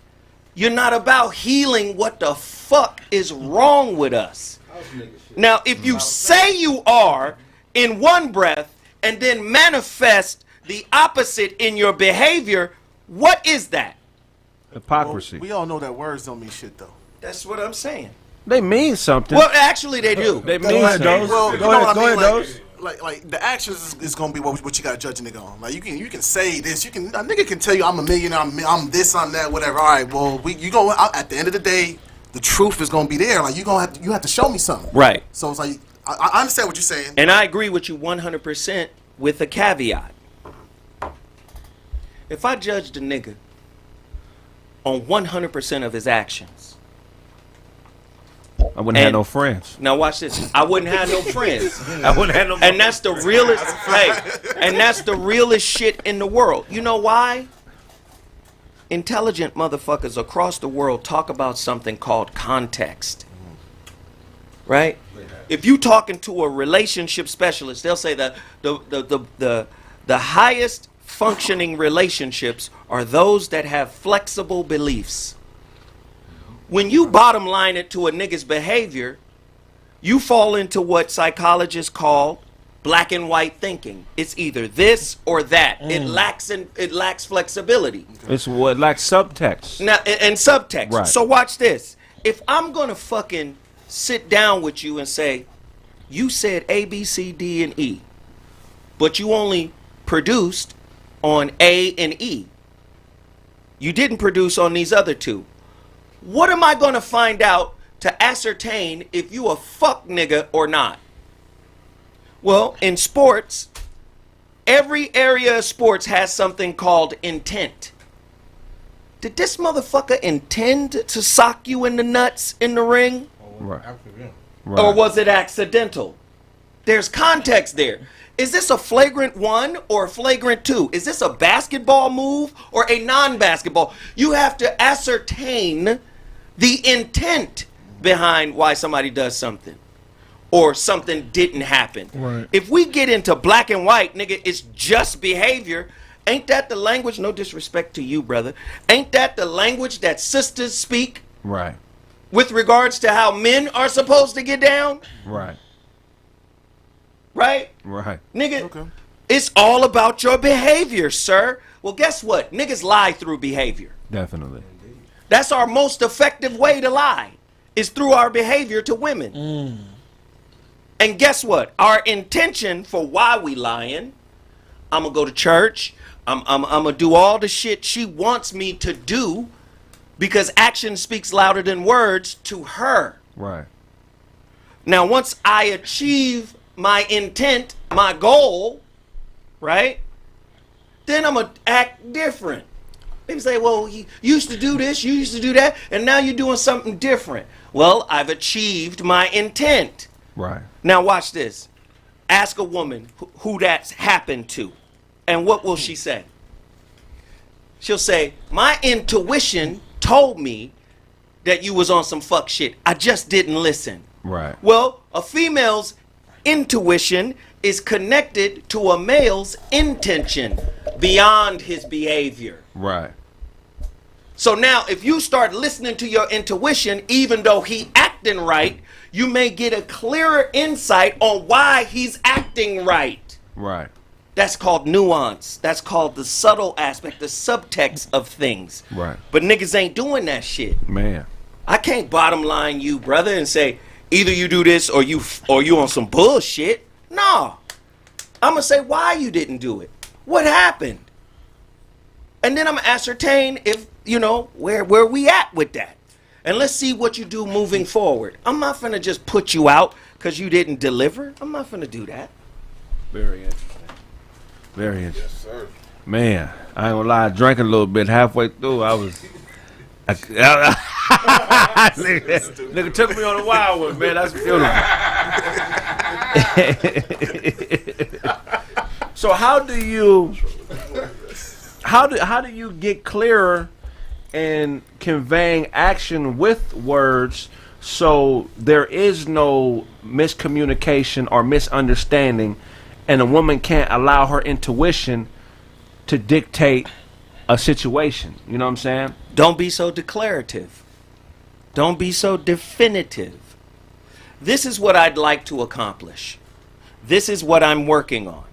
You're not about healing what the fuck is wrong with us. Now, if you say you are in one breath and then manifest the opposite in your behavior, what is that? Hypocrisy. We all know that words don't mean shit, though. That's what I'm saying. They mean something. Well, actually, they do. They mean something. Well, Go ahead, Doze. Like the actions is gonna be what you gotta judge a nigga on. Like you can say this, a nigga can tell you I'm a millionaire, I'm this, I'm that, whatever. All right, well at the end of the day, the truth is gonna be there. Like you have to show me something. Right. So it's like I understand what you're saying. And I agree with you 100% with a caveat. If I judged a nigga on 100% of his actions, I wouldn't have no friends. Now watch this. I wouldn't have no friends. I wouldn't have no. And that's the realest. And that's the realest shit in the world. You know why? Intelligent motherfuckers across the world talk about something called context. Right? If you talking to a relationship specialist, they'll say the The highest functioning relationships are those that have flexible beliefs. When you bottom line it to a nigga's behavior, you fall into what psychologists call black and white thinking. It's either this or that. It lacks flexibility. It's what lacks subtext. Now and subtext. Right. So watch this. If I'm gonna fucking sit down with you and say, you said A, B, C, D, and E, but you only produced on A and E. You didn't produce on these other two. What am I gonna find out to ascertain if you a fuck nigga or not? Well, in sports, every area of sports has something called intent. Did this motherfucker intend to sock you in the nuts in the ring? Right. Or was it accidental? There's context there. Is this a flagrant 1 or a flagrant 2? Is this a basketball move or a non-basketball? You have to ascertain the intent behind why somebody does something or something didn't happen. Right. If we get into black and white, nigga, it's just behavior. Ain't that the language? No disrespect to you, brother. Ain't that the language that sisters speak Right. with regards to how men are supposed to get down? Right. Right? Right. Nigga, it's all about your behavior, sir. Well, guess what? Niggas lie through behavior. Definitely. That's our most effective way to lie, is through our behavior to women. And guess what? Our intention for why we lying, I'm gonna go to church, I'm gonna do all the shit she wants me to do because action speaks louder than words to her. Right. Now, once I achieve my intent, my goal, right, then I'm gonna act different. People say, well, you used to do this, you used to do that, and now you're doing something different. Well, I've achieved my intent. Right. Now watch this. Ask a woman who that's happened to, and what will she say? She'll say, my intuition told me that you was on some fuck shit. I just didn't listen. Right. Well, a female's intuition is connected to a male's intention beyond his behavior. Right. So now if you start listening to your intuition, even though he acting right, you may get a clearer insight on why he's acting right. Right. That's called nuance. That's called the subtle aspect, the subtext of things. Right. But niggas ain't doing that shit. Man. I can't bottom line you, brother, and say either you do this or you on some bullshit. No. I'm gonna say why you didn't do it. What happened? And then I'm gonna ascertain if, you know, where we at with that. And let's see what you do moving forward. I'm not finna just put you out because you didn't deliver. I'm not finna do that. Very interesting. Very interesting. Yes, sir. Man, I ain't gonna lie, I drank a little bit halfway through. Nigga took me on a wild one, man. That's beautiful. So how do you get clearer in conveying action with words so there is no miscommunication or misunderstanding and a woman can't allow her intuition to dictate a situation? You know what I'm saying? Don't be so declarative. Don't be so definitive. This is what I'd like to accomplish. This is what I'm working on.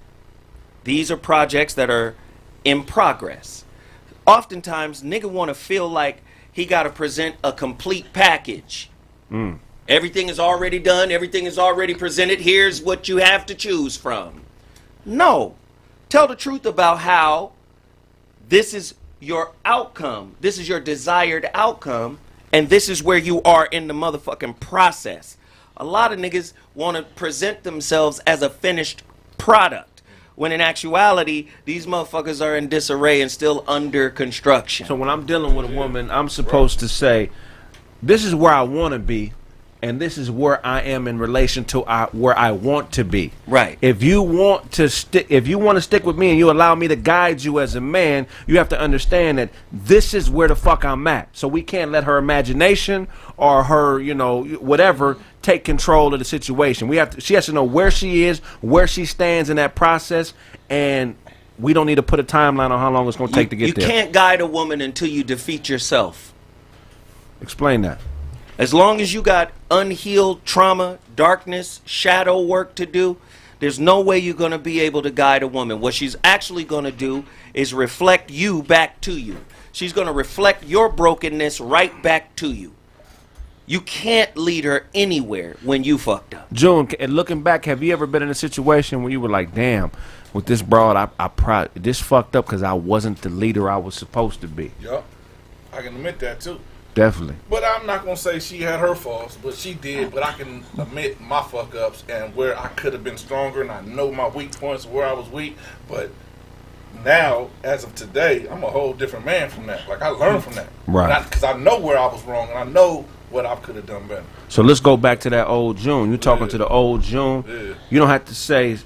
These are projects that are in progress. Oftentimes, nigga want to feel like he got to present a complete package. Everything is already done. Everything is already presented. Here's what you have to choose from. No. Tell the truth about how this is your outcome. This is your desired outcome. And this is where you are in the motherfucking process. A lot of niggas want to present themselves as a finished product, when in actuality, these motherfuckers are in disarray and still under construction. So when I'm dealing with a woman, I'm supposed to say, this is where I want to be, and this is where I am in relation to where I want to be. Right. If you want to stick with me and you allow me to guide you as a man, you have to understand that this is where the fuck I'm at. So we can't let her imagination or her, you know, whatever take control of the situation. She has to know where she is, where she stands in that process, and we don't need to put a timeline on how long it's going to take to get there. You can't guide a woman until you defeat yourself. Explain that. As long as you got unhealed trauma, darkness, shadow work to do, there's no way you're going to be able to guide a woman. What she's actually going to do is reflect you back to you. She's going to reflect your brokenness right back to you. You can't lead her anywhere when you fucked up. June, looking back, have you ever been in a situation where you were like, damn, with this broad, this fucked up because I wasn't the leader I was supposed to be? Yup. I can admit that too. Definitely. But I'm not going to say she had her faults, but she did. But I can admit my fuck ups and where I could have been stronger, and I know my weak points, where I was weak. But now, as of today, I'm a whole different man from that. Like, I learned from that. Right. Because I know where I was wrong, and I know what I could have done better. So let's go back to that old June. You're talking to the old June. Yeah. You don't have to say,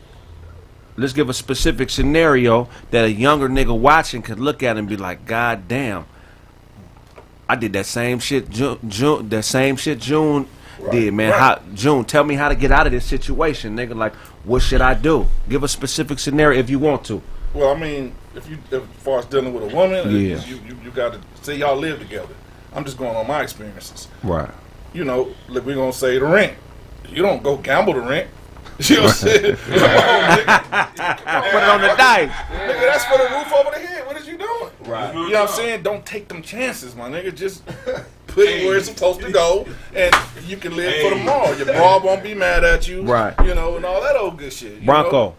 let's give a specific scenario that a younger nigga watching could look at and be like, God damn, I did that same shit June did, man. Right. June, tell me how to get out of this situation, nigga. Like, what should I do? Give a specific scenario if you want to. Well, I mean, as far as dealing with a woman, Yeah. you got to say y'all live together. I'm just going on my experiences. Right. You know, like we're going to say the rent. You don't go gamble the rent. You know what I'm saying? Put it on the dice. Nigga, that's for the roof over the head. What is you doing? Right. You know what I'm saying? Don't take them chances, my nigga. Just put it where it's supposed to go, and you can live for tomorrow. Your broad won't be mad at you. Right. You know, and all that old good shit. You Bronco. know?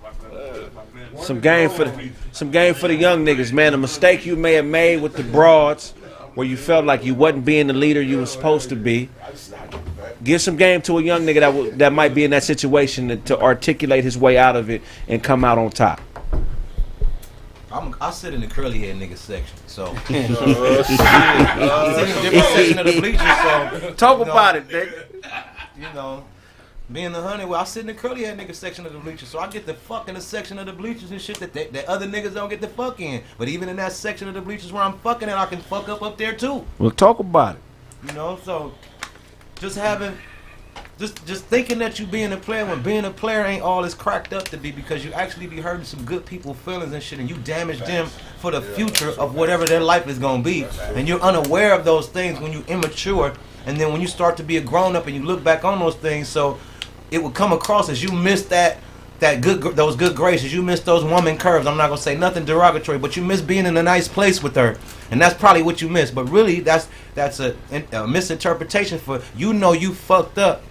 Some game for the young niggas, man. The mistake you may have made with the broads, where you felt like you wasn't being the leader you were supposed to be. Give some game to a young nigga that might be in that situation to articulate his way out of it and come out on top. I sit in the curly head nigga section, so I sit in a different section of the bleachers. So talk about it, nigga. You know, being the honey, well, I sit in the curly head nigga section of the bleachers, so I get the fuck in the section of the bleachers and shit that other niggas don't get the fuck in. But even in that section of the bleachers where I'm fucking at, I can fuck up there too. Well, talk about it. You know, so just having. Just thinking that you being a player when being a player ain't all it's cracked up to be, because you actually be hurting some good people's feelings and shit, and you damage them for the future of whatever their life is gonna be, and you're unaware of those things when you immature, and then when you start to be a grown up and you look back on those things, so it would come across as you missed those good graces, you missed those woman curves. I'm not gonna say nothing derogatory, but you miss being in a nice place with her, and that's probably what you miss. But really, that's a misinterpretation for you fucked up.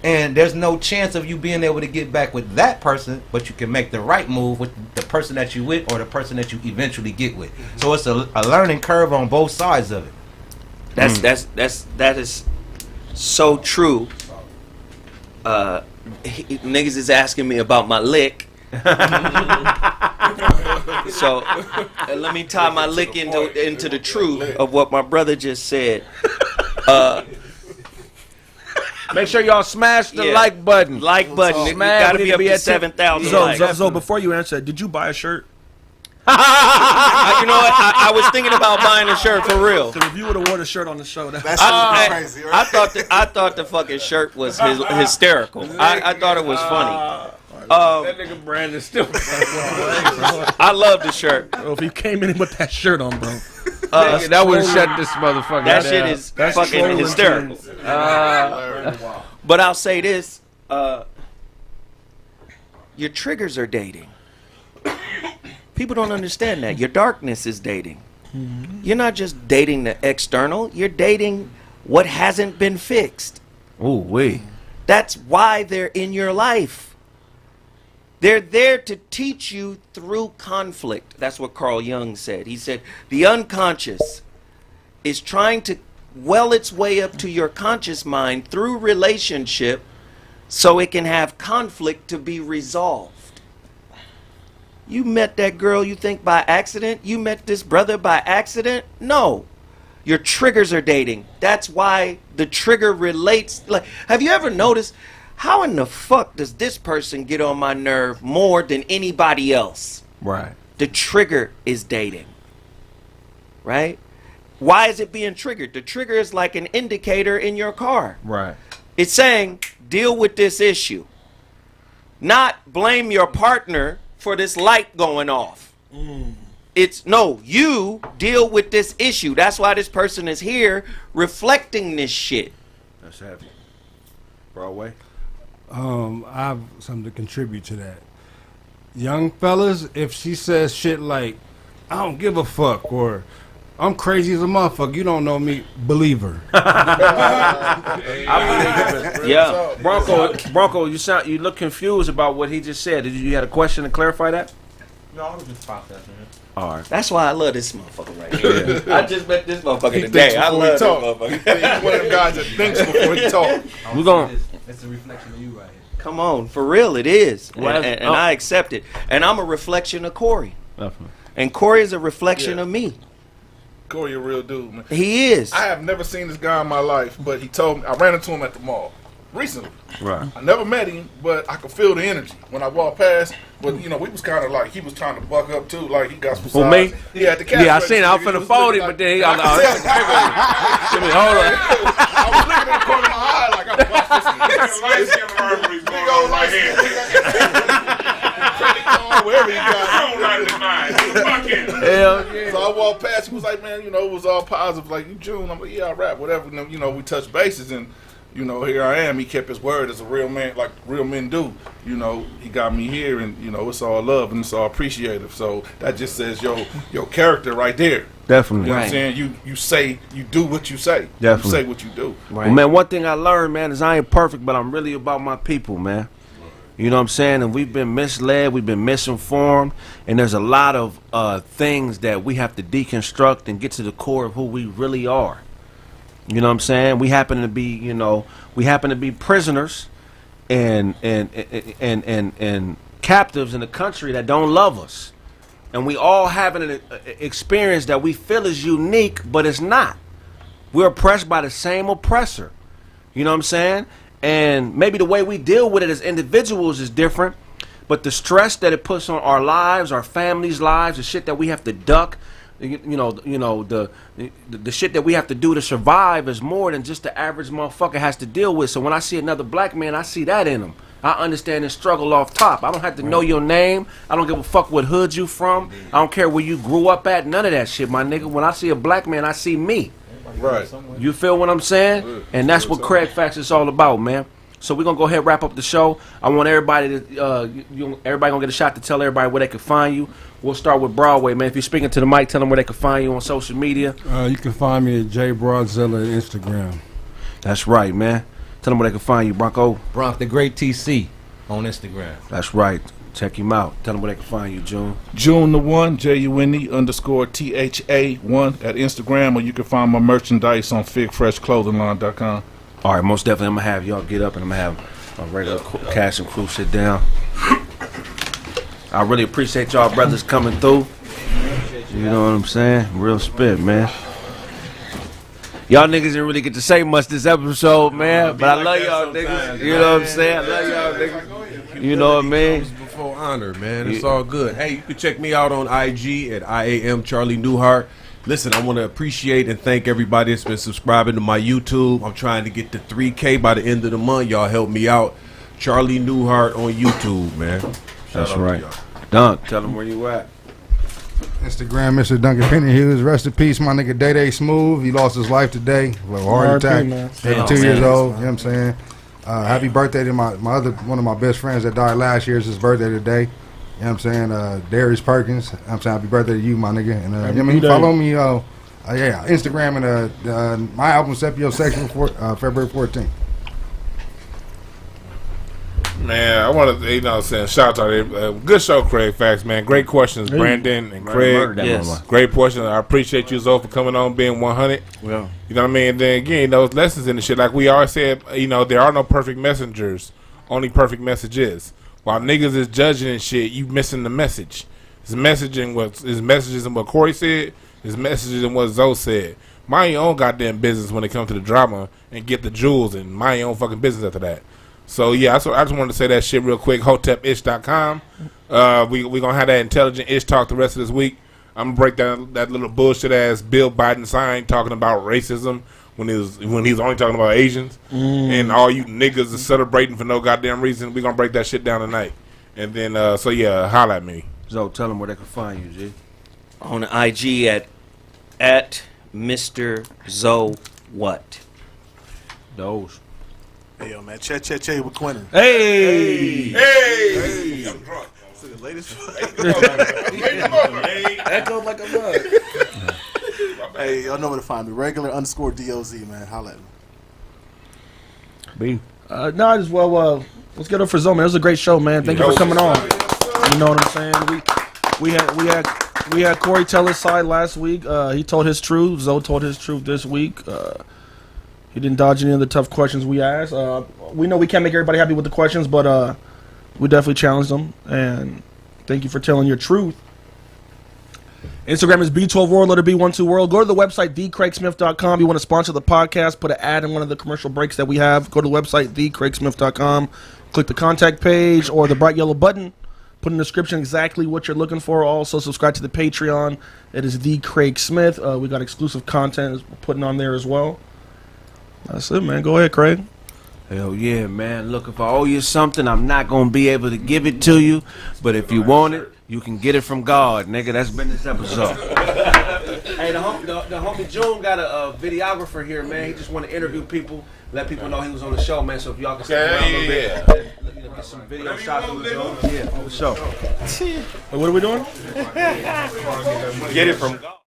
And there's no chance of you being able to get back with that person, but you can make the right move with the person that you with or the person that you eventually get with. So it's a learning curve on both sides of it. That is so true. Niggas is asking me about my lick. So let me tie my lick into the truth of what my brother just said. Make sure y'all smash the like button. Like button. It gotta be up to 7,000 likes. So before you answer that, did you buy a shirt? You know what? I was thinking about buying a shirt for real. So if you would have worn a shirt on the show, that's crazy. Right? I thought the fucking shirt was hysterical. I thought it was funny. That nigga Brandon still. I love the shirt. Bro, if he came in with that shirt on, bro. That would shut this motherfucker. That shit is fucking hysterical. But I'll say this: your triggers are dating. People don't understand that. Your darkness is dating. Mm-hmm. You're not just dating the external. You're dating what hasn't been fixed. Ooh, wee. That's why they're in your life. They're there to teach you through conflict. That's what Carl Jung said. He said, the unconscious is trying to well its way up to your conscious mind through relationship so it can have conflict to be resolved. You met that girl, you think, by accident? You met this brother by accident? No. Your triggers are dating. That's why the trigger relates. Like, have you ever noticed, how in the fuck does this person get on my nerve more than anybody else? Right. The trigger is dating. Right? Why is it being triggered? The trigger is like an indicator in your car. Right. It's saying, deal with this issue. Not blame your partner for this light going off. It's no, you deal with this issue. That's why this person is here reflecting this shit. That's heavy. Broadway. I have something to contribute to that. Young fellas, if she says shit like, I don't give a fuck, or I'm crazy as a motherfucker, you don't know me, believe her. Yeah. Bronco, you look confused about what he just said. Did you had a question to clarify that? No, I was just processing it. All right. That's why I love this motherfucker right here. I just met this motherfucker He today. thinks I before he love this talk. motherfucker. He's one of them guys that thinks before he talk. We're going. It's a reflection of you right here. Come on, for real, it is. Well, And I accept it. And I'm a reflection of Corey. Definitely. And Corey is a reflection of me. Corey a real dude, man. He is. I have never seen this guy in my life, but he told me I ran into him at the mall recently. Right. I never met him, but I could feel the energy when I walked past. But we was kind of like he was trying to buck up too, like he got some For size. me? Yeah, at the cash Yeah, I register, seen it. I was he finna was fold looking it, but then he I got could tell. hold on. I was looking in the corner of my eye like I'm watching this. Big old light credit card, wherever he got. Hell yeah. So I walked past. He was like, "Man, it was all positive. Like you June." I'm like, "Yeah, I rap, whatever." We touched bases, and here I am. He kept his word as a real man, like real men do. He got me here, and it's all love and it's all appreciative. So that just says your character right there. Definitely. You know what I'm saying? You say, you do what you say. Definitely. You say what you do. Well, man, one thing I learned, man, is I ain't perfect, but I'm really about my people, man. You know what I'm saying? And we've been misled, we've been misinformed, and there's a lot of things that we have to deconstruct and get to the core of who we really are. You know what I'm saying? We happen to be prisoners and captives in a country that don't love us. And we all have an experience that we feel is unique, but it's not. We're oppressed by the same oppressor. You know what I'm saying? And maybe the way we deal with it as individuals is different, but the stress that it puts on our lives, our families' lives, the shit that we have to duck, the shit that we have to do to survive is more than just the average motherfucker has to deal with. So when I see another black man, I see that in him. I understand his struggle off top. I don't have to know your name. I don't give a fuck what hood you from. I don't care where you grew up at. None of that shit, my nigga. When I see a black man, I see me. Right. You feel what I'm saying? And that's what Kraig Facts is all about, man. So we're gonna go ahead and wrap up the show. I want everybody to everybody gonna get a shot to tell everybody where they can find you. We'll start with Broadway, man. If you're speaking to the mic, tell them where they can find you on social media. You can find me at JBroadzilla at Instagram. That's right, man. Tell them where they can find you, Bronco. Bronk the Great TC on Instagram. That's right. Check him out. Tell them where they can find you, June. June the 1, JUNE_THA1 at Instagram, or you can find my merchandise on figfreshclothingline.com. All right, most definitely. I'm going to have y'all get up and I'm going to have a regular cast and crew sit down. I really appreciate y'all brothers coming through. You know what I'm saying? Real spit, man. Y'all niggas didn't really get to say much this episode, man. But I love y'all niggas. You know what I'm saying? I love y'all niggas. You know what I mean? Before honor, man. It's all good. Hey, you can check me out on IG at IAM Charlie Newhart. Listen, I want to appreciate and thank everybody that's been subscribing to my YouTube. I'm trying to get to 3K by the end of the month. Y'all help me out. Charlie Newhart on YouTube, man. That's right. Dunk, tell them where you at. Instagram, Mr. Duncan Penny Hughes. Rest in peace, my nigga Day Smooth. He lost his life today. A heart attack. 82 years old. You know what I'm saying? Happy birthday to one of my best friends that died last year. It's his birthday today. You know what I'm saying? Darius Perkins. I'm saying happy birthday to you, my nigga. And follow me, Instagram and my album Sepio Section February 14th. Man, I want to, say shout out to good show, Kraig Facts, man. Great questions, Brandyn and Kraig. Yes. Great questions. I appreciate you, Zoe, for coming on, being 100. Yeah. You know what I mean? And then again, those lessons in the shit, like we always said, there are no perfect messengers, only perfect messages. While niggas is judging and shit, you missing the message. His messages and what Corey said, his messages and what Zoe said. Mind your own goddamn business when it comes to the drama and get the jewels and mind your own fucking business after that. So yeah, I just wanted to say that shit real quick. Hotepish.com. We gonna have that intelligent ish talk the rest of this week. I'm gonna break down that little bullshit ass Bill Biden sign talking about racism when he's only talking about Asians, and all you niggas are celebrating for no goddamn reason. We gonna break that shit down tonight, and then so yeah, holla at me. So tell them where they can find you, G. On the IG at Mr. Zo what? Those. Hey, yo, man. Che with Quentin. Hey! Hey! I'm drunk. So the latest. Echoed like a bug. Hey, y'all know where to find me. Regular_DOZ, man. Holla at me. B. No, as well. Let's get up for Zo, man. It was a great show, man. Thank you for coming on. You know what I'm saying? We had Corey tell his side last week. He told his truth. Zo told his truth this week. He didn't dodge any of the tough questions we asked. We know we can't make everybody happy with the questions, but we definitely challenged them. And thank you for telling your truth. Instagram is B12World, letter B12World. Go to the website, TheeKraigSmith.com. You want to sponsor the podcast, put an ad in one of the commercial breaks that we have. Go to the website, TheeKraigSmith.com. Click the contact page or the bright yellow button. Put in the description exactly what you're looking for. Also, subscribe to the Patreon. It is TheeKraigSmith. We got exclusive content we're putting on there as well. That's it, man. Go ahead, Kraig. Hell yeah, man. Look, if I owe you something, I'm not going to be able to give it to you. But if you want it, you can get it from God, nigga. That's been this episode. Hey, the homie June got a videographer here, man. He just want to interview people, let people know he was on the show, man. So if y'all can stick around a little bit, get some video shots of June. Yeah, for sure. What are we doing? Get it from God.